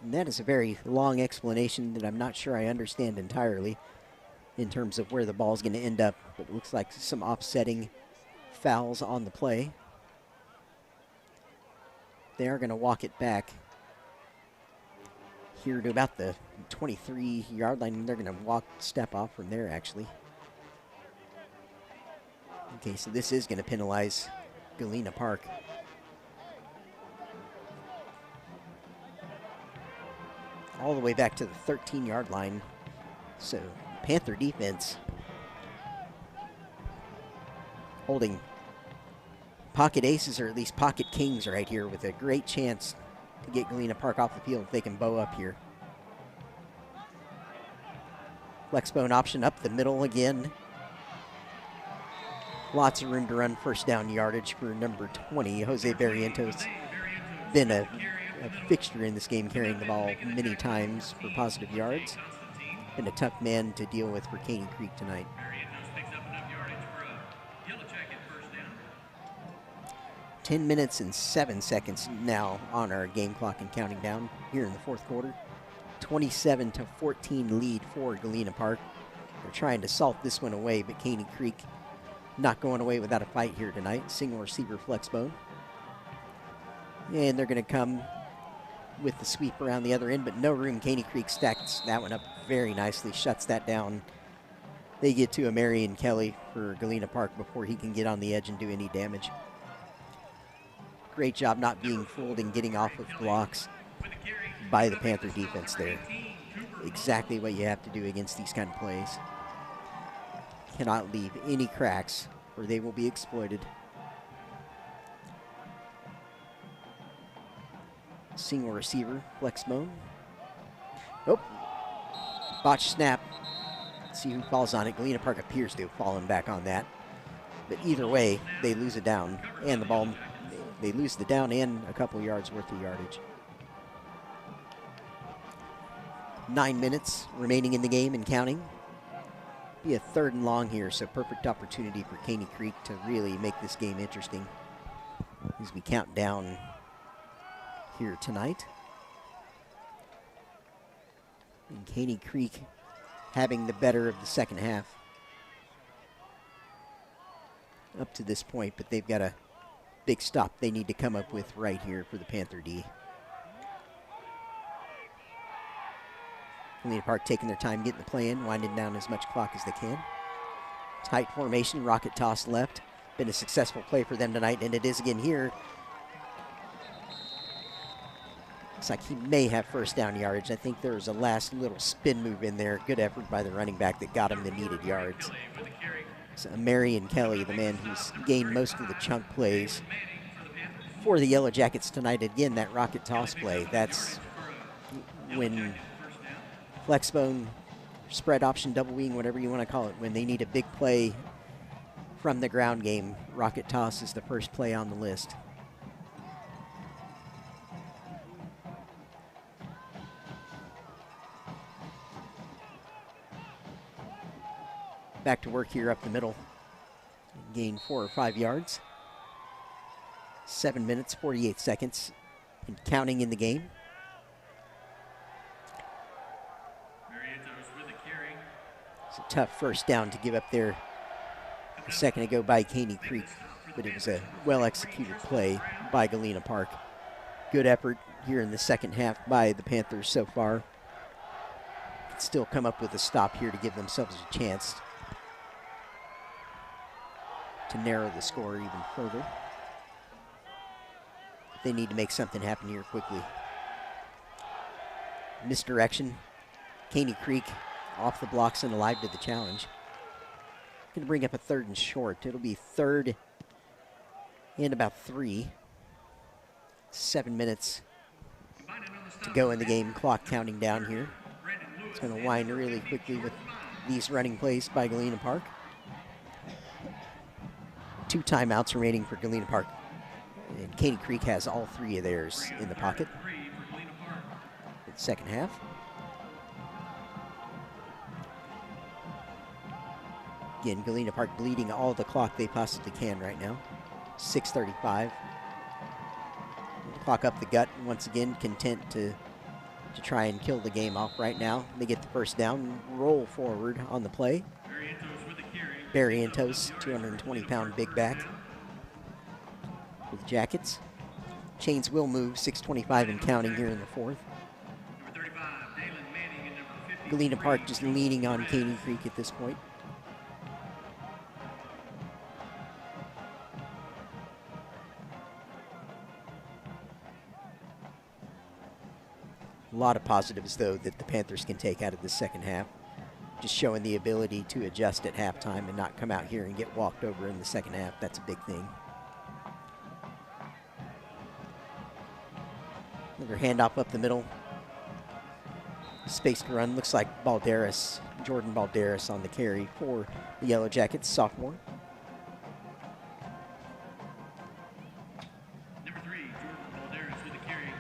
And that is a very long explanation that I'm not sure I understand entirely in terms of where the ball is going to end up. But it looks like some offsetting fouls on the play. They are going to walk it back here to about the 23-yard line. They're going to step off from there, actually. Okay, so this is going to penalize Galena Park. All the way back to the 13-yard line. So Panther defense holding pocket aces, or at least pocket kings right here, with a great chance to get Galena Park off the field if they can bow up here. Flexbone option up the middle again. Lots of room to run first down yardage for number 20. Jose Barrientos been a fixture in this game, carrying the ball many times for positive yards. Been a tough man to deal with for Caney Creek tonight. 10 minutes and 7 seconds now on our game clock and counting down here in the fourth quarter. 27-14 lead for Galena Park. They're trying to salt this one away, but Caney Creek not going away without a fight here tonight. Single receiver Flexbone. And they're going to come with the sweep around the other end, but no room. Caney Creek stacks that one up very nicely, shuts that down. They get to a Marion Kelly for Galena Park before he can get on the edge and do any damage. Great job not being fooled and getting off of blocks by the Panther defense there. Exactly what you have to do against these kind of plays. Cannot leave any cracks or they will be exploited. Single receiver, Flexbone. Oh, botch snap. see who falls on it. Galena Park appears to have fallen back on that. But either way, they lose a down. And the ball, they lose the down and a couple yards worth of yardage. 9 minutes remaining in the game and counting. Be a 3rd and long here, so perfect opportunity for Caney Creek to really make this game interesting as we count down here tonight. And Caney Creek having the better of the second half up to this point, but they've got a big stop they need to come up with right here for the Panther D. Galena Park taking their time getting the play in, winding down as much clock as they can. Tight formation, rocket toss left. Been a successful play for them tonight, and it is again here. Looks like he may have first down yardage. I think there was a last little spin move in there. Good effort by the running back that got him the needed yards. So Marion Kelly, the man who's gained most of the chunk plays for the Yellow Jackets tonight. Again, that rocket toss play. That's when flexbone, spread option, double wing, whatever you want to call it, when they need a big play from the ground game, rocket toss is the first play on the list. Back to work here up the middle. Gain 4 or 5 yards. 7 minutes, 48 seconds, and counting in the game. It's a tough first down to give up there a second ago by Caney Creek, but it was a well-executed play by Galena Park. Good effort here in the second half by the Panthers so far. Could still come up with a stop here to give themselves a chance to narrow the score even further. They need to make something happen here quickly. Misdirection. Caney Creek off the blocks and alive to the challenge. Going to bring up a 3rd and short. It'll be 3rd and about 3. 7 minutes to go in the game. Clock counting down here. It's going to wind really quickly with these running plays by Galena Park. 2 timeouts remaining for Galena Park. And Caney Creek has all 3 of theirs in the pocket. In the second half. Again, Galena Park bleeding all the clock they possibly can right now. 6:35. Clock up the gut, once again content to try and kill the game off right now. They get the first down, roll forward on the play. Barrientos, 220-pound big back for the Jackets. Chains will move, 6:25 and counting here in the 4th. Galena Park just leaning on Caney Creek at this point. A lot of positives, though, that the Panthers can take out of the second half. Just showing the ability to adjust at halftime and not come out here and get walked over in the second half. That's a big thing. Another handoff up the middle. Spaced run. Looks like Balderas, Jordan Balderas on the carry for the Yellow Jackets, sophomore. Number 3, Jordan Balderas with the carry.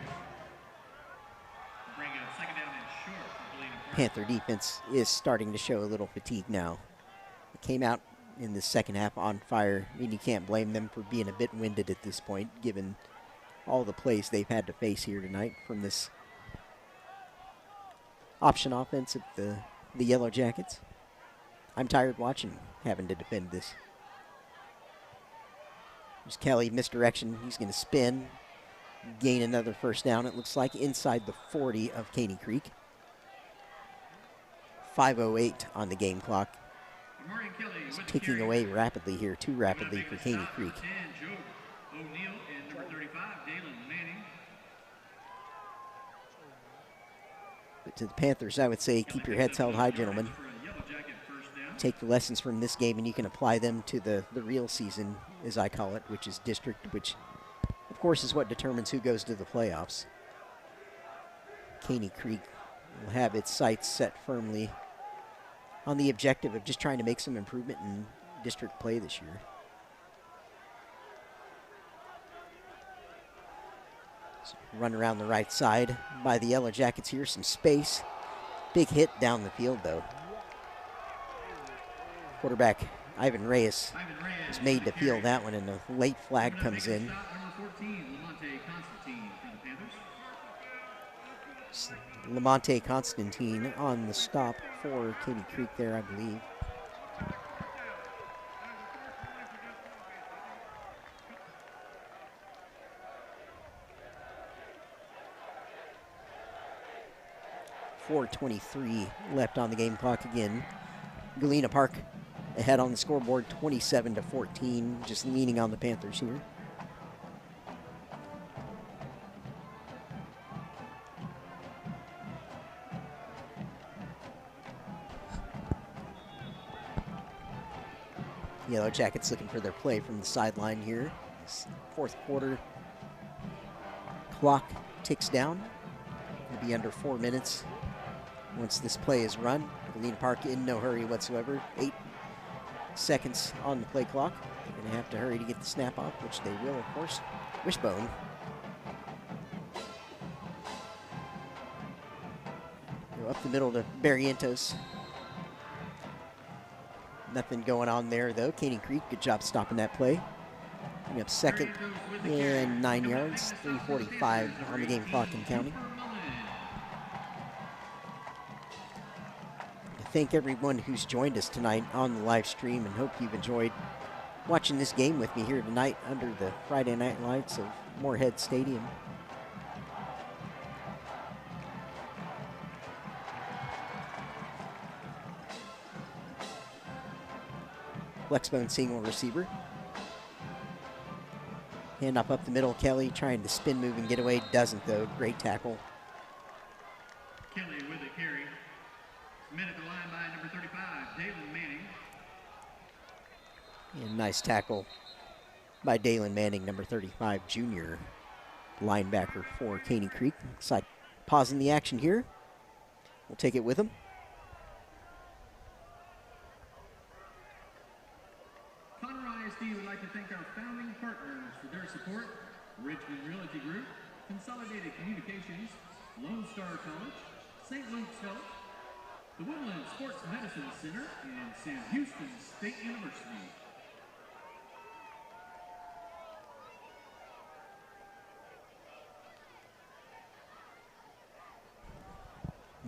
Bring a 2nd down and short for Galena Park. Panther defense is starting to show a little fatigue now. It came out in the second half on fire, and you can't blame them for being a bit winded at this point, given all the plays they've had to face here tonight from this option offense of the Yellow Jackets. I'm tired watching, having to defend this. There's Kelly, misdirection. He's going to spin, gain another first down, it looks like, inside the 40 of Caney Creek. 5:08 on the game clock. It's ticking away rapidly here, too rapidly for Caney Creek. But to the Panthers, I would say keep your heads held high, gentlemen. Take the lessons from this game and you can apply them to the real season, as I call it, which is district, which of course is what determines who goes to the playoffs. Caney Creek will have its sights set firmly on the objective of just trying to make some improvement in district play this year. So run around the right side by the Yellow Jackets here, some space. Big hit down the field though. Quarterback Ivan Reyes was made to field that one, and a late flag comes in. Lamonte Constantine on the stop for Caney Creek there, I believe. .423 left on the game clock again. Galena Park ahead on the scoreboard, 27-14, just leaning on the Panthers here. Yellow Jackets looking for their play from the sideline here. This fourth quarter clock ticks down. It'll be under 4 minutes once this play is run. Galena Park in no hurry whatsoever. 8 seconds on the play clock. They're going to have to hurry to get the snap off, which they will, of course. Wishbone. Go up the middle to Barrientos. Nothing going on there, though. Caney Creek, good job stopping that play. Bring up second and 9 yards. 3:45 on the game clock and counting. Thank everyone who's joined us tonight on the live stream, and hope you've enjoyed watching this game with me here tonight under the Friday night lights of Moorhead Stadium. Flexbone single receiver. Hand up the middle. Kelly trying to spin move and get away. Doesn't, though. Great tackle. Kelly with a carry. Met at the line by number 35, Dalen Manning. And nice tackle by Dalen Manning, number 35, junior linebacker for Caney Creek. Looks like pausing the action here. We'll take it with him. Conroe ISD would like to thank our founding partners for their support. Richmond Realty Group, Consolidated Communications, Lone Star College, St. Luke's Health, the Woodland Sports Medicine Center, and Sam Houston State University.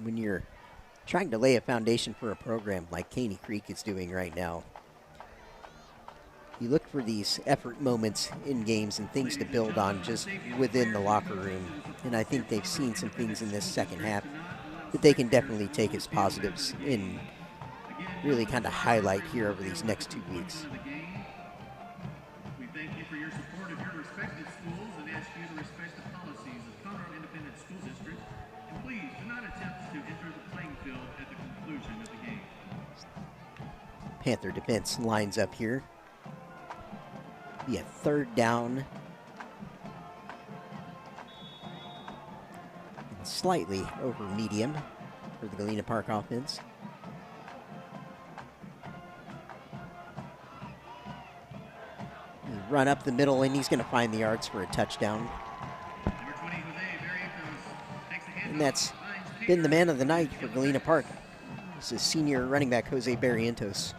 When you're trying to lay a foundation for a program like Caney Creek is doing right now, you look for these effort moments in games and things to build on just within the locker room. And I think they've seen some things in this second half that they can definitely take as positives and really kind of highlight here over these next 2 weeks. We thank you for your support of your respective schools and ask you to respect the policies of Conroe Independent School District. And please do not attempt to enter the playing field at the conclusion of the game. Panther defense lines up here. Be a third down. And slightly over medium for the Galena Park offense. He run up the middle, and he's going to find the yards for a touchdown. And that's been the man of the night for Galena Park. This is senior running back Jose Barrientos.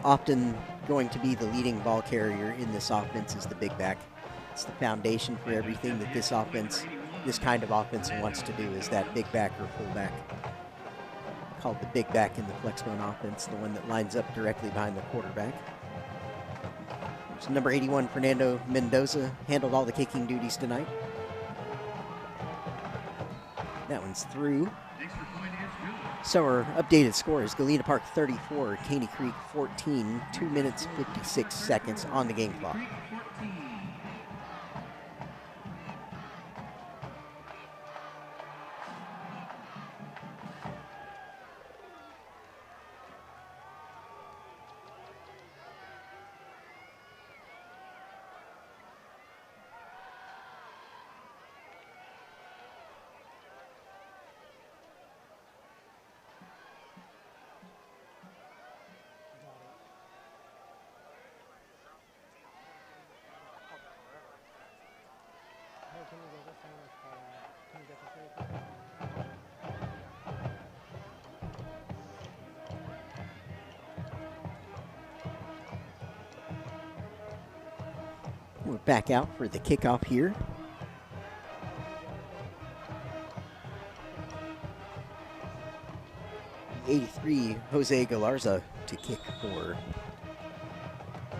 Often going to be the leading ball carrier in this offense is the big back. It's the foundation for everything that this offense, this kind of offense wants to do, is that big back or fullback. Called the big back in the Flexbone offense, the one that lines up directly behind the quarterback. So number 81, Fernando Mendoza, handled all the kicking duties tonight. That one's through. So our updated score is Galena Park 34, Caney Creek 14, 2 minutes 56 seconds on the game clock. We're back out for the kickoff here. '83 Jose Galarza to kick for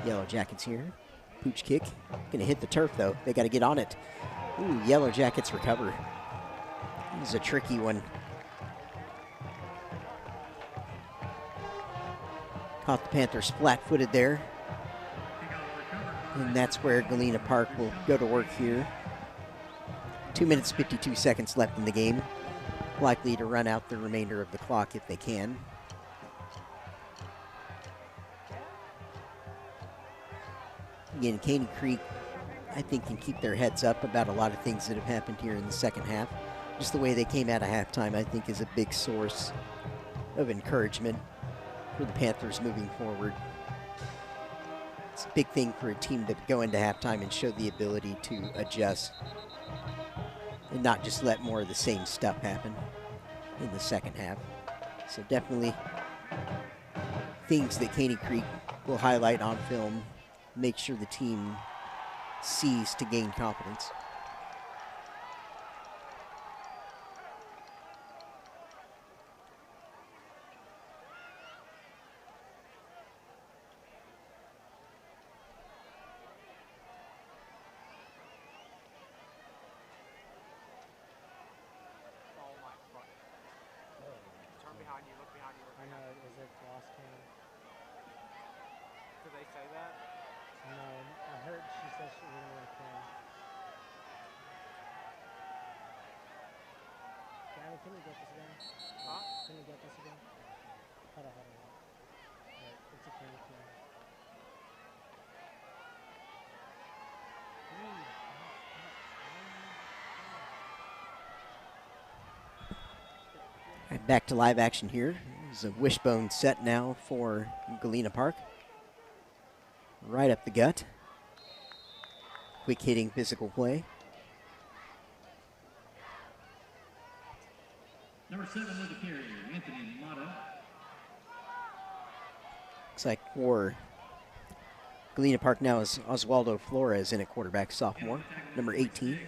Yellow Jackets here. Pooch kick. Gonna hit the turf though. They gotta get on it. Ooh, Yellow Jackets recover. This is a tricky one. Caught the Panthers flat-footed there. And that's where Galena Park will go to work here. 2 minutes, 52 seconds left in the game. Likely to run out the remainder of the clock if they can. Again, Caney Creek, I think, can keep their heads up about a lot of things that have happened here in the second half. Just the way they came out of halftime, I think, is a big source of encouragement for the Panthers moving forward. It's a big thing for a team to go into halftime and show the ability to adjust and not just let more of the same stuff happen in the second half. So definitely things that Caney Creek will highlight on film, make sure the team sees to gain confidence. I know, is it lost cam? Did they say that? No, I heard she said she didn't want cam. Gavin, can you get this again? Huh? Can you get this again? Hold on. Right, it's a cam. Right, back to live action here. There's a wishbone set now for Galena Park. Right up the gut. Quick hitting physical play. Number 7 with the carry, Anthony Mata. Looks like for Galena Park now is Oswaldo Flores in at quarterback, sophomore, number 18.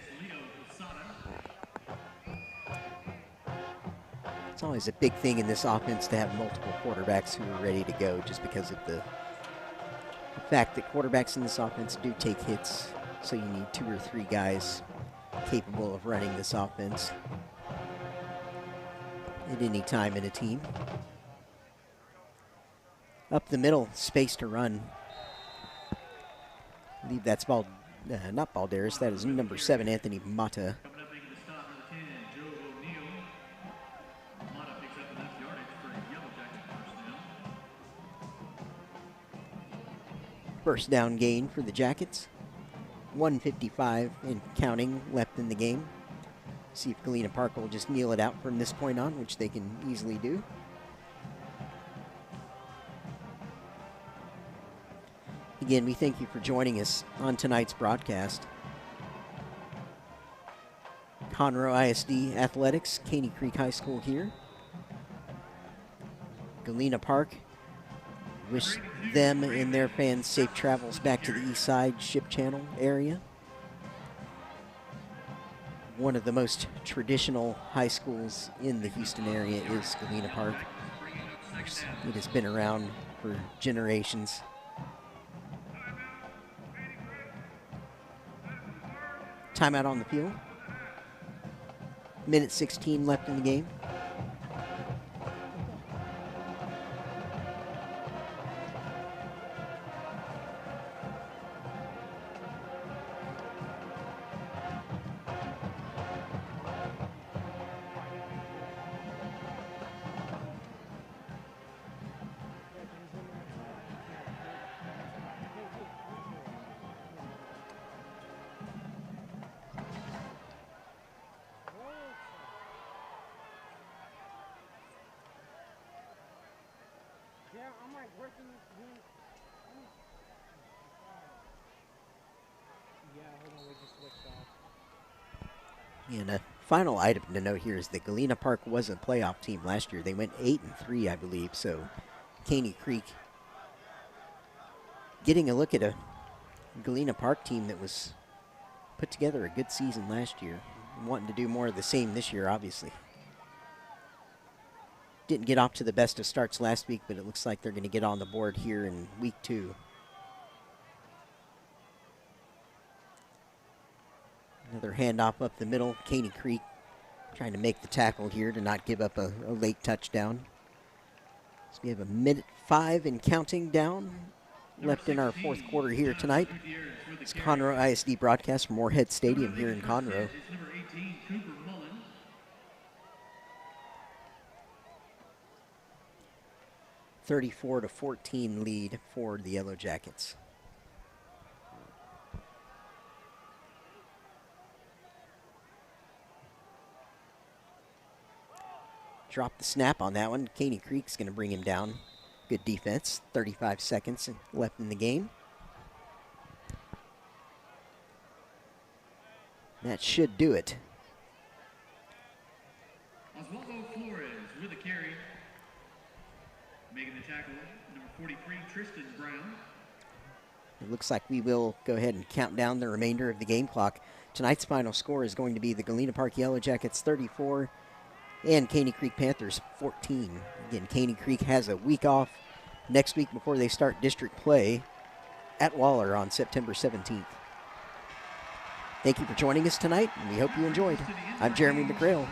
It's always a big thing in this offense to have multiple quarterbacks who are ready to go, just because of the fact that quarterbacks in this offense do take hits, so you need 2 or 3 guys capable of running this offense at any time in a team. Up the middle, space to run. I believe that's not Balderas, that is number 7, Anthony Mata. First down gain for the Jackets. 1:55 and counting left in the game. See if Galena Park will just kneel it out from this point on, which they can easily do. Again, we thank you for joining us on tonight's broadcast. Conroe ISD Athletics, Caney Creek High School here. Galena Park, wish them and their fans safe travels back to the east side Ship Channel area. One of the most traditional high schools in the Houston area is Galena Park. It has been around for generations. Timeout on the field. Minute 16 left in the game. Yeah, I'm like working. Yeah, hold on, we just switched off. And a final item to note here is that Galena Park was a playoff team last year. They went 8-3, I believe. So Caney Creek getting a look at a Galena Park team that was put together a good season last year. Wanting to do more of the same this year, obviously. Didn't get off to the best of starts last week, but it looks like they're going to get on the board here in week 2. Another handoff up the middle. Caney Creek trying to make the tackle here to not give up a late touchdown. So we have 1:05 and counting down left in our 4th quarter here tonight. It's Conroe ISD broadcast from Moorhead Stadium here in Conroe. 34-14 lead for the Yellow Jackets. Drop the snap on that one. Caney Creek's going to bring him down. Good defense. 35 seconds left in the game. That should do it. Oswaldo Flores with a carry. Making the tackle, number 43, Tristan Brown. It looks like we will go ahead and count down the remainder of the game clock. Tonight's final score is going to be the Galena Park Yellow Jackets 34 and Caney Creek Panthers 14. Again, Caney Creek has a week off next week before they start district play at Waller on September 17th. Thank you for joining us tonight, and we hope you enjoyed. I'm Jeremy McGrail.